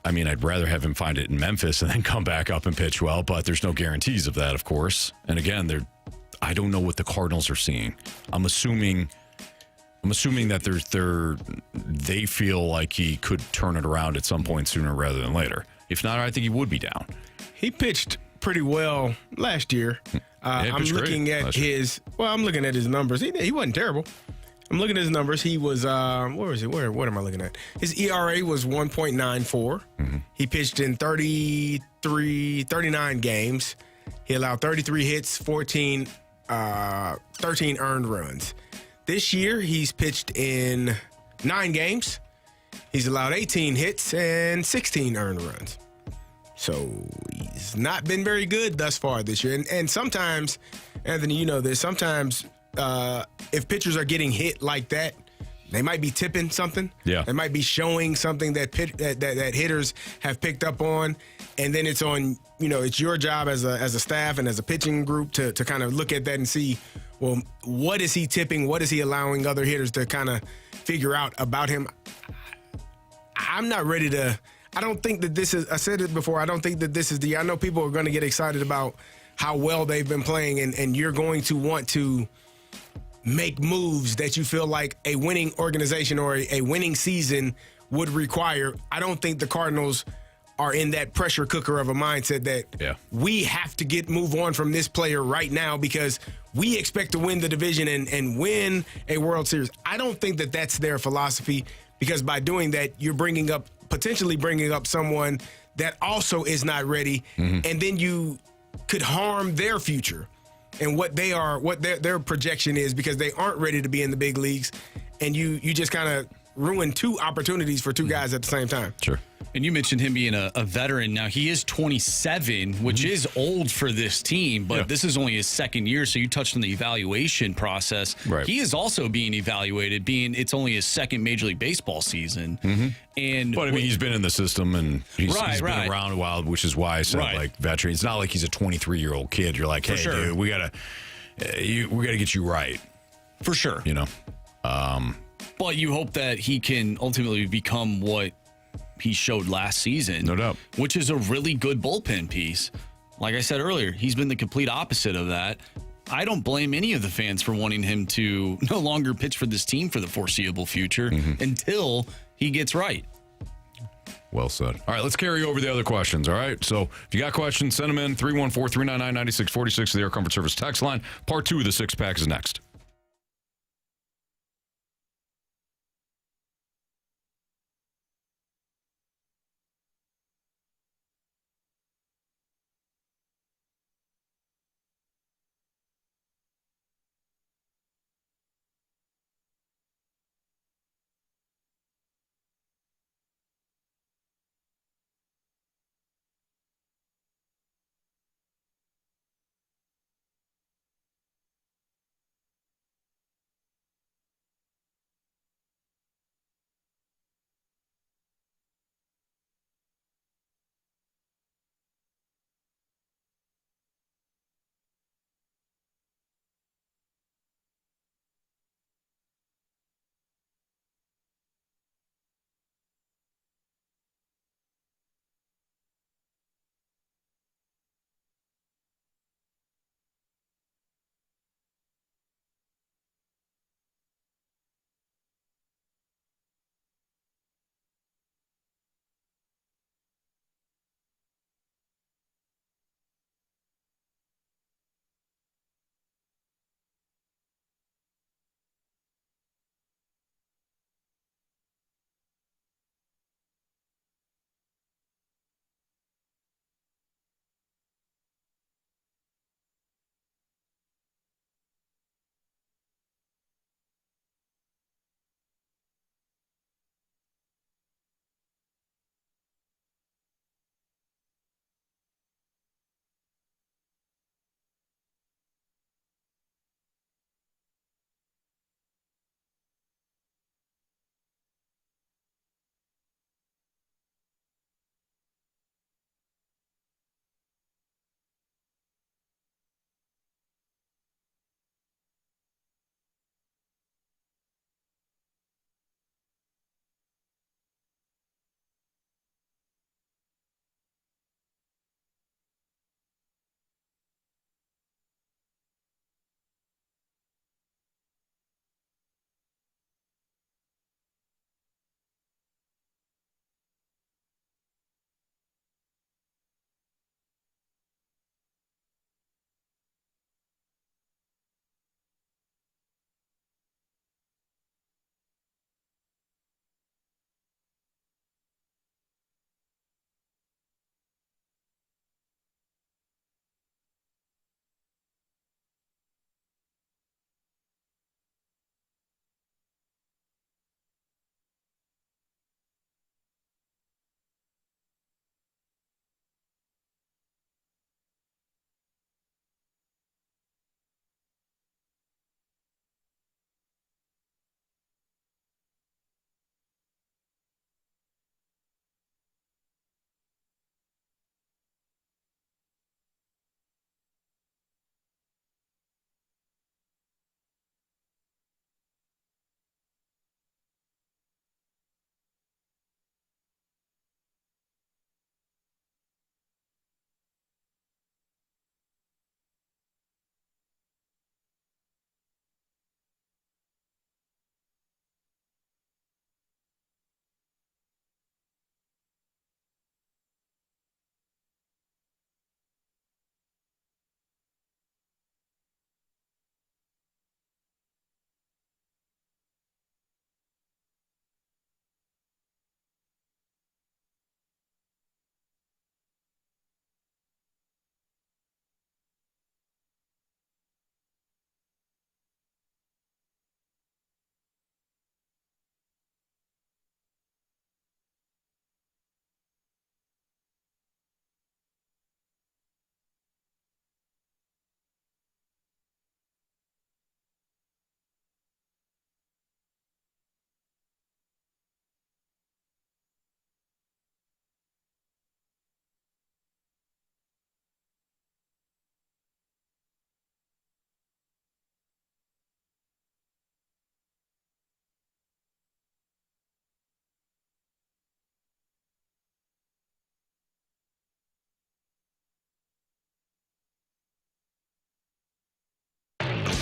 I'd rather have him find it in Memphis and then come back up and pitch well, but there's no guarantees of that, of course. And again, I don't know what the Cardinals are seeing. I'm assuming that they feel like he could turn it around at some point sooner rather than later. If not, I think he would be down. He pitched pretty well last year. I'm looking at his numbers. He wasn't terrible. I'm looking at his numbers. He was where is it? What am I looking at? His ERA was 1.94. Mm-hmm. He pitched in 39 games. He allowed 33 hits, 13 earned runs. This year, he's pitched in 9 games. He's allowed 18 hits and 16 earned runs. So he's not been very good thus far this year. And sometimes, Anthony, you know this, sometimes if pitchers are getting hit like that, they might be tipping something. Yeah. They might be showing something that hitters have picked up on. And then it's on, it's your job as a staff and as a pitching group to kind of look at that and see, well, what is he tipping? What is he allowing other hitters to kind of figure out about him? I'm not ready to. I don't think that this is. I said it before. I don't think that this is I know people are going to get excited about how well they've been playing, and you're going to want to make moves that you feel like a winning organization or a winning season would require. I don't think the Cardinals are in that pressure cooker of a mindset that we have to move on from this player right now because we expect to win the division and win a World Series. I don't think that that's their philosophy because by doing that, you're potentially bringing up someone that also is not ready, and then you could harm their future and what their projection is because they aren't ready to be in the big leagues, and you just kind of ruin 2 opportunities for 2 guys at the same time. Sure. And you mentioned him being a veteran. Now, he is 27, which is old for this team, but this is only his second year, so you touched on the evaluation process. Right. He is also being evaluated, it's only his second Major League Baseball season. But, he's been in the system, and he's been around a while, which is why I said, veteran. It's not like he's a 23-year-old kid. You're like, hey, dude, we got to get you right. For sure. But you hope that he can ultimately become what he showed last season. No doubt. Which is a really good bullpen piece. Like I said earlier, he's been the complete opposite of that. I don't blame any of the fans for wanting him to no longer pitch for this team for the foreseeable future until he gets right. Well said. All right, let's carry over the other questions, all right? So if you got questions, send them in. 314-399-9646, the Air Comfort Service text line. Part 2 of the 6-pack is next.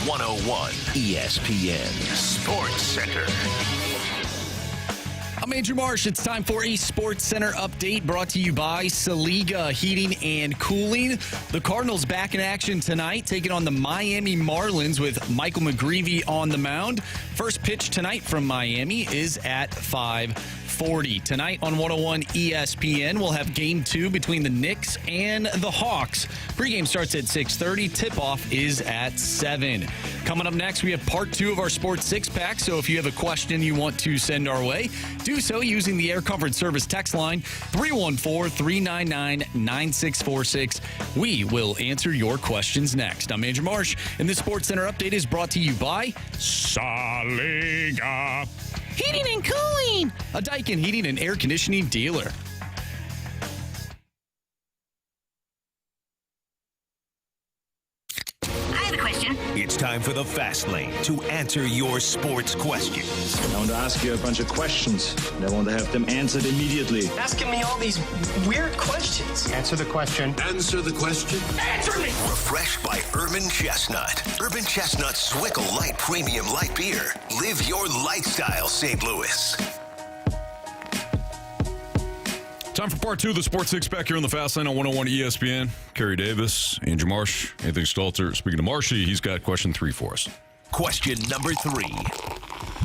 101 ESPN Sports Center. I'm Andrew Marsh. It's time for a Sports Center update brought to you by Saliga Heating and Cooling. The Cardinals back in action tonight, taking on the Miami Marlins with Michael McGreevy on the mound. First pitch tonight from Miami is at 5:40. Tonight on 101 ESPN, we'll have Game 2 between the Knicks and the Hawks. Pregame starts at 6:30. Tip-off is at 7. Coming up next, we have part 2 of our Sports Six-Pack, so if you have a question you want to send our way, do so using the Air Comfort Service text line 314-399-9646. We will answer your questions next. I'm Andrew Marsh, and this Sports Center update is brought to you by Saliga Heating and Cooling, a Daikin heating and air conditioning dealer. It's time for the Fast Lane to answer your sports questions. I want to ask you a bunch of questions, and I want to have them answered immediately. Asking me all these weird questions. Answer the question. Answer the question. Answer me! Refreshed by Urban Chestnut. Urban Chestnut Swickle Light Premium Light Beer. Live your lifestyle, St. Louis. Time for part 2 of the Sports Six-Pack here on the Fast Lane on 101 ESPN. Carey Davis, Andrew Marsh, Anthony Stalter. Speaking of Marshy, he's got question 3 for us. Question number 3.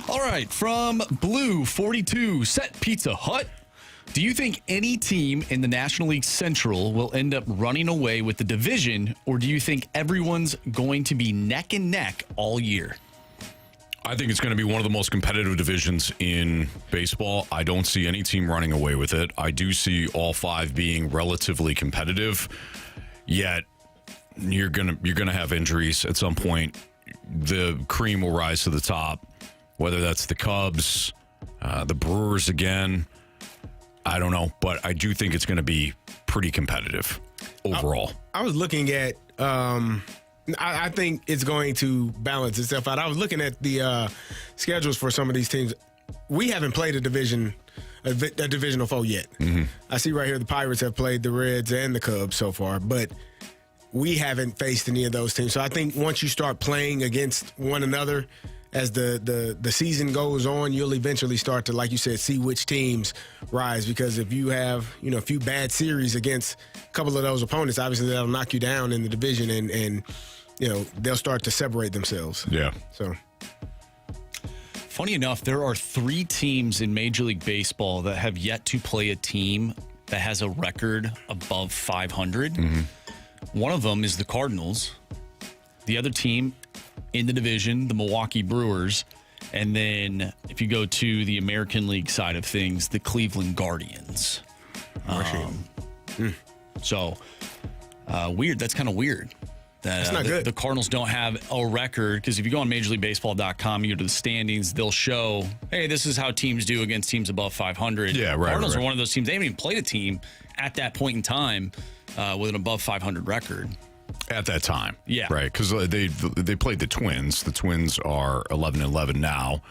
All right, from Blue 42, Set Pizza Hut. Do you think any team in the National League Central will end up running away with the division, or do you think everyone's going to be neck and neck all year? I think it's going to be one of the most competitive divisions in baseball. I don't see any team running away with it. I do see all 5 being relatively competitive, yet you're gonna have injuries at some point. The cream will rise to the top, whether that's the Cubs, the Brewers again. I don't know, but I do think it's going to be pretty competitive overall. I was looking at I think it's going to balance itself out. I was looking at the schedules for some of these teams. We haven't played a divisional foe yet. Mm-hmm. I see right here the Pirates have played the Reds and the Cubs so far, but we haven't faced any of those teams. So I think once you start playing against one another as the season goes on, you'll eventually start to, like you said, see which teams rise. Because if you have a few bad series against a couple of those opponents, obviously that'll knock you down in the division, and they'll start to separate themselves. Yeah. So, funny enough, there are 3 teams in Major League Baseball that have yet to play a team that has a record above 500. Mm-hmm. One of them is the Cardinals. The other team in the division, the Milwaukee Brewers. And then if you go to the American League side of things, the Cleveland Guardians. So, weird. That's kind of weird. That's not good. The Cardinals don't have a record, because if you go on MajorLeagueBaseball.com, you go to the standings, they'll show, hey, this is how teams do against teams above 500. Yeah, right. Cardinals are one of those teams. They haven't even played a team at that point in time with an above 500 record. At that time. Yeah. Right, because they played the Twins. The Twins are 11-11 now,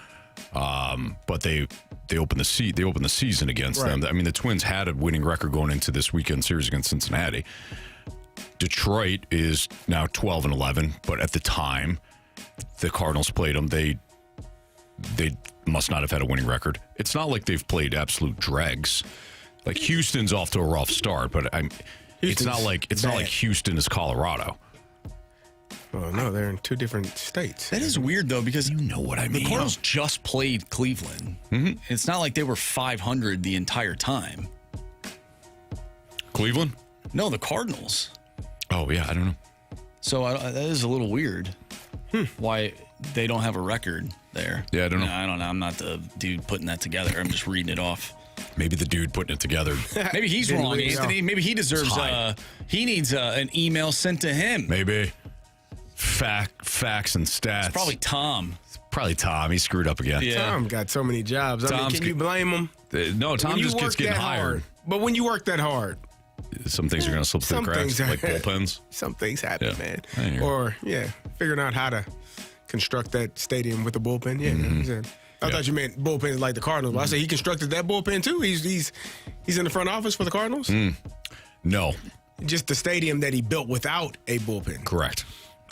but they opened the season against them. I mean, the Twins had a winning record going into this weekend series against Cincinnati. Detroit is now 12-11, but at the time the Cardinals played them, they must not have had a winning record. It's not like they've played absolute dregs. Like Houston's off to a rough start, but it's not like Houston is Colorado. Oh no, they're in 2 different states. That is weird though, because you know what I mean. The Cardinals just played Cleveland. Mm-hmm. It's not like they were 500 the entire time. Cleveland? No, the Cardinals. Oh, yeah, I don't know. So that is a little weird. Why they don't have a record there. Yeah, I don't know. I don't know. I'm not the dude putting that together. I'm just reading it off. Maybe the dude putting it together. Maybe he's wrong, Anthony. Maybe he deserves, he needs an email sent to him. Maybe. Facts and stats. It's probably Tom. He screwed up again. Yeah. Tom got so many jobs. I mean, can you blame him? No, Tom just gets getting hired. But when you work that hard, some things are going to slip through the cracks, like bullpens. Some things happen, man. Or, figuring out how to construct that stadium with a bullpen. Yeah, mm-hmm. I thought you meant bullpens like the Cardinals. But I said he constructed that bullpen too. He's in the front office for the Cardinals? No. Just the stadium that he built without a bullpen. Correct.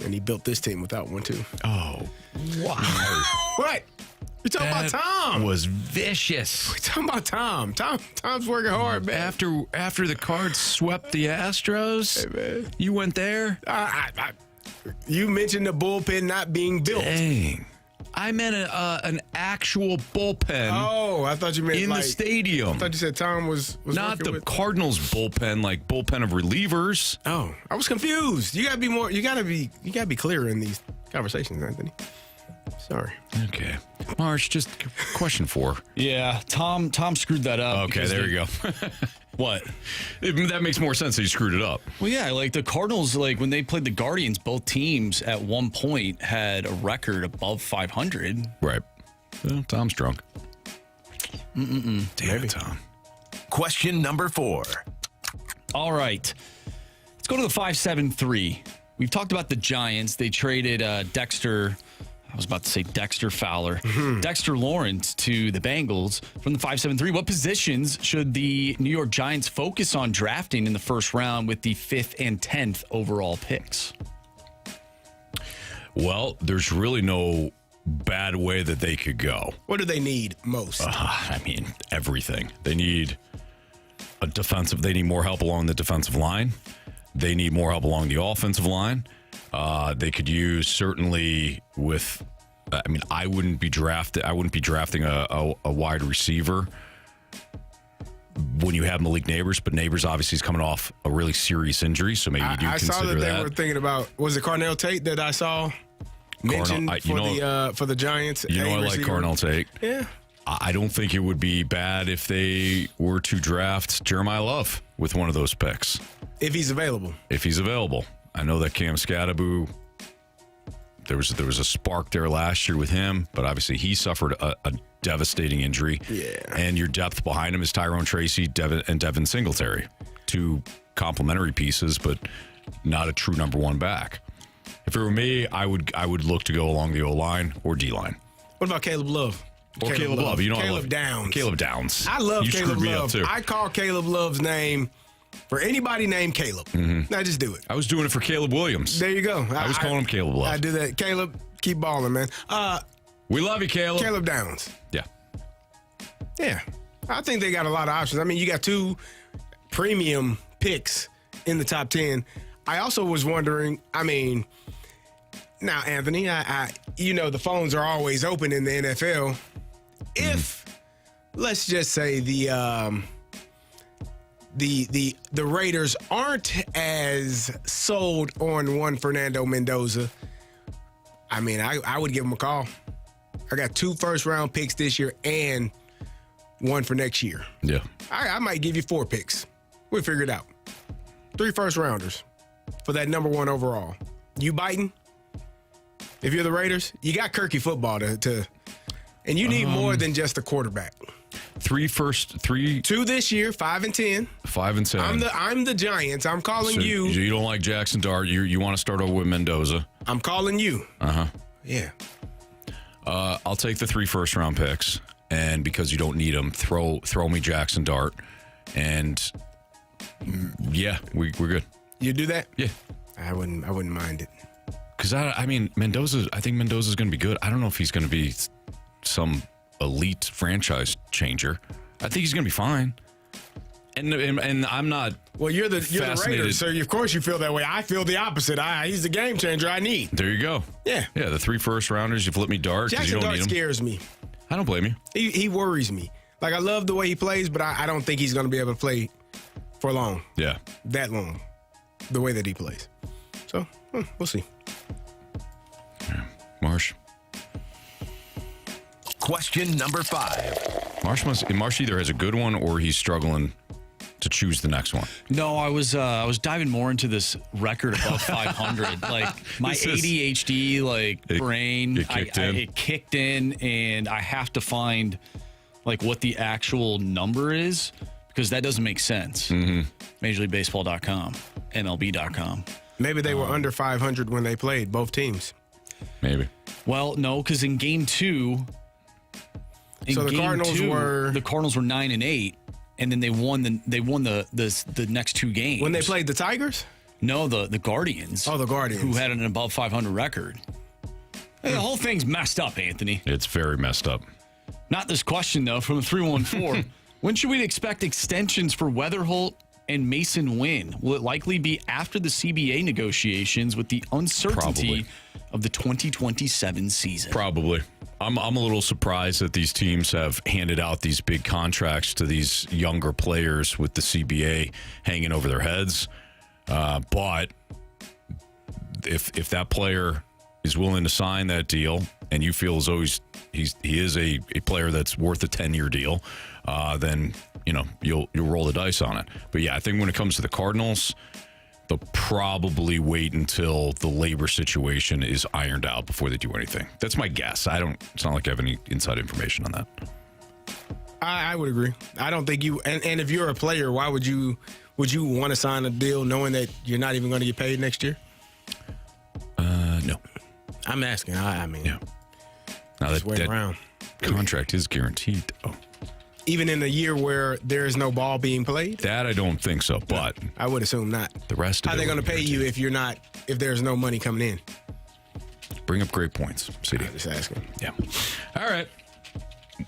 And he built this team without one, too. Oh, wow. What? We're talking about Tom. Was vicious. We're talking about Tom. Tom's working hard, man. After the Cards swept the Astros, hey, man. You went there? You mentioned the bullpen not being built. Dang. I meant an actual bullpen. Oh, I thought you meant in the stadium. I thought you said Tom was not the Cardinals bullpen, like bullpen of relievers. Oh, I was confused. You gotta be more. You gotta be clearer in these conversations, Anthony. Sorry. Okay, Marsh. Just question 4. Yeah, Tom screwed that up. Okay, there you go. What? That makes more sense that he screwed it up. Well, yeah, like the Cardinals, like when they played the Guardians, both teams at one point had a record above 500. Right. Well, Tom's drunk. Damn it, Tom. Question number 4. All right. Let's go to the 573. We've talked about the Giants. They traded Dexter Fowler, Dexter Lawrence to the Bengals from the 573. What positions should the New York Giants focus on drafting in the first round with the 5th and 10th overall picks? Well, there's really no bad way that they could go. What do they need most? I mean, everything. They need they need more help along the defensive line. They need more help along the offensive line. They could use certainly with. I mean, I wouldn't be drafting a wide receiver when you have Malik Neighbors, but Neighbors obviously is coming off a really serious injury, so maybe you do consider that. I saw that they were thinking about. Was it Carnell Tate that I saw mentioned for the Giants? You know, I like Carnell Tate. Yeah. I don't think it would be bad if they were to draft Jeremiah Love with one of those picks. If he's available. I know that Cam Scadaboo, there was a spark there last year with him, but obviously he suffered a devastating injury. Yeah. And your depth behind him is Tyrone Tracy, Devin Singletary. 2 complementary pieces, but not a true number 1 back. If it were me, I would look to go along the O-line or D-line. What about Caleb Love? Or Caleb Love. You know, Caleb Downs. Caleb Downs. I love you Caleb screwed me Love. up too. I call Caleb Love's name for anybody named Caleb. Now just do it. I was doing it for Caleb Williams. There you go. I was calling him Caleb Love. I do that. Caleb, keep balling, man. We love you, Caleb. Caleb Downs. Yeah. Yeah. I think they got a lot of options. I mean, you got 2 premium picks in the top 10. I also was wondering, I mean, now, Anthony, you know the phones are always open in the NFL. If, let's just say the Raiders aren't as sold on one Fernando Mendoza, I mean, I would give them a call. I got 2 first-round picks this year and 1 for next year. Yeah. I might give you 4 picks. We'll figure it out. 3 first-rounders for that number 1 overall. You biting? If you're the Raiders, you got Kirky football to and you need more than just a quarterback. 2 this year, 5 and 10. 5 and 10. I'm the Giants. I'm calling you. You don't like Jackson Dart. You want to start over with Mendoza. I'm calling you. Yeah. I'll take the 3 first-round picks, and because you don't need them, throw me Jackson Dart, and yeah, we're good. You do that? Yeah. I wouldn't mind it. Because I mean, I think Mendoza's going to be good. I don't know if he's going to be some elite franchise changer. I think he's going to be fine. And I'm not. Well, you're the Raiders, so of course you feel that way. I feel the opposite. He's the game changer I need. There you go. Yeah. Yeah, the 3 first rounders. You flip me Dart because you don't need him. Jackson Dart scares me. I don't blame you. He worries me. Like, I love the way he plays, but I don't think he's going to be able to play for long. Yeah. That long. The way that he plays. So, we'll see. Marsh. Question number 5. Marsh either has a good one or he's struggling to choose the next one. No, I was diving more into this record above 500. Like my ADHD brain, it kicked in, and I have to find like what the actual number is because that doesn't make sense. Major League Baseball.com, MLB.com. Maybe they were under 500 when they played, both teams. Maybe. Well, no, because in game 2, the Cardinals were 9-8, and then they won the next 2 games. When they played the Tigers? No, the Guardians. Oh, the Guardians. Who had an above 500 record. The whole thing's messed up, Anthony. It's very messed up. Not this question, though, from the 314. When should we expect extensions for Weatherholt and Mason Wynn? Will it likely be after the CBA negotiations with the uncertainty of the 2027 season? Probably. I'm a little surprised that these teams have handed out these big contracts to these younger players with the CBA hanging over their heads. But if that player is willing to sign that deal and you feel as though he is a player that's worth a 10-year deal, then you'll roll the dice on it. But yeah, I think when it comes to the Cardinals, they'll probably wait until the labor situation is ironed out before they do anything. That's my guess. It's not like I have any inside information on that. I would agree. I don't think you and if you're a player, why would you want to sign a deal knowing that you're not even going to get paid next year? No. I'm asking. I mean, yeah. Now that contract is guaranteed, though. Even in a year where there is no ball being played? That I don't think so, but I would assume not. The rest of it. How are they going to pay you if there's no money coming in? Bring up great points, CD. Just asking. Yeah. All right.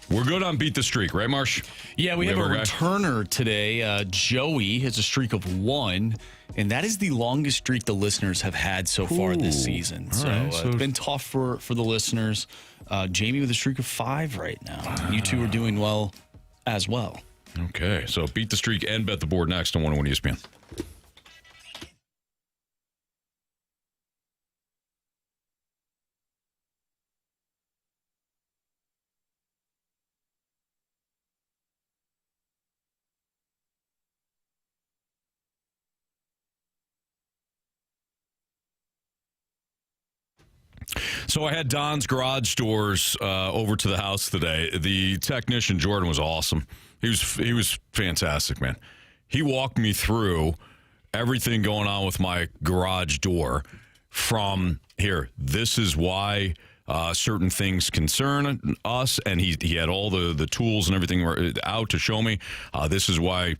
We're good on Beat the Streak, right, Marsh? Yeah, we have a returner today. Joey has a streak of 1, and that is the longest streak the listeners have had so far this season. So it's been tough for the listeners. Jamie with a streak of 5 right now. You two are doing well as well. Okay, so Beat the Streak and Bet the Board next on 101 ESPN. So I had Don's Garage Doors over to the house today. The technician, Jordan, was awesome. He was fantastic, man. He walked me through everything going on with my garage door from here. This is why certain things concern us, and he had all the tools and everything out to show me. This is why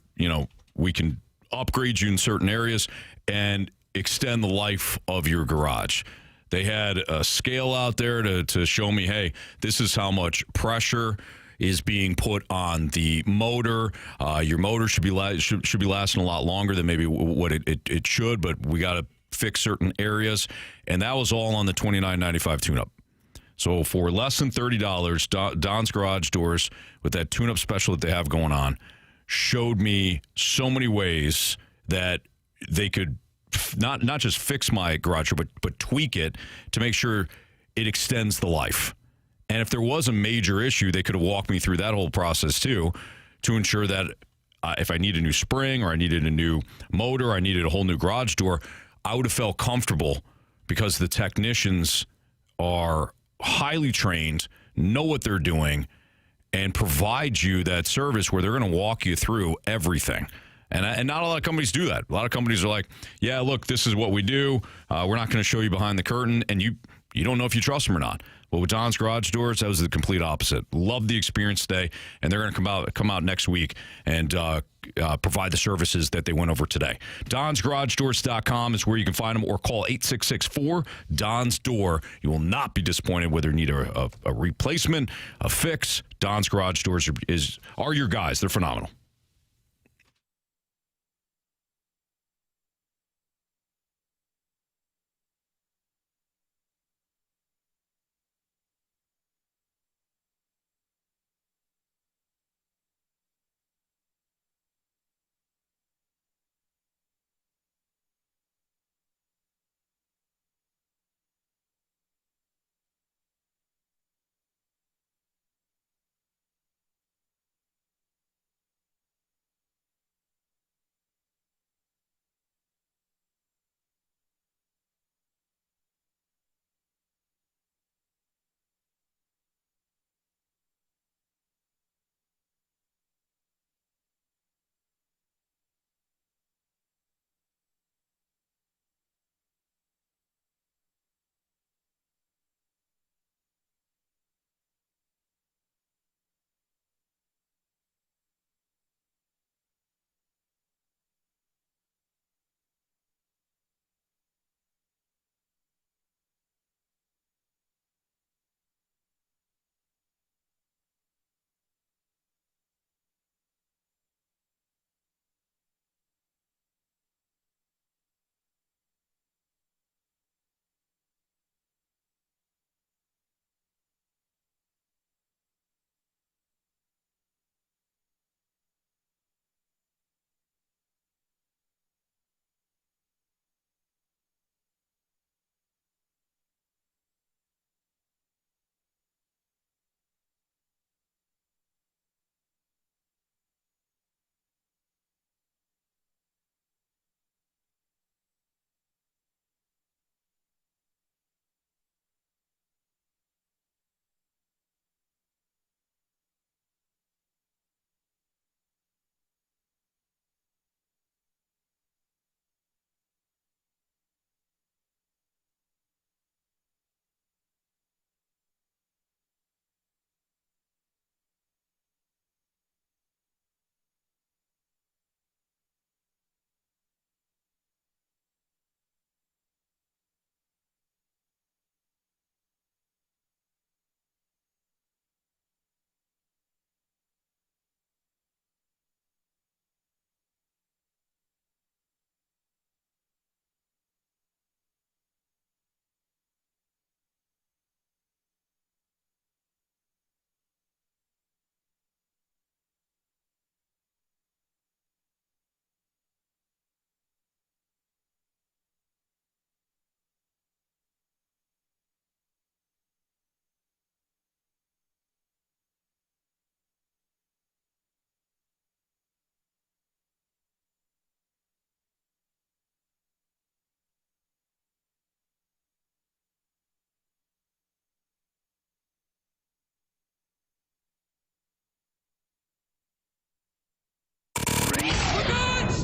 we can upgrade you in certain areas and extend the life of your garage. They had a scale out there to show me, hey, this is how much pressure is being put on the motor. Your motor should be lasting a lot longer than maybe what it should, but we got to fix certain areas. And that was all on the $29.95 tune-up. So for less than $30, Don's Garage Doors, with that tune-up special that they have going on, showed me so many ways that they could not just fix my garage door, but tweak it to make sure it extends the life. And if there was a major issue, they could have walked me through that whole process too, to ensure that if I needed a new spring or I needed a new motor, I needed a whole new garage door, I would have felt comfortable because the technicians are highly trained, know what they're doing, and provide you that service where they're going to walk you through everything. And not a lot of companies do that. A lot of companies are like, yeah, look, this is what we do. We're not going to show you behind the curtain. And you don't know if you trust them or not. But with Don's Garage Doors, that was the complete opposite. Loved the experience today. And they're going to come out next week and provide the services that they went over today. DonsGarageDoors.com is where you can find them, or call 866-4-DONS-DOOR. You will not be disappointed whether you need a replacement, a fix. Don's Garage Doors are your guys. They're phenomenal.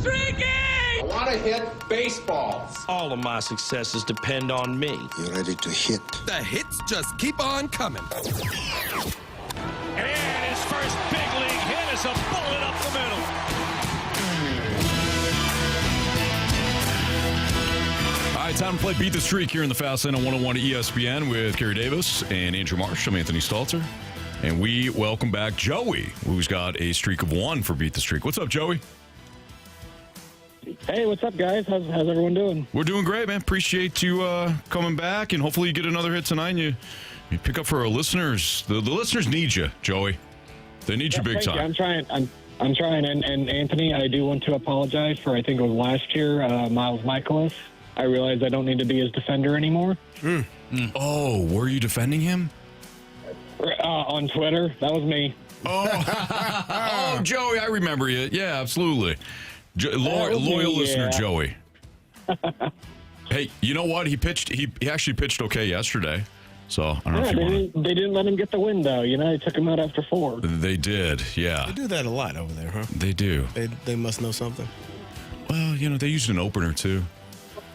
streaking! I want to hit baseballs. All of my successes depend on me. You ready to hit? The hits just keep on coming. And his first big league hit is a bullet up the middle. All right, time to play Beat the Streak here in the Fast Lane on 101 ESPN with Carey Davis and Andrew Marsh. I'm Anthony Stalter. And we welcome back Joey, who's got a streak of 1 for Beat the Streak. What's up, Joey? Hey, what's up, guys? How's everyone doing? We're doing great, man. Appreciate you coming back, and hopefully you get another hit tonight and you pick up for our listeners. The listeners need you, Joey. They need you big time. I'm trying. I'm trying. And Anthony, I do want to apologize for, I think it was last year, Miles Michaelis. I realize I don't need to be his defender anymore. Oh, were you defending him? On Twitter. That was me. Oh, Joey, I remember you. Yeah, absolutely. Loyal listener, Joey. Hey, you know what? He actually pitched okay yesterday. So I don't know if you they didn't let him get the win, though. You know, they took him out after 4. They did, yeah. They do that a lot over there, huh? They do. They must know something. Well, you know, they used an opener, too.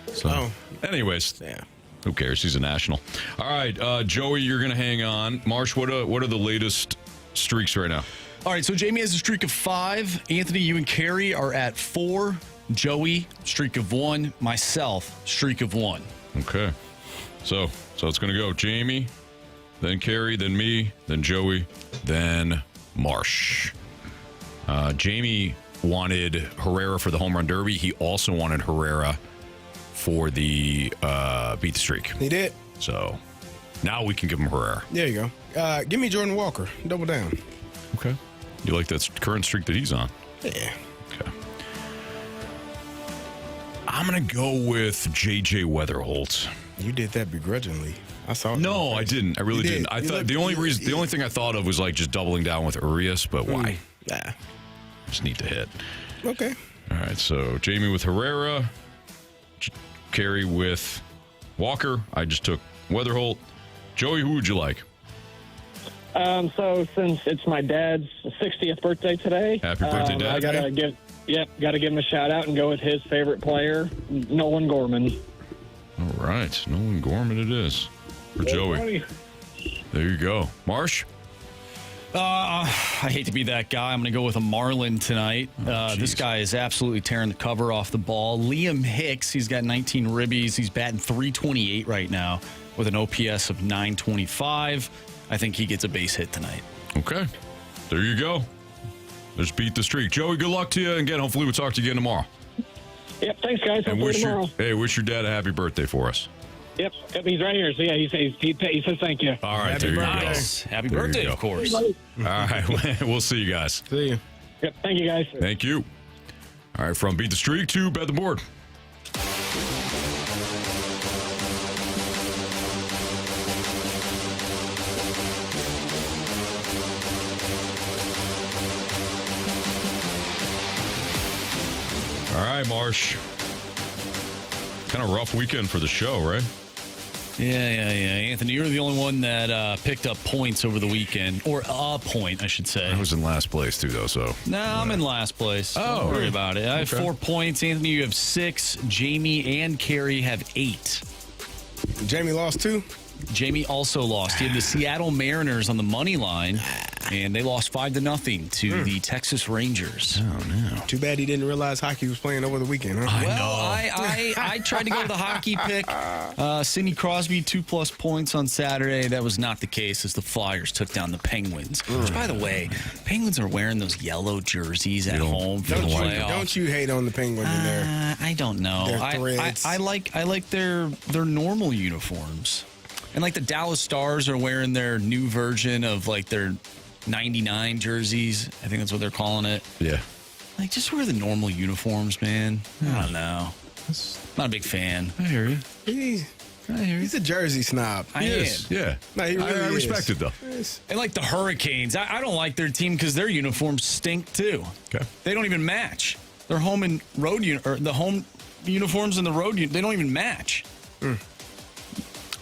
So, anyways, who cares? He's a national. All right, Joey, you're going to hang on. Marsh, what are the latest streaks right now? All right, so Jamie has a streak of 5. Anthony, you and Carey are at 4. Joey, streak of 1. Myself, streak of 1. Okay. So it's going to go Jamie, then Carey, then me, then Joey, then Marsh. Jamie wanted Herrera for the home run derby. He also wanted Herrera for the beat the streak. He did. So now we can give him Herrera. There you go. Give me Jordan Walker. Double down. Okay. You like that current streak that he's on? Yeah. Okay. I'm going to go with J.J. Weatherholt. You did that begrudgingly. I saw it. No, I didn't. I really didn't. I thought the only thing I thought of was like just doubling down with Urias, but why? Nah. Just need to hit. Okay. All right, so Jamie with Herrera, Carey with Walker. I just took Weatherholt. Joey, who would you like? So since it's my dad's 60th birthday today, happy birthday, Dad! I gotta give him a shout out and go with his favorite player, Nolan Gorman. All right, Nolan Gorman it is for Joey. There you go, Marsh. I hate to be that guy. I'm going to go with a Marlin tonight. This guy is absolutely tearing the cover off the ball. Liam Hicks, he's got 19 ribbies. He's batting .328 right now with an OPS of .925. I think he gets a base hit tonight. Okay. There you go. Let's beat the streak. Joey, good luck to you. And again, hopefully we'll talk to you again tomorrow. Yep, thanks, guys. And wish your dad a happy birthday for us. Yep, he's right here. So, yeah, he says thank you. All right, there you go. Happy birthday, of course. All right, we'll see you guys. See you. Yep, thank you, guys. Thank you. All right, from Beat the Streak to Bet the Board. All right, Marsh. Kind of rough weekend for the show, right? Yeah. Anthony, you're the only one that picked up points over the weekend, or a point, I should say. I was in last place, too, though, so. No, I'm in last place. Don't worry about it. I have 4 points. Anthony, you have 6. Jamie and Carey have 8. Jamie lost 2? Jamie also lost. He had the Seattle Mariners on the money line, and they lost 5-0 to the Texas Rangers. Oh, no. Too bad he didn't realize hockey was playing over the weekend, huh? I tried to go to the hockey pick. Sidney Crosby, 2+ points on Saturday. That was not the case as the Flyers took down the Penguins. Which, by the way, Penguins are wearing those yellow jerseys at home for the playoffs. Don't you hate on the Penguins in there? I don't know. I like their normal uniforms. And like the Dallas Stars are wearing their new version of like their 99 jerseys. I think that's what they're calling it. Yeah. Like, just wear the normal uniforms, man. I don't know. Not a big fan. I hear you. He's a jersey snob. He is. Yeah. No, he really I respect it, though. And like the Hurricanes, I don't like their team because their uniforms stink, too. Okay. They don't even match. Their home and road or the home uniforms and the road they don't even match.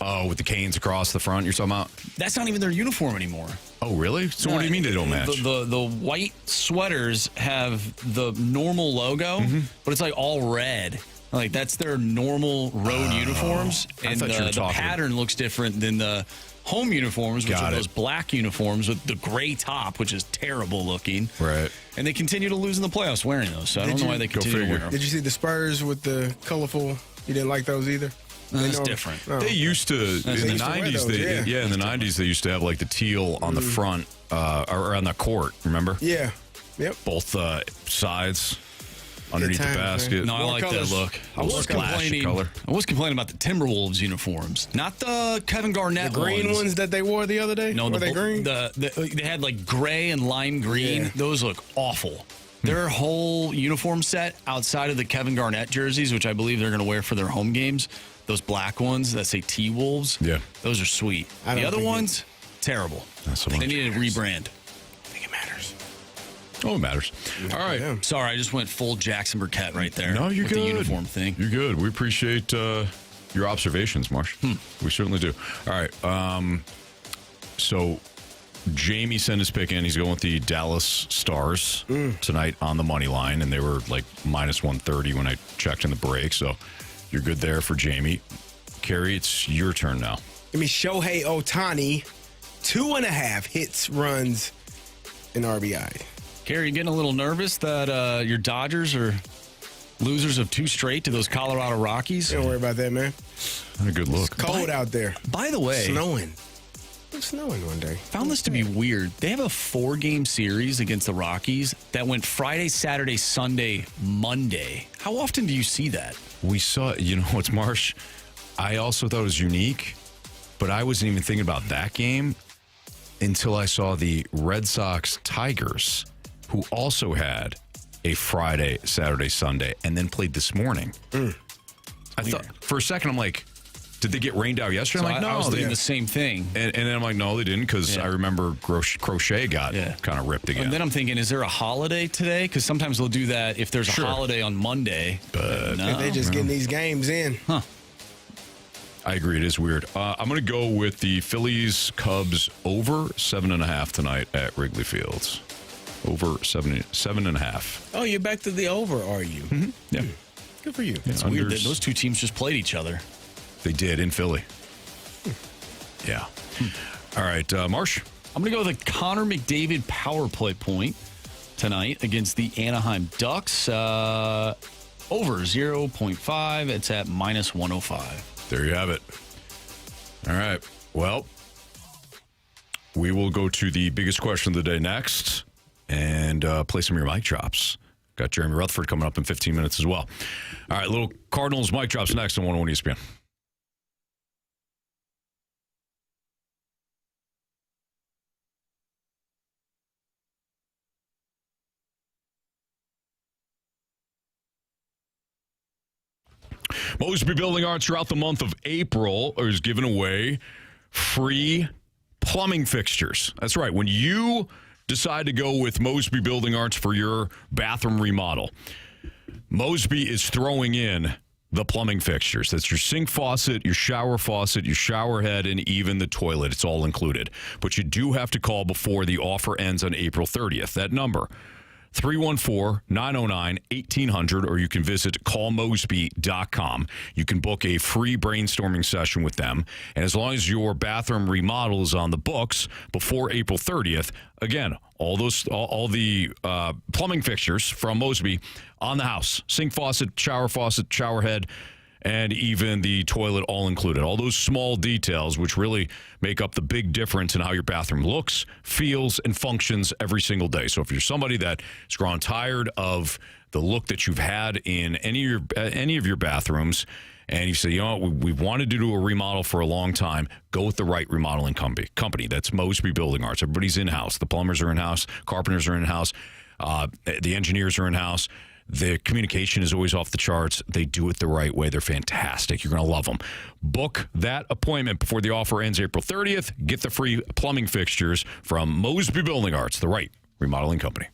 Oh, with the canes across the front you're talking about? That's not even their uniform anymore. Oh, really? So what do you mean they don't match? The white sweaters have the normal logo, but it's like all red. Like that's their normal road uniforms, and the pattern looks different than the home uniforms, which are those black uniforms with the gray top, which is terrible looking. Right. And they continue to lose in the playoffs wearing those. So I don't know why they continue to wear them. Did you see the Spurs with the colorful? You didn't like those either? That's different. Oh, they used to in the 90s. In the 90s they used to have like the teal on the front or on the court. Remember? Yeah. Yep. Both sides underneath the basket. No, I like that look. I was complaining about the Timberwolves uniforms, not the Kevin Garnett the green ones that they wore the other day. No, were they green? They had like gray and lime green. Yeah. Those look awful. Their whole uniform set outside of the Kevin Garnett jerseys, which I believe they're going to wear for their home games, those black ones that say T-Wolves, those are sweet. The other ones, terrible. They need to rebrand. I think it matters. Oh, it matters. All right. Yeah. Sorry, I just went full Jackson Burkett right there. No, you're with good. The uniform thing. You're good. We appreciate your observations, Marsh. We certainly do. All right. So Jamie sent his pick in. He's going with the Dallas Stars tonight on the money line, and they were like minus 130 when I checked in the break. So you're good there for Jamie. Carey, it's your turn now. Give me Shohei Ohtani, 2.5 hits, runs, and RBI. Carey, you getting a little nervous that your Dodgers are losers of 2 straight to those Colorado Rockies? Don't worry about that, man. Not a good look. It's cold out there. By the way, snowing. It's snowing one day. Found this to be weird. They have a 4-game series against the Rockies that went Friday, Saturday, Sunday, Monday. How often do you see that? We saw, what's Marsh? I also thought it was unique, but I wasn't even thinking about that game until I saw the Red Sox Tigers, who also had a Friday, Saturday, Sunday, and then played this morning. I thought for a second, I'm like, did they get rained out yesterday? So I'm like, no, I was thinking the same thing. And then I'm like, no, they didn't, because I remember Crochet got kind of ripped again. And then I'm thinking, is there a holiday today? Because sometimes they'll do that if there's a holiday on Monday. But no. They just getting these games in. Huh. I agree. It is weird. I'm going to go with the Phillies Cubs over 7.5 tonight at Wrigley Fields. Over 7.5. Oh, you're back to the over, are you? Mm-hmm. Yeah. Good for you. It's weird that those two teams just played each other. They did in Philly. Yeah. All right, Marsh. I'm going to go with a Connor McDavid power play point tonight against the Anaheim Ducks. Over 0.5. It's at minus 105. There you have it. All right. Well, we will go to the biggest question of the day next and play some of your mic drops. Got Jeremy Rutherford coming up in 15 minutes as well. All right, little Cardinals mic drops next on 101 ESPN. Mosby Building Arts throughout the month of April is giving away free plumbing fixtures. That's right. When you decide to go with Mosby Building Arts for your bathroom remodel, Mosby is throwing in the plumbing fixtures. That's your sink faucet, your shower head, and even the toilet. It's all included. But you do have to call before the offer ends on April 30th. That number, 314-909-1800, or you can visit callmosby.com. You can book a free brainstorming session with them. And as long as your bathroom remodel is on the books before April 30th, again, all the plumbing fixtures from Mosby on the house. Sink faucet, shower head, and even the toilet all included. All those small details which really make up the big difference in how your bathroom looks, feels, and functions every single day. So if you're somebody that is grown tired of the look that you've had in any of your bathrooms, and you say, you know what, we've wanted to do a remodel for a long time, go with the right remodeling company. That's Mosby Building Arts. Everybody's in-house. The plumbers are in-house. Carpenters are in-house. The engineers are in-house. The communication is always off the charts. They do it the right way. They're fantastic. You're going to love them. Book that appointment before the offer ends April 30th. Get the free plumbing fixtures from Mosby Building Arts, the right remodeling company.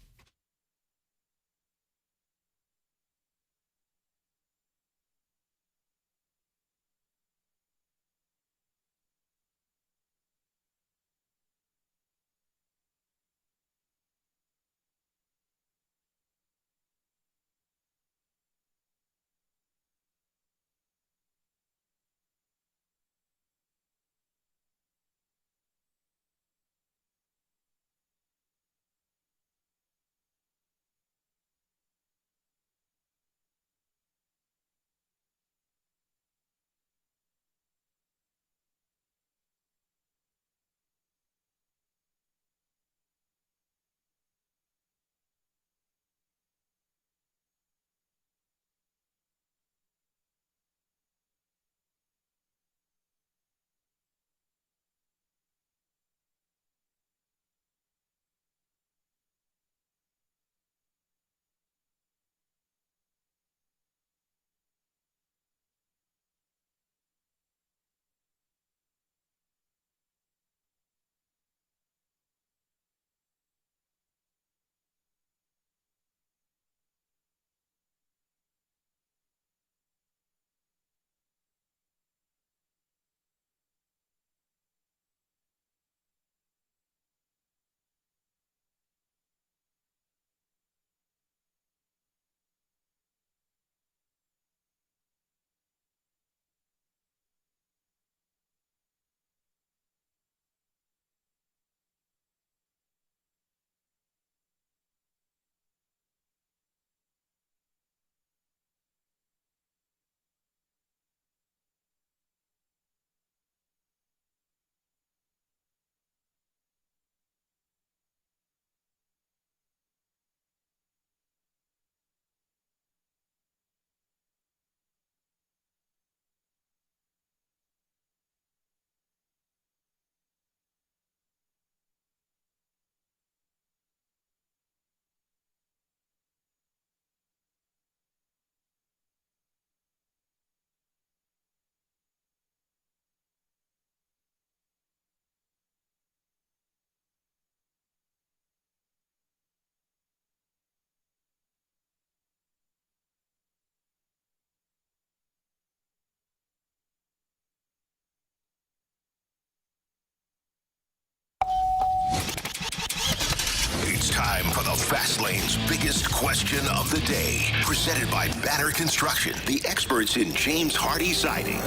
Fastlane's biggest question of the day. Presented by Banner Construction, the experts in James Hardy Siding.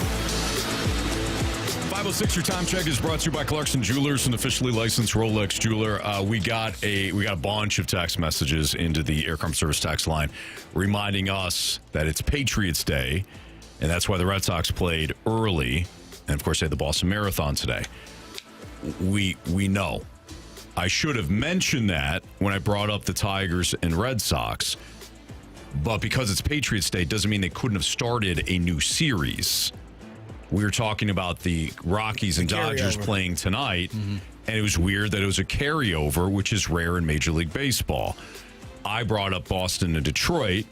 506, your time check is brought to you by Clarkson Jewelers, an officially licensed Rolex jeweler. We got a bunch of text messages into the Aircom Service text line reminding us that it's Patriots Day, and that's why the Red Sox played early. And, of course, they had the Boston Marathon today. We know. I should have mentioned that when I brought up the Tigers and Red Sox, but because it's Patriots Day doesn't mean they couldn't have started a new series. We were talking about the Rockies and Dodgers playing tonight, and it was weird that it was a carryover, which is rare in Major League Baseball. I brought up Boston and Detroit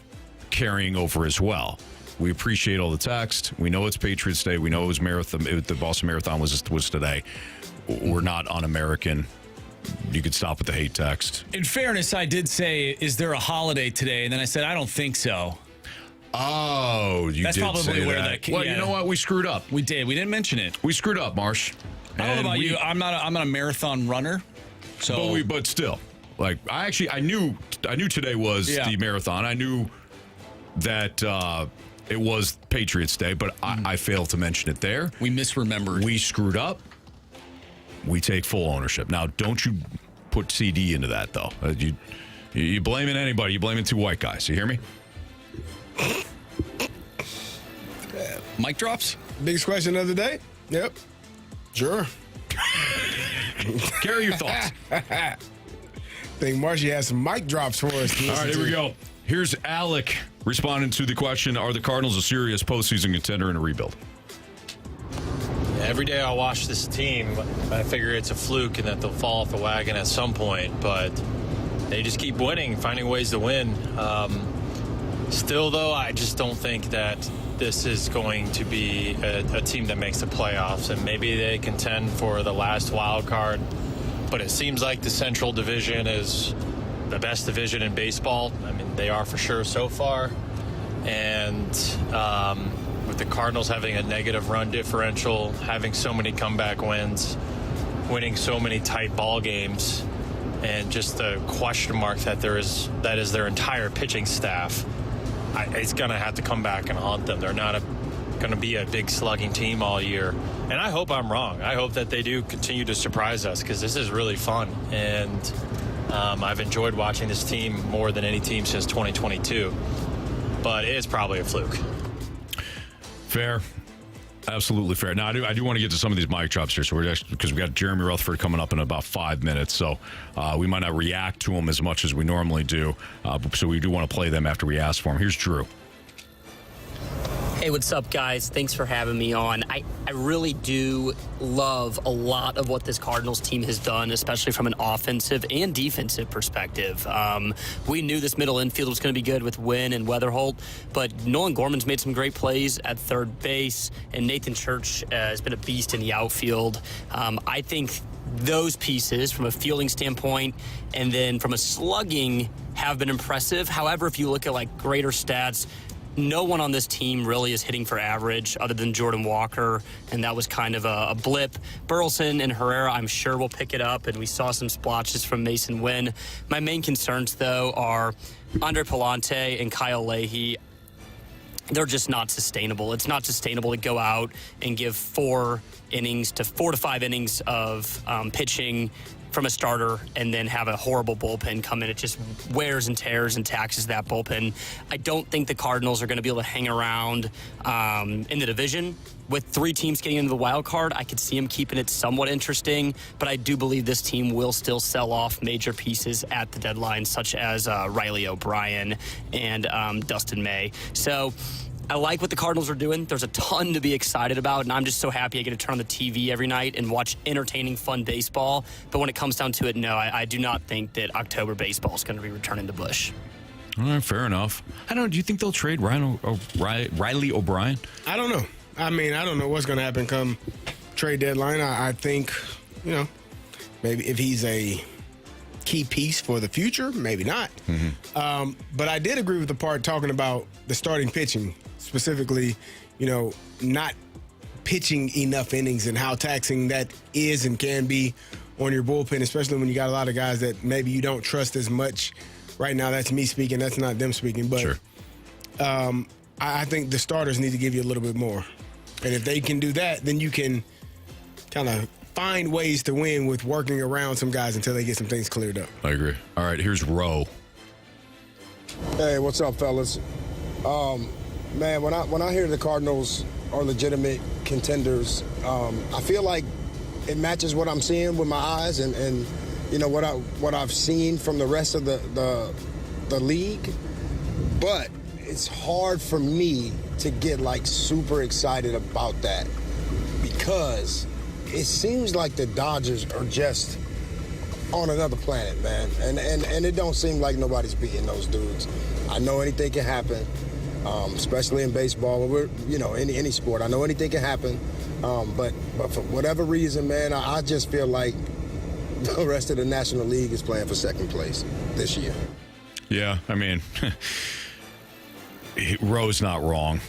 carrying over as well. We appreciate all the text. We know it's Patriots Day. We know it was marathon. The Boston Marathon was today. We're not un-American. You could stop with the hate text. In fairness, I did say, is there a holiday today? And then I said, I don't think so. Oh, you That's did probably say where that. that. Well, you know what? We screwed up. We did. We didn't mention it. We screwed up, Marsh. I don't know about you. I'm not a marathon runner. So, but still, like I knew today was the marathon. I knew that it was Patriots Day, but I failed to mention it there. We misremembered. We screwed up. We take full ownership. Now, don't you put CD into that though? You blaming anybody? You blaming two white guys? You hear me? Mic drops? Biggest question of the day? Yep. Sure. Carey, your thoughts. I think Marshy has some mic drops for us. All right, here we go. Here's Alec responding to the question, are the Cardinals a serious postseason contender in a rebuild? Every day I watch this team, I figure it's a fluke and that they'll fall off the wagon at some point, but they just keep winning, finding ways to win. Still, though, I just don't think that this is going to be a team that makes the playoffs, and maybe they contend for the last wild card, but it seems like the Central Division is the best division in baseball. I mean, they are for sure so far, and with the Cardinals having a negative run differential, having so many comeback wins, winning so many tight ball games, and just the question mark that is their entire pitching staff, it's going to have to come back and haunt them. They're not going to be a big slugging team all year. And I hope I'm wrong. I hope that they do continue to surprise us because this is really fun. And I've enjoyed watching this team more than any team since 2022. But it is probably a fluke. Fair. Absolutely fair. Now, I do want to get to some of these mic drops here. So we're actually, because we got Jeremy Rutherford coming up in about 5 minutes. So we might not react to them as much as we normally do. So we do want to play them after we ask for them. Here's Drew. Hey, what's up, guys? Thanks for having me on. I really do love a lot of what this Cardinals team has done, especially from an offensive and defensive perspective. We knew this middle infield was going to be good with Wynn and Weatherholt, but Nolan Gorman's made some great plays at third base, and Nathan Church has been a beast in the outfield. I think those pieces, from a fielding standpoint and then from a slugging, have been impressive. However, if you look at like greater stats, no one on this team really is hitting for average other than Jordan Walker, and that was kind of a blip. Burleson and Herrera, I'm sure, will pick it up, and we saw some splotches from Mason Wynn. My main concerns, though, are Andre Palante and Kyle Leahy. They're just not sustainable. It's not sustainable to go out and give 4 to 5 innings of pitching from a starter and then have a horrible bullpen come in. It just wears and tears and taxes that bullpen. I don't think the Cardinals are going to be able to hang around in the division. With 3 teams getting into the wild card, I could see them keeping it somewhat interesting, but I do believe this team will still sell off major pieces at the deadline, such as Riley O'Brien and Dustin May. So I like what the Cardinals are doing. There's a ton to be excited about, and I'm just so happy I get to turn on the TV every night and watch entertaining, fun baseball. But when it comes down to it, no, I do not think that October baseball is going to be returning to Busch. All right, fair enough. I don't know. Do you think they'll trade Riley O'Brien? I don't know. I mean, I don't know what's going to happen come trade deadline. I think, maybe if he's a key piece for the future, maybe not. Mm-hmm. But I did agree with the part talking about the starting pitching, specifically, not pitching enough innings and how taxing that is and can be on your bullpen, especially when you got a lot of guys that maybe you don't trust as much right now, that's me speaking. That's not them speaking. But Sure. I think the starters need to give you a little bit more. And if they can do that, then you can kind of find ways to win with working around some guys until they get some things cleared up. I agree. All right, here's Roe. Hey, what's up, fellas? Man, when I hear the Cardinals are legitimate contenders, I feel like it matches what I'm seeing with my eyes and you know what I've seen from the rest of the league. But it's hard for me to get like super excited about that because it seems like the Dodgers are just on another planet, man. And it don't seem like nobody's beating those dudes. I know anything can happen, especially in baseball or any sport. I know anything can happen, but for whatever reason, man, I just feel like the rest of the National League is playing for second place this year. Yeah, I mean, Roe's not wrong.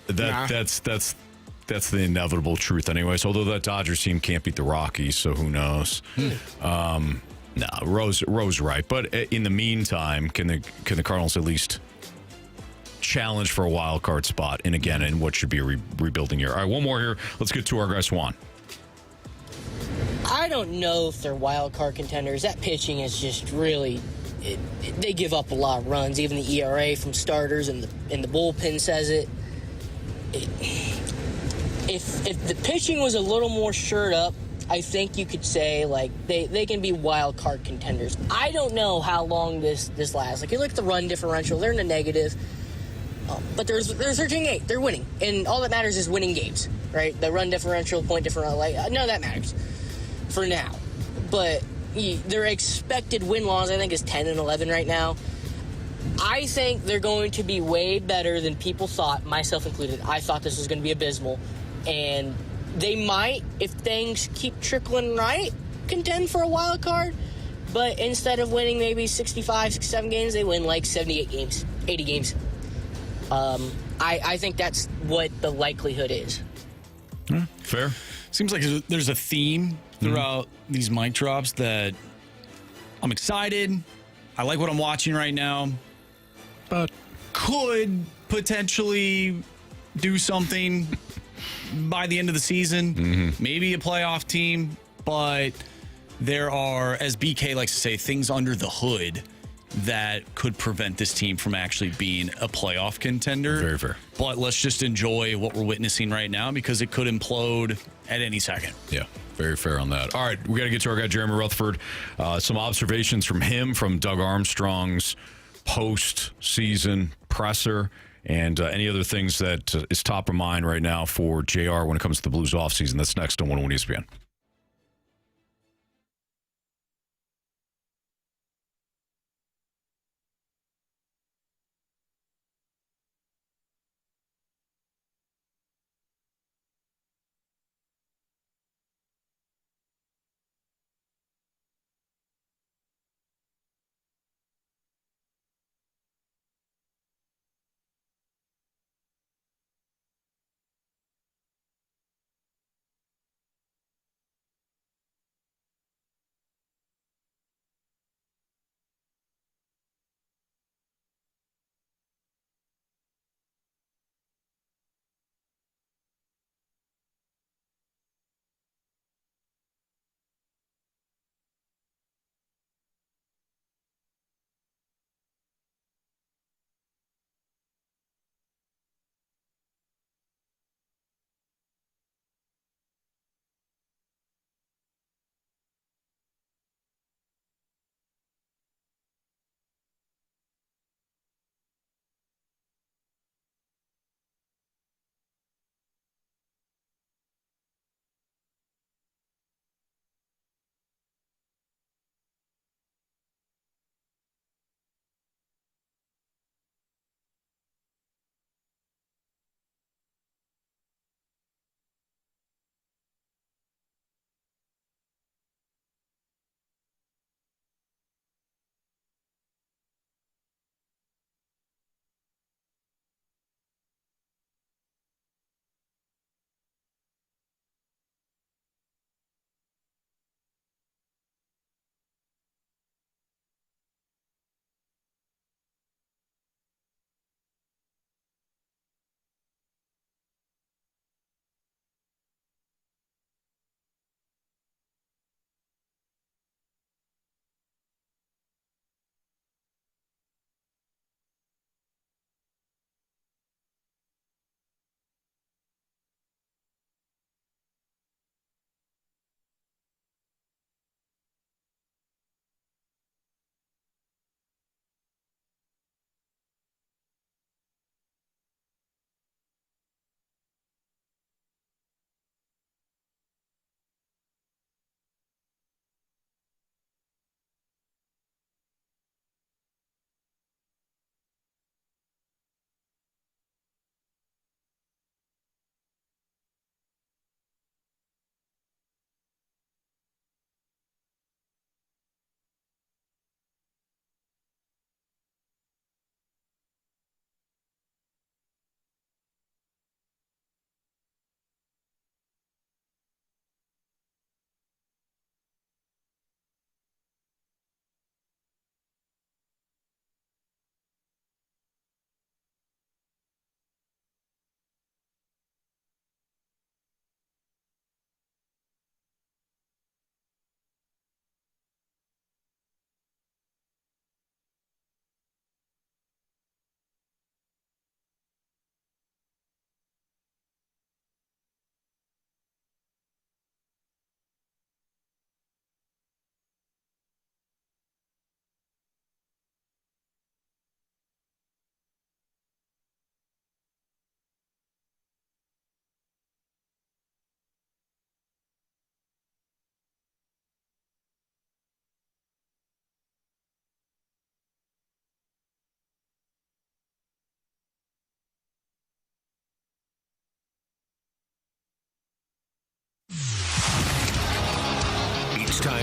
That's the inevitable truth, anyways. Although that Dodgers team can't beat the Rockies, so who knows? Roe's right. But in the meantime, can the Cardinals at least challenge for a wild card spot? And again, in what should be a rebuilding year. All right, one more here. Let's get to our guy Swan. I don't know if they're wild card contenders. That pitching is just really. They give up a lot of runs. Even the ERA from starters and the bullpen says it. If the pitching was a little more shored up, I think you could say like they can be wild card contenders. I don't know how long this lasts. Like you look at the run differential, they're in the negative, but they're 13-8. They're winning, and all that matters is winning games, right? The run differential, point differential, none of that matters for now. But their expected win-loss, I think, is 10 and 11 right now. I think they're going to be way better than people thought, myself included. I thought this was going to be abysmal. And they might, if things keep trickling right, contend for a wild card. But instead of winning maybe 65, 67 games, they win like 78 games, 80 games. I think that's what the likelihood is. Fair. Seems like there's a theme throughout these mic drops that I'm excited. I like what I'm watching right now, but could potentially do something by the end of the season. Maybe a playoff team, but there are, as BK likes to say, things under the hood that could prevent this team from actually being a playoff contender. Very fair. But let's just enjoy what we're witnessing right now because it could implode at any second. Yeah, very fair on that. All right, we got to get to our guy, Jeremy Rutherford. Some observations from him from Doug Armstrong's post-season presser and any other things that is top of mind right now for JR when it comes to the Blues offseason. That's next on 101 ESPN.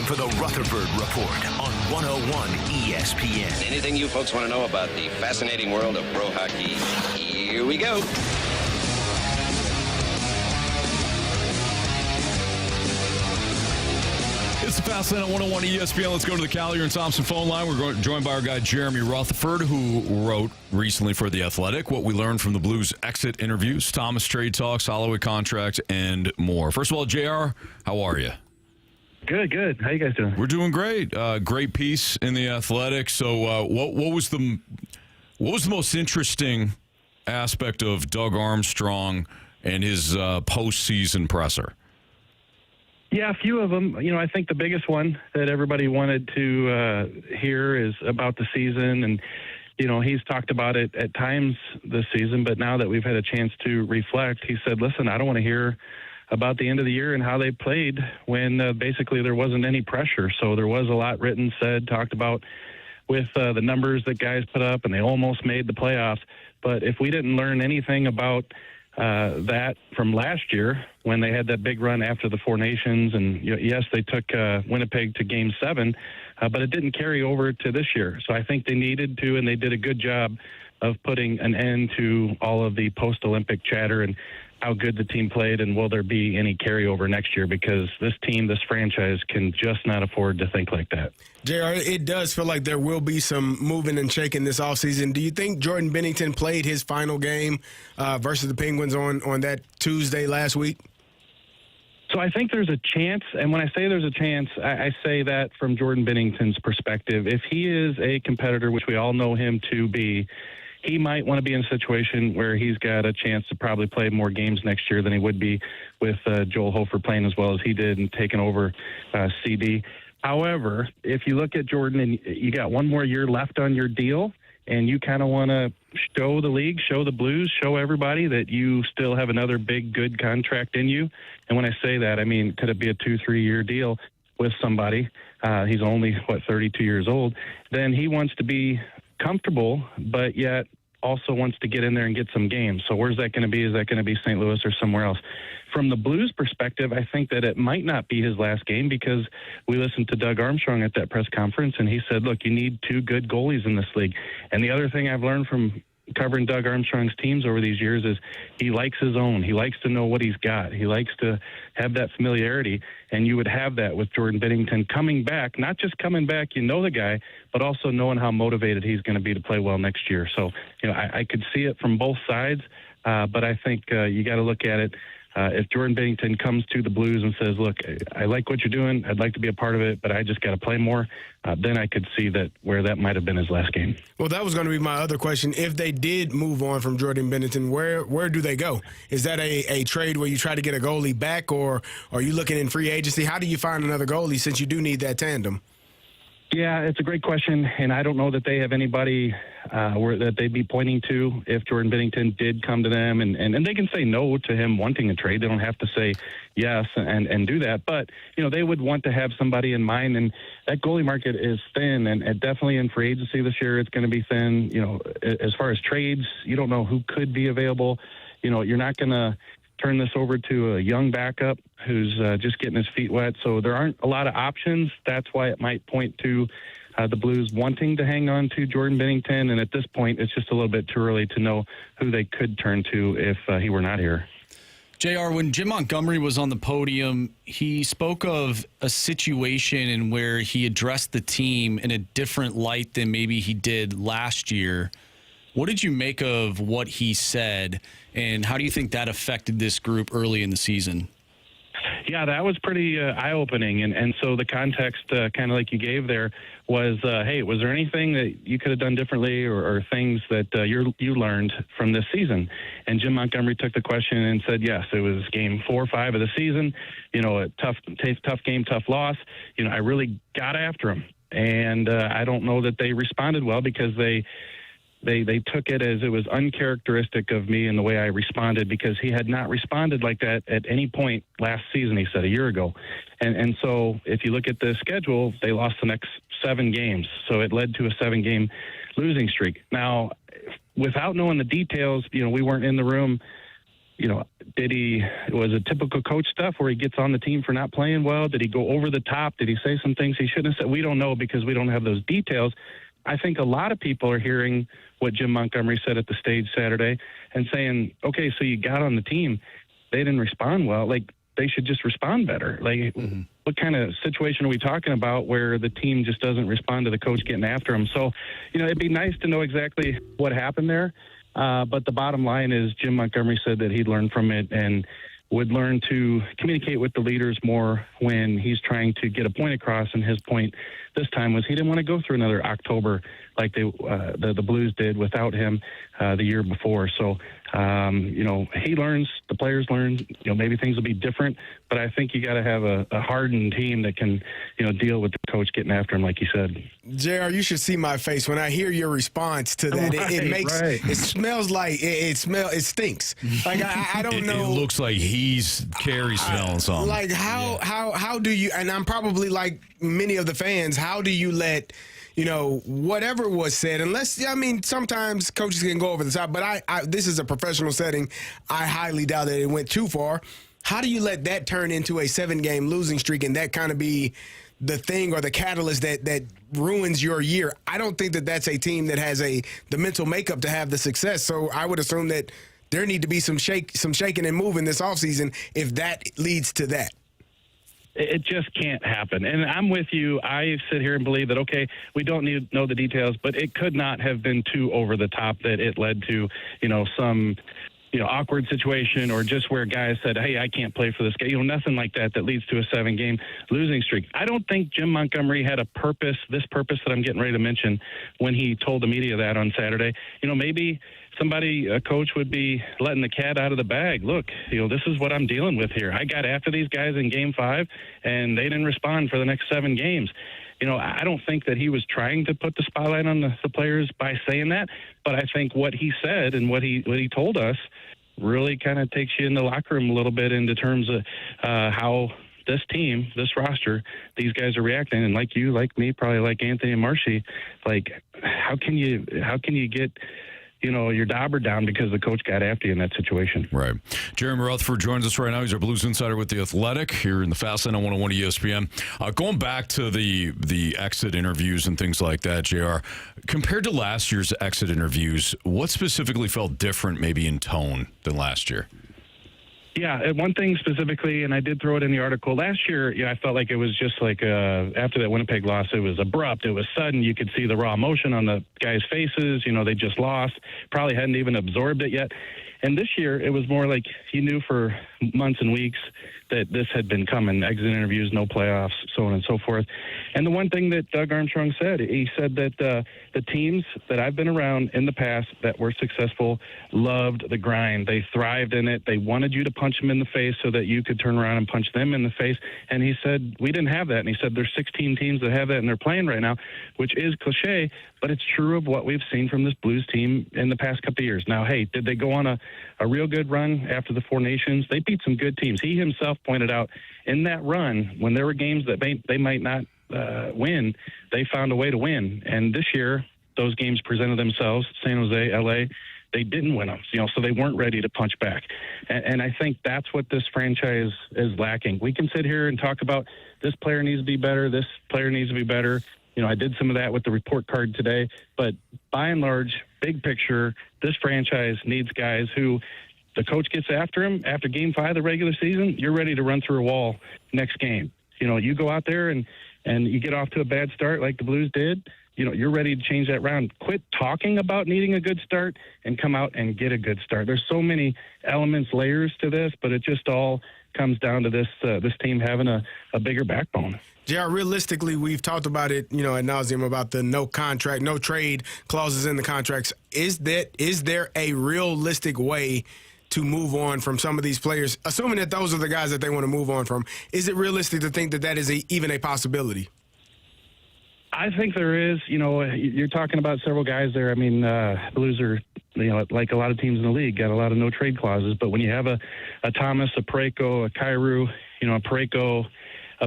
time for the Rutherford Report on 101 ESPN. Anything you folks want to know about the fascinating world of pro hockey? Here we go. It's the Fast Lane on 101 ESPN. Let's go to the Collier and Thompson phone line. We're joined by our guy, Jeremy Rutherford, who wrote recently for The Athletic what we learned from the Blues exit interviews, Thomas trade talks, Holloway contract, and more. First of all, JR, how are you? Good. How you guys doing? We're doing great. Great piece in The Athletic. So what was the most interesting aspect of Doug Armstrong and his postseason presser? Yeah, a few of them. I think the biggest one that everybody wanted to hear is about the season. And, he's talked about it at times this season, but now that we've had a chance to reflect, he said, listen, I don't want to hear about the end of the year and how they played when basically there wasn't any pressure. So there was a lot written, said, talked about with the numbers that guys put up, and they almost made the playoffs. But if we didn't learn anything about that from last year when they had that big run after the Four Nations, and yes, they took Winnipeg to Game 7, but it didn't carry over to this year. So I think they needed to, and they did a good job of putting an end to all of the post-Olympic chatter and how good the team played, and will there be any carryover next year, because this team, this franchise, can just not afford to think like that. JR, it does feel like there will be some moving and shaking this offseason. Do you think Jordan Binnington played his final game versus the Penguins on that Tuesday last week? So I think there's a chance, and when I say there's a chance, I say that from Jordan Binnington's perspective. If he is a competitor, which we all know him to be, he might want to be in a situation where he's got a chance to probably play more games next year than he would be with Joel Hofer playing as well as he did and taking over CD. However, if you look at Jordan and you got one more year left on your deal, and you kind of want to show the league, show the Blues, show everybody that you still have another big, good contract in you. And when I say that, I mean, could it be a 2-3 year deal with somebody? He's only, 32 years old. Then he wants to be comfortable, but yet also wants to get in there and get some games. So where's that going to be? Is that going to be St. Louis or somewhere else? From the Blues perspective, I think that it might not be his last game, because we listened to Doug Armstrong at that press conference, and he said, look, you need two good goalies in this league. And the other thing I've learned from covering Doug Armstrong's teams over these years is he likes his own. He likes to know what he's got. He likes to have that familiarity, and you would have that with Jordan Binnington coming back, not just coming back, the guy, but also knowing how motivated he's going to be to play well next year. So, I could see it from both sides, but I think you got to look at it. If Jordan Binnington comes to the Blues and says, look, I like what you're doing, I'd like to be a part of it, but I just got to play more, then I could see that where that might have been his last game. Well, that was going to be my other question. If they did move on from Jordan Binnington, where do they go? Is that a trade where you try to get a goalie back, or are you looking in free agency? How do you find another goalie, since you do need that tandem? Yeah, it's a great question, and I don't know that they have anybody that they'd be pointing to if Jordan Binnington did come to them, and they can say no to him wanting a trade. They don't have to say yes and do that, but they would want to have somebody in mind, and that goalie market is thin, and definitely in free agency this year it's going to be thin. As far as trades, you don't know who could be available. You're not going to turn this over to a young backup who's just getting his feet wet. So there aren't a lot of options. That's why it might point to the Blues wanting to hang on to Jordan Binnington. And at this point, it's just a little bit too early to know who they could turn to if he were not here. JR, when Jim Montgomery was on the podium, he spoke of a situation in where he addressed the team in a different light than maybe he did last year. What did you make of what he said, and how do you think that affected this group early in the season? Yeah, that was pretty eye-opening. And so the context, kind of like you gave there, was, hey, was there anything that you could have done differently, or things that you learned from this season? And Jim Montgomery took the question and said, yes, it was game 4 or 5 of the season, a tough game, tough loss. I really got after him. And I don't know that they responded well, because they took it as it was uncharacteristic of me in the way I responded, because he had not responded like that at any point last season, he said, a year ago. And so if you look at the schedule, they lost the next 7 games. So it led to a 7-game losing streak. Now, without knowing the details, we weren't in the room was it typical coach stuff where he gets on the team for not playing well? Did he go over the top? Did he say some things he shouldn't have said? We don't know because we don't have those details. I think a lot of people are hearing what Jim Montgomery said at the stage Saturday and saying, okay, so you got on the team. They didn't respond well. Like, they should just respond better. Like, what kind of situation are we talking about where the team just doesn't respond to the coach getting after him? So, it'd be nice to know exactly what happened there. But the bottom line is Jim Montgomery said that he'd learn from it and would learn to communicate with the leaders more when he's trying to get a point across. And his point this time was he didn't want to go through another October like the Blues did without him the year before. So, he learns, the players learn, maybe things will be different, but I think you got to have a hardened team that can, deal with the coach getting after him, like you said. JR, you should see my face when I hear your response to that. It smells like it stinks. Like I don't know. It looks like he's Carey smelling something. Like how do you? And I'm probably like many of the fans. How do you let whatever was said, sometimes coaches can go over the top, but this is a professional setting. I highly doubt that it went too far. How do you let that turn into a 7-game losing streak and that kind of be the thing or the catalyst that ruins your year? I don't think that that's a team that has the mental makeup to have the success. So I would assume that there need to be some shaking and moving this offseason if that leads to that. It just can't happen. And I'm with you. I sit here and believe that, okay, we don't need to know the details, but it could not have been too over the top that it led to, some, awkward situation or just where guys said, hey, I can't play for this guy. Nothing like that leads to a 7-game losing streak. I don't think Jim Montgomery had this purpose that I'm getting ready to mention when he told the media that on Saturday. Maybe a coach would be letting the cat out of the bag. Look, this is what I'm dealing with here. I got after these guys in Game 5, and they didn't respond for the next 7 games. I don't think that he was trying to put the spotlight on the players by saying that, but I think what he said and what he told us really kind of takes you in the locker room a little bit into terms of how this team, this roster, these guys are reacting. And like you, like me, probably like Anthony and Marshy, like how can you get your dauber down because the coach got after you in that situation. Right. Jeremy Rutherford joins us right now. He's our Blues insider with The Athletic here in the Fast Lane on 101 ESPN. Going back to the exit interviews and things like that, JR, compared to last year's exit interviews, what specifically felt different maybe in tone than last year? Yeah, one thing specifically, and I did throw it in the article. Last year, I felt like it was just like after that Winnipeg loss, it was abrupt. It was sudden. You could see the raw emotion on the guys' faces. They just lost. Probably hadn't even absorbed it yet. And this year, it was more like you knew for months and weeks that this had been coming. Exit interviews, no playoffs, so on and so forth. And the one thing that Doug Armstrong said, he said that the teams that I've been around in the past that were successful loved the grind. They thrived in it. They wanted you to punch them in the face so that you could turn around and punch them in the face. And he said, we didn't have that. And he said, there's 16 teams that have that and they're playing right now, which is cliche, but it's true of what we've seen from this Blues team in the past couple of years. Now, hey, did they go on a real good run after the Four Nations? They beat some good teams. He himself pointed out in that run, when there were games that they might not win, they found a way to win. And this year, those games presented themselves. San Jose, LA, they didn't win them, so they weren't ready to punch back. And I think that's what this franchise is lacking. We can sit here and talk about this player needs to be better, this player needs to be better. I did some of that with the report card today, but by and large, big picture, this franchise needs guys who the coach gets after him after Game 5 of the regular season, you're ready to run through a wall next game. You go out there and you get off to a bad start like the Blues did, you're ready to change that round. Quit talking about needing a good start and come out and get a good start. There's so many elements, layers to this, but it just all comes down to this team having a bigger backbone. JR, realistically, we've talked about it, ad nauseum about the no contract, no trade clauses in the contracts. Is there a realistic way to move on from some of these players, assuming that those are the guys that they want to move on from? Is it realistic to think that is even a possibility? I think there is. You're talking about several guys there. I mean, Blues are, like a lot of teams in the league, got a lot of no trade clauses. But when you have a Thomas, a Parayko, a Kyrou, a Parayko,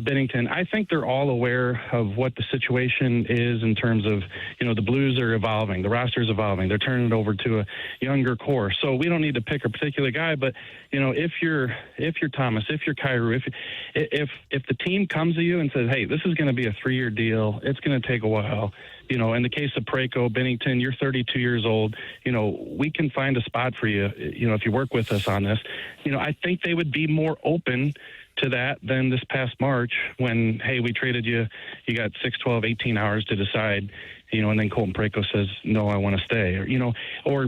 Bennington, I think they're all aware of what the situation is in terms of, the Blues are evolving, the roster is evolving, they're turning it over to a younger core. So we don't need to pick a particular guy, but if you're Thomas, if you're Carey, if the team comes to you and says, hey, this is going to be a 3-year deal, it's going to take a while. In the case of Parayko, Bennington, you're 32 years old. We can find a spot for you. If you work with us on this, I think they would be more open to that than this past March when, hey, we traded you. You got 6, 12, 18 hours to decide. And then Colton Parayko says, no, I want to stay. Or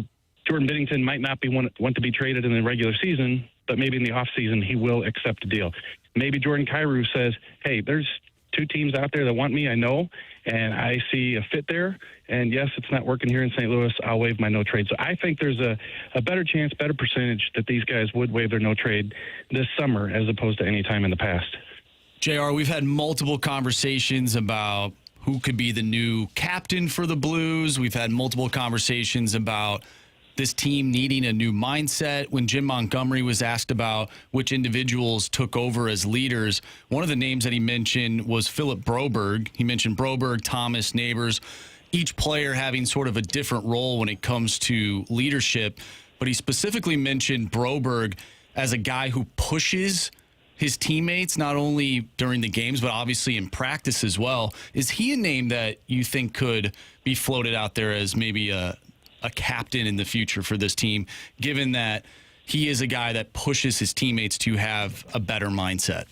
Jordan Bennington might not want to be traded in the regular season, but maybe in the off season he will accept a deal. Maybe Jordan Kyrou says, hey, there's 2 teams out there that want me, I know, and I see a fit there. And yes, it's not working here in St. Louis. I'll waive my no trade. So I think there's a better chance, better percentage that these guys would waive their no trade this summer as opposed to any time in the past. JR, we've had multiple conversations about who could be the new captain for the Blues. We've had multiple conversations about this team needing a new mindset. When Jim Montgomery was asked about which individuals took over as leaders, one of the names that he mentioned was Philip Broberg. He mentioned Broberg, Thomas, Neighbors, each player having sort of a different role when it comes to leadership. But he specifically mentioned Broberg as a guy who pushes his teammates, not only during the games, but obviously in practice as well. Is he a name that you think could be floated out there as maybe a captain in the future for this team, given that he is a guy that pushes his teammates to have a better mindset?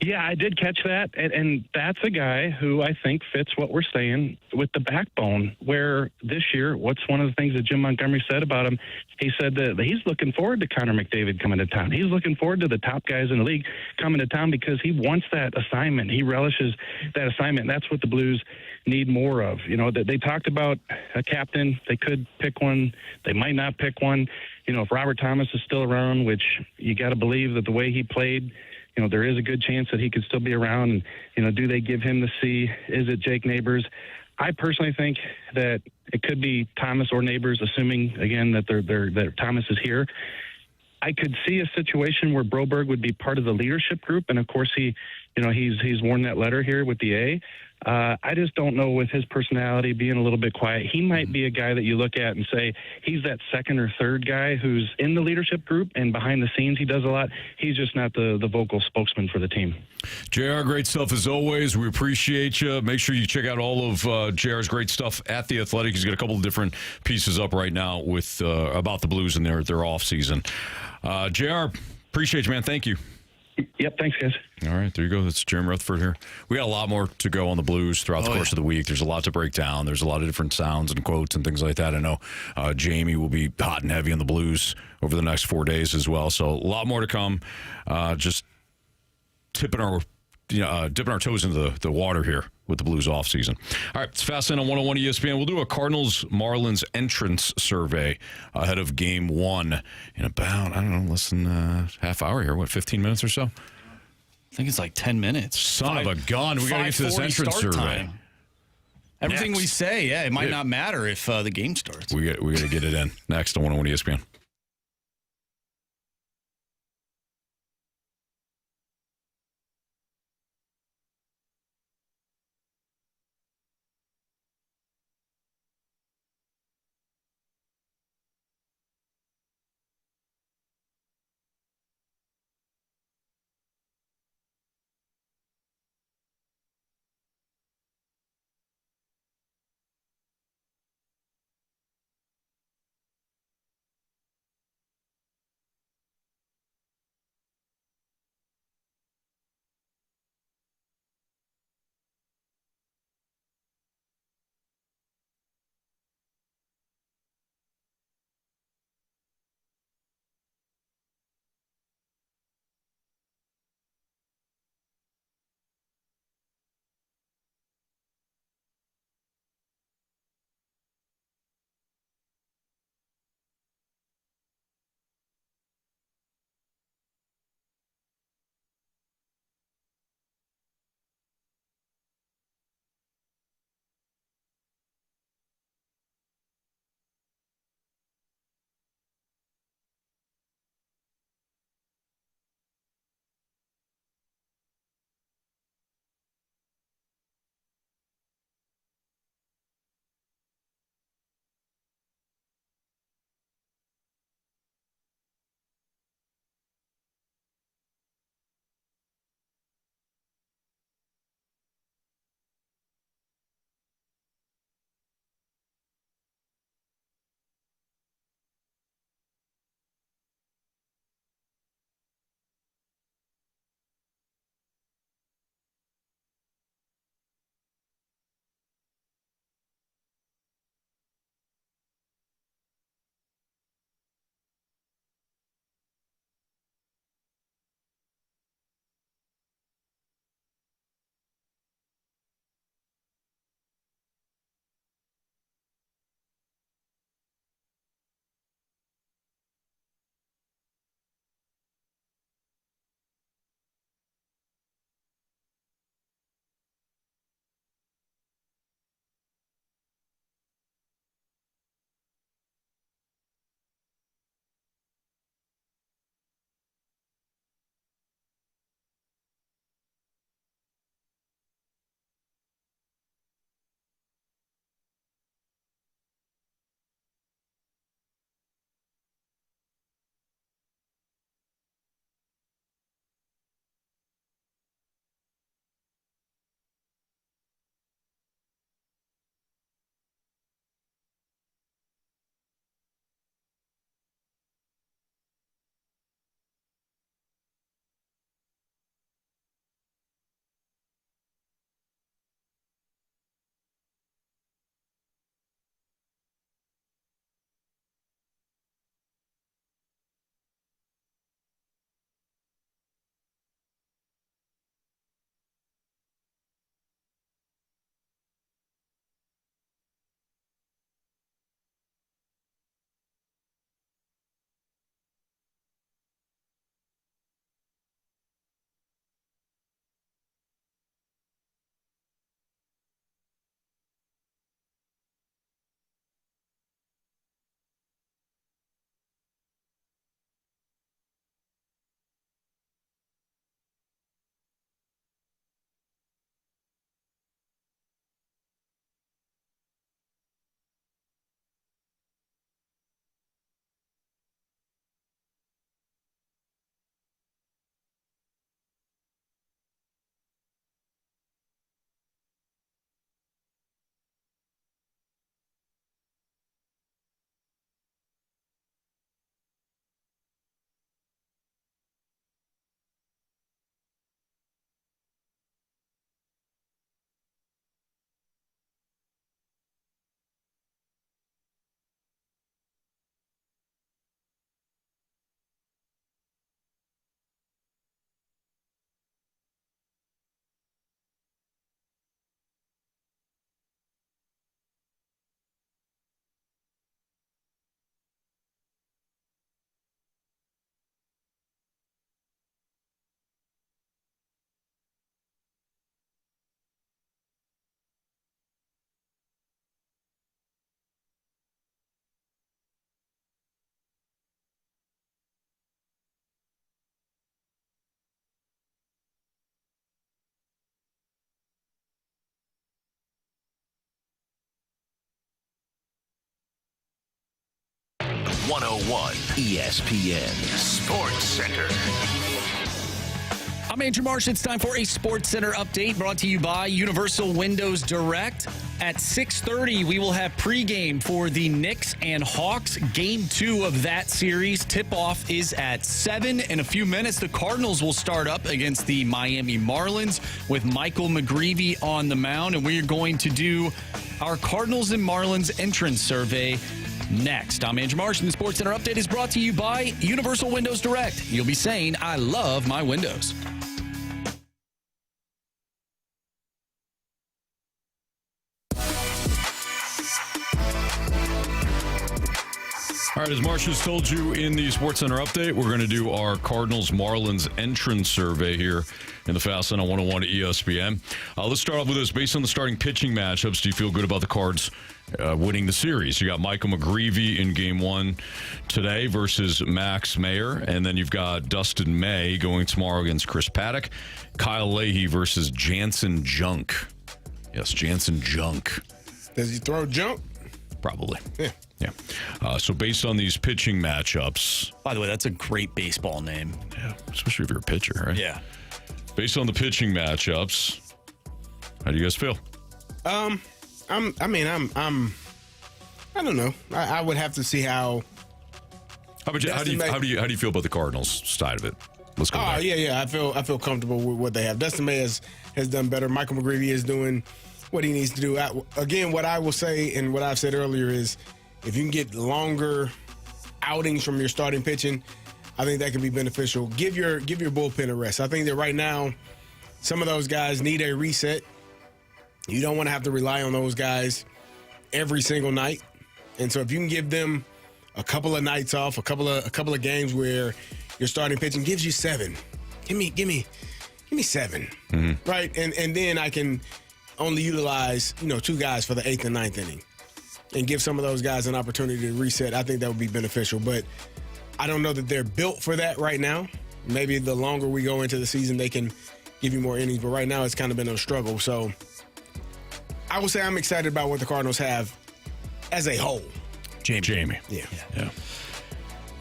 Yeah, I did catch that, and that's a guy who I think fits what we're saying with the backbone, where this year, what's one of the things that Jim Montgomery said about him? He said that he's looking forward to Connor McDavid coming to town. He's looking forward to the top guys in the league coming to town because he wants that assignment. He relishes that assignment. That's what the Blues need more of. They talked about a captain. They could pick one. They might not pick one. If Robert Thomas is still around, which you got to believe that the way he played, there is a good chance that he could still be around. And, do they give him the C? Is it Jake Neighbors? I personally think that it could be Thomas or Neighbors, assuming, again, that that Thomas is here. I could see a situation where Broberg would be part of the leadership group. And, of course, he's worn that letter here with the A. I just don't know with his personality being a little bit quiet. He might be a guy that you look at and say he's that second or third guy who's in the leadership group and behind the scenes he does a lot. He's just not the vocal spokesman for the team. JR, great stuff as always. We appreciate you. Make sure you check out all of JR's great stuff at The Athletic. He's got a couple of different pieces up right now with about the Blues and their off season. JR, appreciate you, man. Thank you. Yep, thanks, guys. All right, there you go. That's Jeremy Rutherford here. We got a lot more to go on the Blues throughout the course of the week. There's a lot to break down. There's a lot of different sounds and quotes and things like that. I know Jamie will be hot and heavy on the Blues over the next 4 days as well. So a lot more to come. Just dipping our toes into the water here with the Blues offseason. All right, it's Fast Lane on 101 ESPN. We'll do a Cardinals-Marlins entrance survey ahead of Game 1 in about, less than half hour here. 15 minutes or so? I think it's like 10 minutes. Son of a gun. We got to get to this entrance survey. Time. Everything we say, it might not matter if the game starts. We got to get it in. Next on 101 ESPN. 101 ESPN Sports Center. I'm Andrew Marsh. It's time for a Sports Center update brought to you by Universal Windows Direct. At 6:30, we will have pregame for the Knicks and Hawks. Game 2 of that series. Tip-off is at 7. In a few minutes, the Cardinals will start up against the Miami Marlins with Michael McGreevy on the mound. And we're going to do our Cardinals and Marlins entrance survey next. I'm Andrew Marsh, and the Sports Center update is brought to you by Universal Windows Direct. You'll be saying, I love my windows. All right, as Marsh has told you in the Sports Center update, we're going to do our Cardinals-Marlins entrance survey here in the Fast Lane on 101 ESPN. Let's start off with this. Based on the starting pitching matchups, do you feel good about the Cards winning the series? You got Michael McGreevy in Game 1 today versus Max Meyer, and then you've got Dustin May going tomorrow against Chris Paddock. Kyle Leahy versus Jansen Junk. Yes, Jansen Junk. Does he throw junk? Probably. Yeah. So based on these pitching matchups. By the way, that's a great baseball name. Yeah, especially if you're a pitcher, right? Yeah. Based on the pitching matchups, how do you guys feel? I don't know. I would have to see how. How do you feel about the Cardinals side of it? Let's go. Yeah. I feel comfortable with what they have. Dustin May has done better. Michael McGreevy is doing what he needs to do. Again, what I will say and what I've said earlier is, if you can get longer outings from your starting pitching, I think that can be beneficial. Give your bullpen a rest. I think that right now, some of those guys need a reset. You don't want to have to rely on those guys every single night. And so if you can give them a couple of nights off, a couple of games where your starting pitching gives you 7. Give me 7. Mm-hmm. Right? And then I can only utilize, 2 guys for the 8th and 9th inning and give some of those guys an opportunity to reset. I think that would be beneficial, but I don't know that they're built for that right now. Maybe the longer we go into the season, they can give you more innings, but right now it's kind of been a struggle. So I would say I'm excited about what the Cardinals have as a whole. Jamie. Yeah.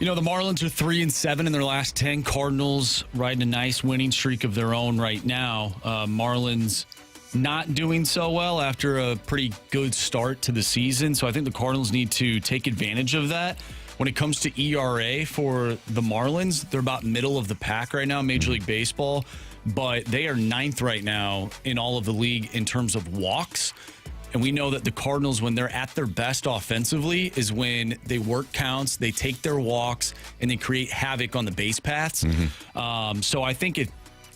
The Marlins are 3-7 in their last 10. Cardinals riding a nice winning streak of their own right now. Marlins not doing so well after a pretty good start to the season. So I think the Cardinals need to take advantage of that. When it comes to ERA for the Marlins, they're about middle of the pack right now, Major League Baseball, but they are 9th right now in all of the league in terms of walks. And we know that the Cardinals, when they're at their best offensively, is when they work counts, they take their walks, and they create havoc on the base paths. Mm-hmm. So I think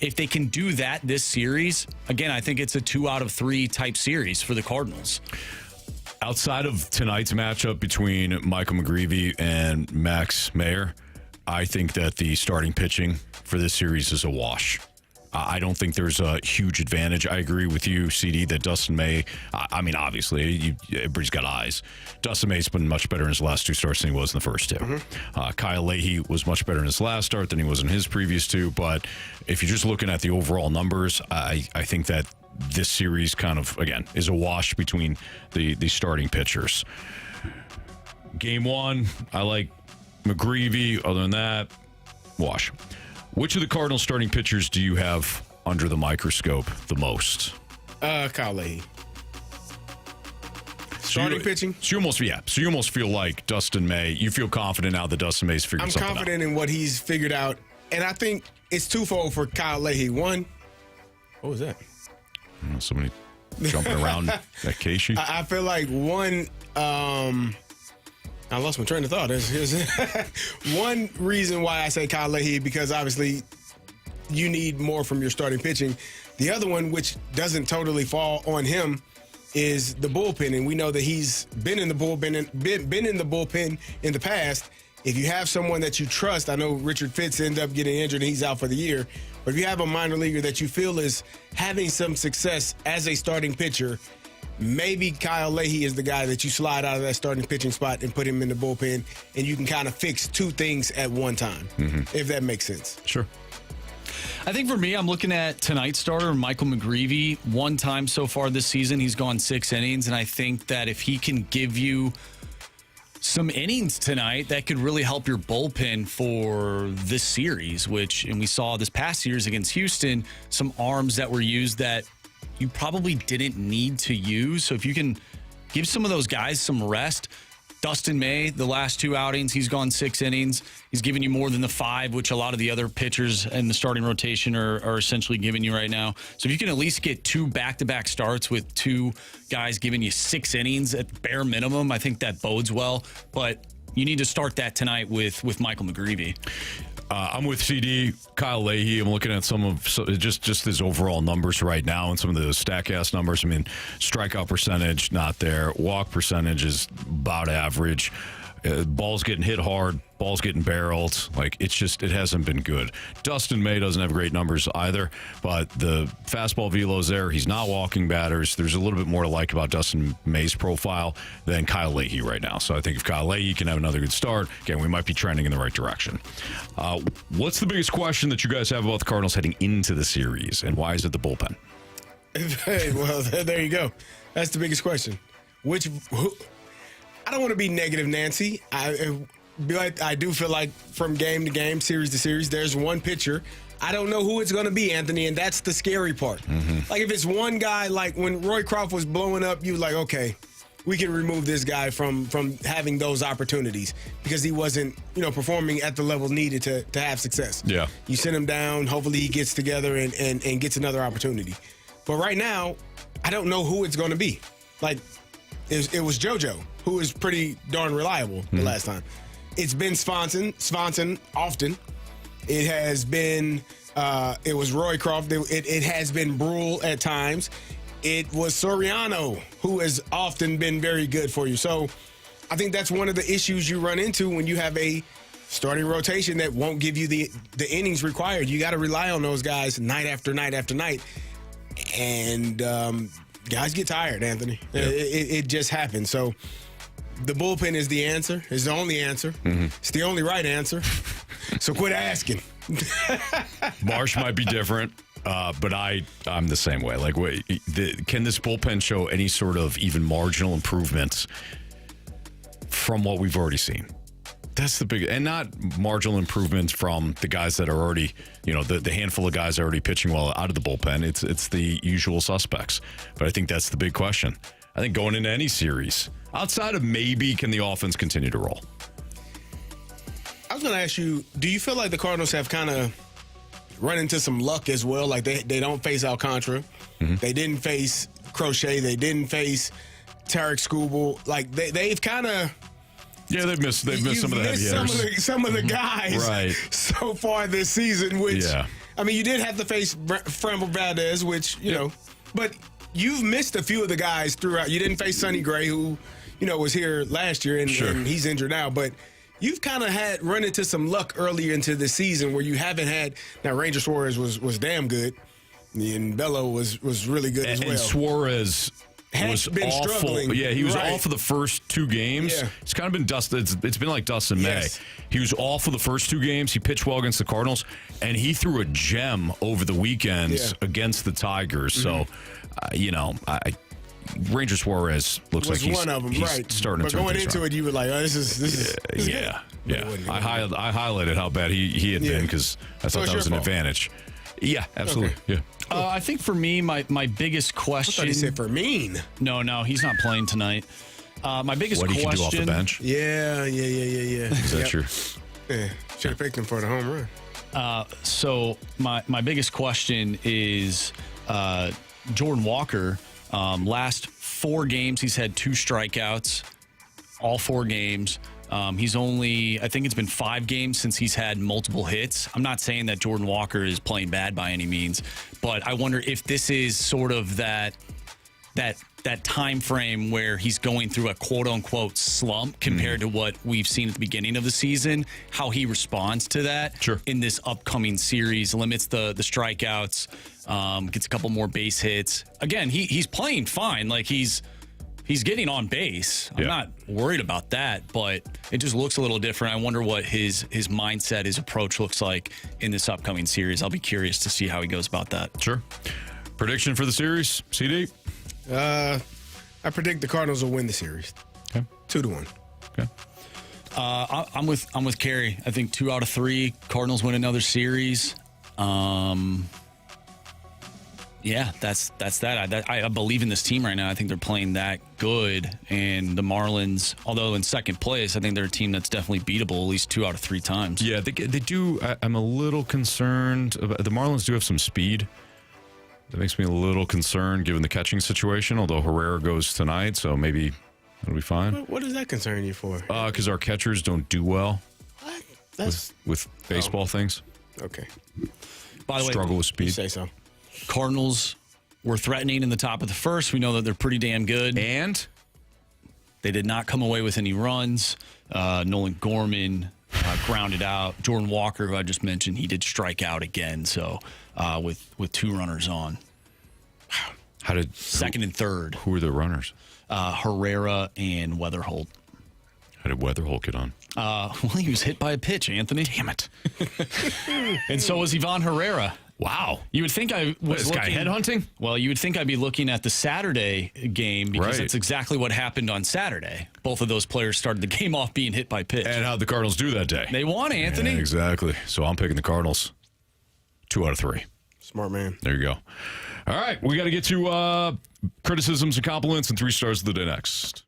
if they can do that this series, again, I think it's a 2 out of 3 type series for the Cardinals. Outside of tonight's matchup between Michael McGreevy and Max Meyer, I think that the starting pitching for this series is a wash. I don't think there's a huge advantage. I agree with you, CD, that Dustin May, obviously, everybody's got eyes. Dustin May's been much better in his last 2 starts than he was in the first 2. Mm-hmm. Kyle Leahy was much better in his last start than he was in his previous 2. But if you're just looking at the overall numbers, I think that this series kind of, again, is a wash between the starting pitchers. Game 1, I like McGreevy. Other than that, wash. Which of the Cardinals starting pitchers do you have under the microscope the most? Kyle Leahy. Starting pitching? So you almost feel like Dustin May. You feel confident now that Dustin May's figured something out. I'm confident in what he's figured out. And I think it's twofold for Kyle Leahy. One, what was that? Somebody jumping around at Casey. I feel like one, I lost my train of thought. Here's one reason why I say Kyle Leahy, because obviously you need more from your starting pitching. The other one, which doesn't totally fall on him, is the bullpen. And we know that he's been in the bullpen, been in the bullpen in the past. If you have someone that you trust, I know Richard Fitz ended up getting injured and he's out for the year. But if you have a minor leaguer that you feel is having some success as a starting pitcher, maybe Kyle Leahy is the guy that you slide out of that starting pitching spot and put him in the bullpen, and you can kind of fix 2 things at one time, if that makes sense. Sure. I think for me, I'm looking at tonight's starter, Michael McGreevy. 1 time so far this season, he's gone 6 innings, and I think that if he can give you some innings tonight that could really help your bullpen for this series, and we saw this past series against Houston, some arms that were used that you probably didn't need to use. So if you can give some of those guys some rest. Dustin May, the last 2 outings, he's gone 6 innings. He's given you more than the 5, which a lot of the other pitchers in the starting rotation are essentially giving you right now. So if you can at least get 2 back-to-back starts with 2 guys giving you 6 innings at bare minimum, I think that bodes well. But you need to start that tonight with Michael McGreevy. I'm with CD, Kyle Leahy. I'm looking at some of just his overall numbers right now and some of the StatCast numbers. I mean, strikeout percentage, not there. Walk percentage is about average. Balls getting hit hard, balls getting barreled. Like, it hasn't been good. Dustin May doesn't have great numbers either, but the fastball velo's there. He's not walking batters. There's a little bit more to like about Dustin May's profile than Kyle Leahy right now. So I think if Kyle Leahy can have another good start, again, we might be trending in the right direction. What's the biggest question that you guys have about the Cardinals heading into the series, and why is it the bullpen? Hey, well, there you go. That's the biggest question. I don't want to be negative, Nancy. I do feel like from game to game, series to series, there's one pitcher. I don't know who it's going to be, Anthony, and that's the scary part. Mm-hmm. Like, if it's one guy, like when Roycroft was blowing up, you were like, okay, we can remove this guy from having those opportunities because he wasn't, performing at the level needed to have success. Yeah. You send him down. Hopefully he gets together and gets another opportunity. But right now, I don't know who it's going to be. Like, it was JoJo, who is pretty darn reliable the last time. It's been Swanson often. It has been, it was Roycroft. It has been Brule at times. It was Soriano, who has often been very good for you. So I think that's one of the issues you run into when you have a starting rotation that won't give you the innings required. You got to rely on those guys night after night after night. And guys get tired, Anthony. Yeah. It just happens. So the bullpen is the answer. It's the only answer. Mm-hmm. It's the only right answer. So quit asking. Marsh might be different, but I'm the same way. Like, can this bullpen show any sort of even marginal improvements from what we've already seen? That's the big, and not marginal improvements from the guys that are already, the handful of guys already pitching well out of the bullpen. It's the usual suspects. But I think that's the big question. I think going into any series, outside of maybe can the offense continue to roll? I was going to ask you, do you feel like the Cardinals have kind of run into some luck as well? Like they don't face Alcantara. Mm-hmm. They didn't face Crochet. They didn't face Tarek Skubal. Like they've kind of... Yeah, they've missed some of the heavy hitters. Some of the guys so far this season, which, I mean, you did have to face Framber Valdez, which, but you've missed a few of the guys throughout. You didn't face Sonny Gray, who, was here last year, and he's injured now, but you've kind of run into some luck earlier into the season where you haven't had. Now, Ranger Suarez was damn good, and Bello was really good as well. And Suarez was been awful. Struggling. Yeah, he was off for the first 2 games. Yeah. It's kind of been dusted. It's been like Dustin May. He was off for the first 2 games. He pitched well against the Cardinals, and he threw a gem over the weekends against the Tigers. Mm-hmm. So, Ranger Suarez looks like he's one of them, starting to turn going into it, you were like, "Oh, this is yeah." I highlighted how bad he had been because I thought that was an advantage. Yeah, absolutely. Okay. Yeah. I think for me, my biggest question. I thought he said for mean. No, he's not playing tonight. My biggest question. What he can do off the bench? Yeah. Is that true? Yeah, should have picked him for the home run. So my biggest question is Jordan Walker. Last 4 games, he's had 2 strikeouts. All 4 games. He's only, I think it's been 5 games since he's had multiple hits. I'm not saying that Jordan Walker is playing bad by any means, but I wonder if this is sort of that time frame where he's going through a quote-unquote slump compared to what we've seen at the beginning of the season, how he responds to that in this upcoming series, limits the strikeouts, gets a couple more base hits. Again, he's playing fine. Like, he's getting on base. I'm not worried about that, but it just looks a little different. I wonder what his mindset, his approach looks like in this upcoming series. I'll be curious to see how he goes about that. Sure. Prediction for the series, CD? I predict the Cardinals will win the series. Okay. 2-1. Okay. I'm with Carey. I think 2 out of 3 Cardinals win another series. Yeah, that's that. I believe in this team right now. I think they're playing that good. And the Marlins, although in second place, I think they're a team that's definitely beatable at least 2 out of 3 times. Yeah, they do. I'm a little concerned. The Marlins do have some speed. That makes me a little concerned given the catching situation, although Herrera goes tonight, so maybe it'll be fine. What does that concern you for? Because our catchers don't do well with baseball things. Okay. By the way, struggle with speed. You say so. Cardinals were threatening in the top of the first. We know that they're pretty damn good. And they did not come away with any runs. Nolan Gorman grounded out. Jordan Walker, who I just mentioned, he did strike out again. So with 2 runners on. How did second and third? Who were the runners? Herrera and Weatherholt. How did Weatherholt get on? Well, he was hit by a pitch, Anthony. Damn it. And so was Ivan Herrera. Wow. You would think I was this guy headhunting? Well, you would think I'd be looking at the Saturday game because that's exactly what happened on Saturday. Both of those players started the game off being hit by pitch. And how'd the Cardinals do that day? They won, Anthony. Yeah, exactly. So I'm picking the Cardinals. 2 out of 3. Smart man. There you go. All right. We got to get to criticisms and compliments and 3 stars of the day next.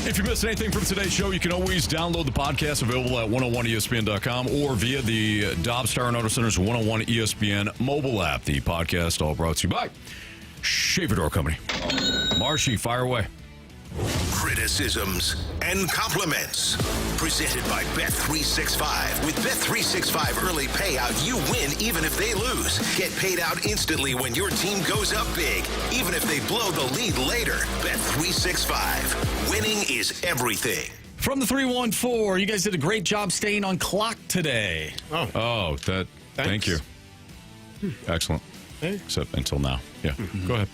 If you missed anything from today's show, you can always download the podcast available at 101ESPN.com or via the Dobbs Tire and Auto Center's 101 ESPN mobile app. The podcast all brought to you by Shaver Door Company. Marshy, fire away. Criticisms and compliments. Presented by Bet365. With Bet365 early payout, you win even if they lose. Get paid out instantly when your team goes up big, even if they blow the lead later. Bet365. Winning is everything. From the 314, you guys did a great job staying on clock today. Thank you. Excellent. Except until now. Yeah, Go ahead.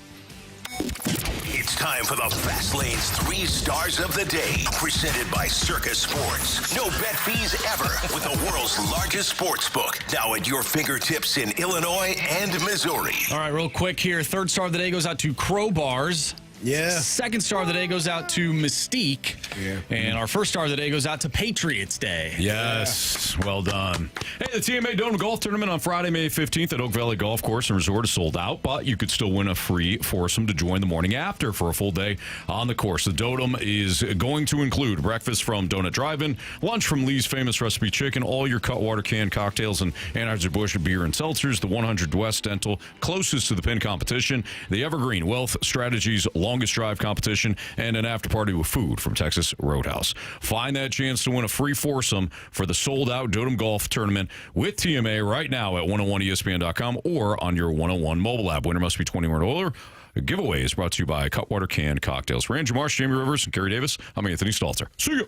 It's time for the Fast Lane's 3 Stars of the Day, presented by Circus Sports. No bet fees ever with the world's largest sports book. Now at your fingertips in Illinois and Missouri. All right, real quick here. 3rd star of the day goes out to Crowbars. Yeah. 2nd star of the day goes out to Mystique. Yeah. And our 1st star of the day goes out to Patriots Day. Yes. Well done. Hey, the TMA Dome Golf Tournament on Friday, May 15th at Oak Valley Golf Course and Resort is sold out, but you could still win a free foursome to join the morning after for a full day on the course. The Dotem is going to include breakfast from Donut Drive-In, lunch from Lee's Famous Recipe Chicken, all your Cutwater canned cocktails, and Anheuser-Busch beer and seltzers, the 100 West Dental closest to the pin competition, the Evergreen Wealth Strategies longest drive competition, and an after party with food from Texas Roadhouse. Find that chance to win a free foursome for the sold-out Dotem Golf Tournament with TMA right now at 101ESPN.com or on your 101 mobile app. Winner must be 21 or older. The giveaway is brought to you by Cutwater Canned Cocktails. For Andrew Marsh, Jamie Rivers, and Carey Davis, I'm Anthony Stalter. See you.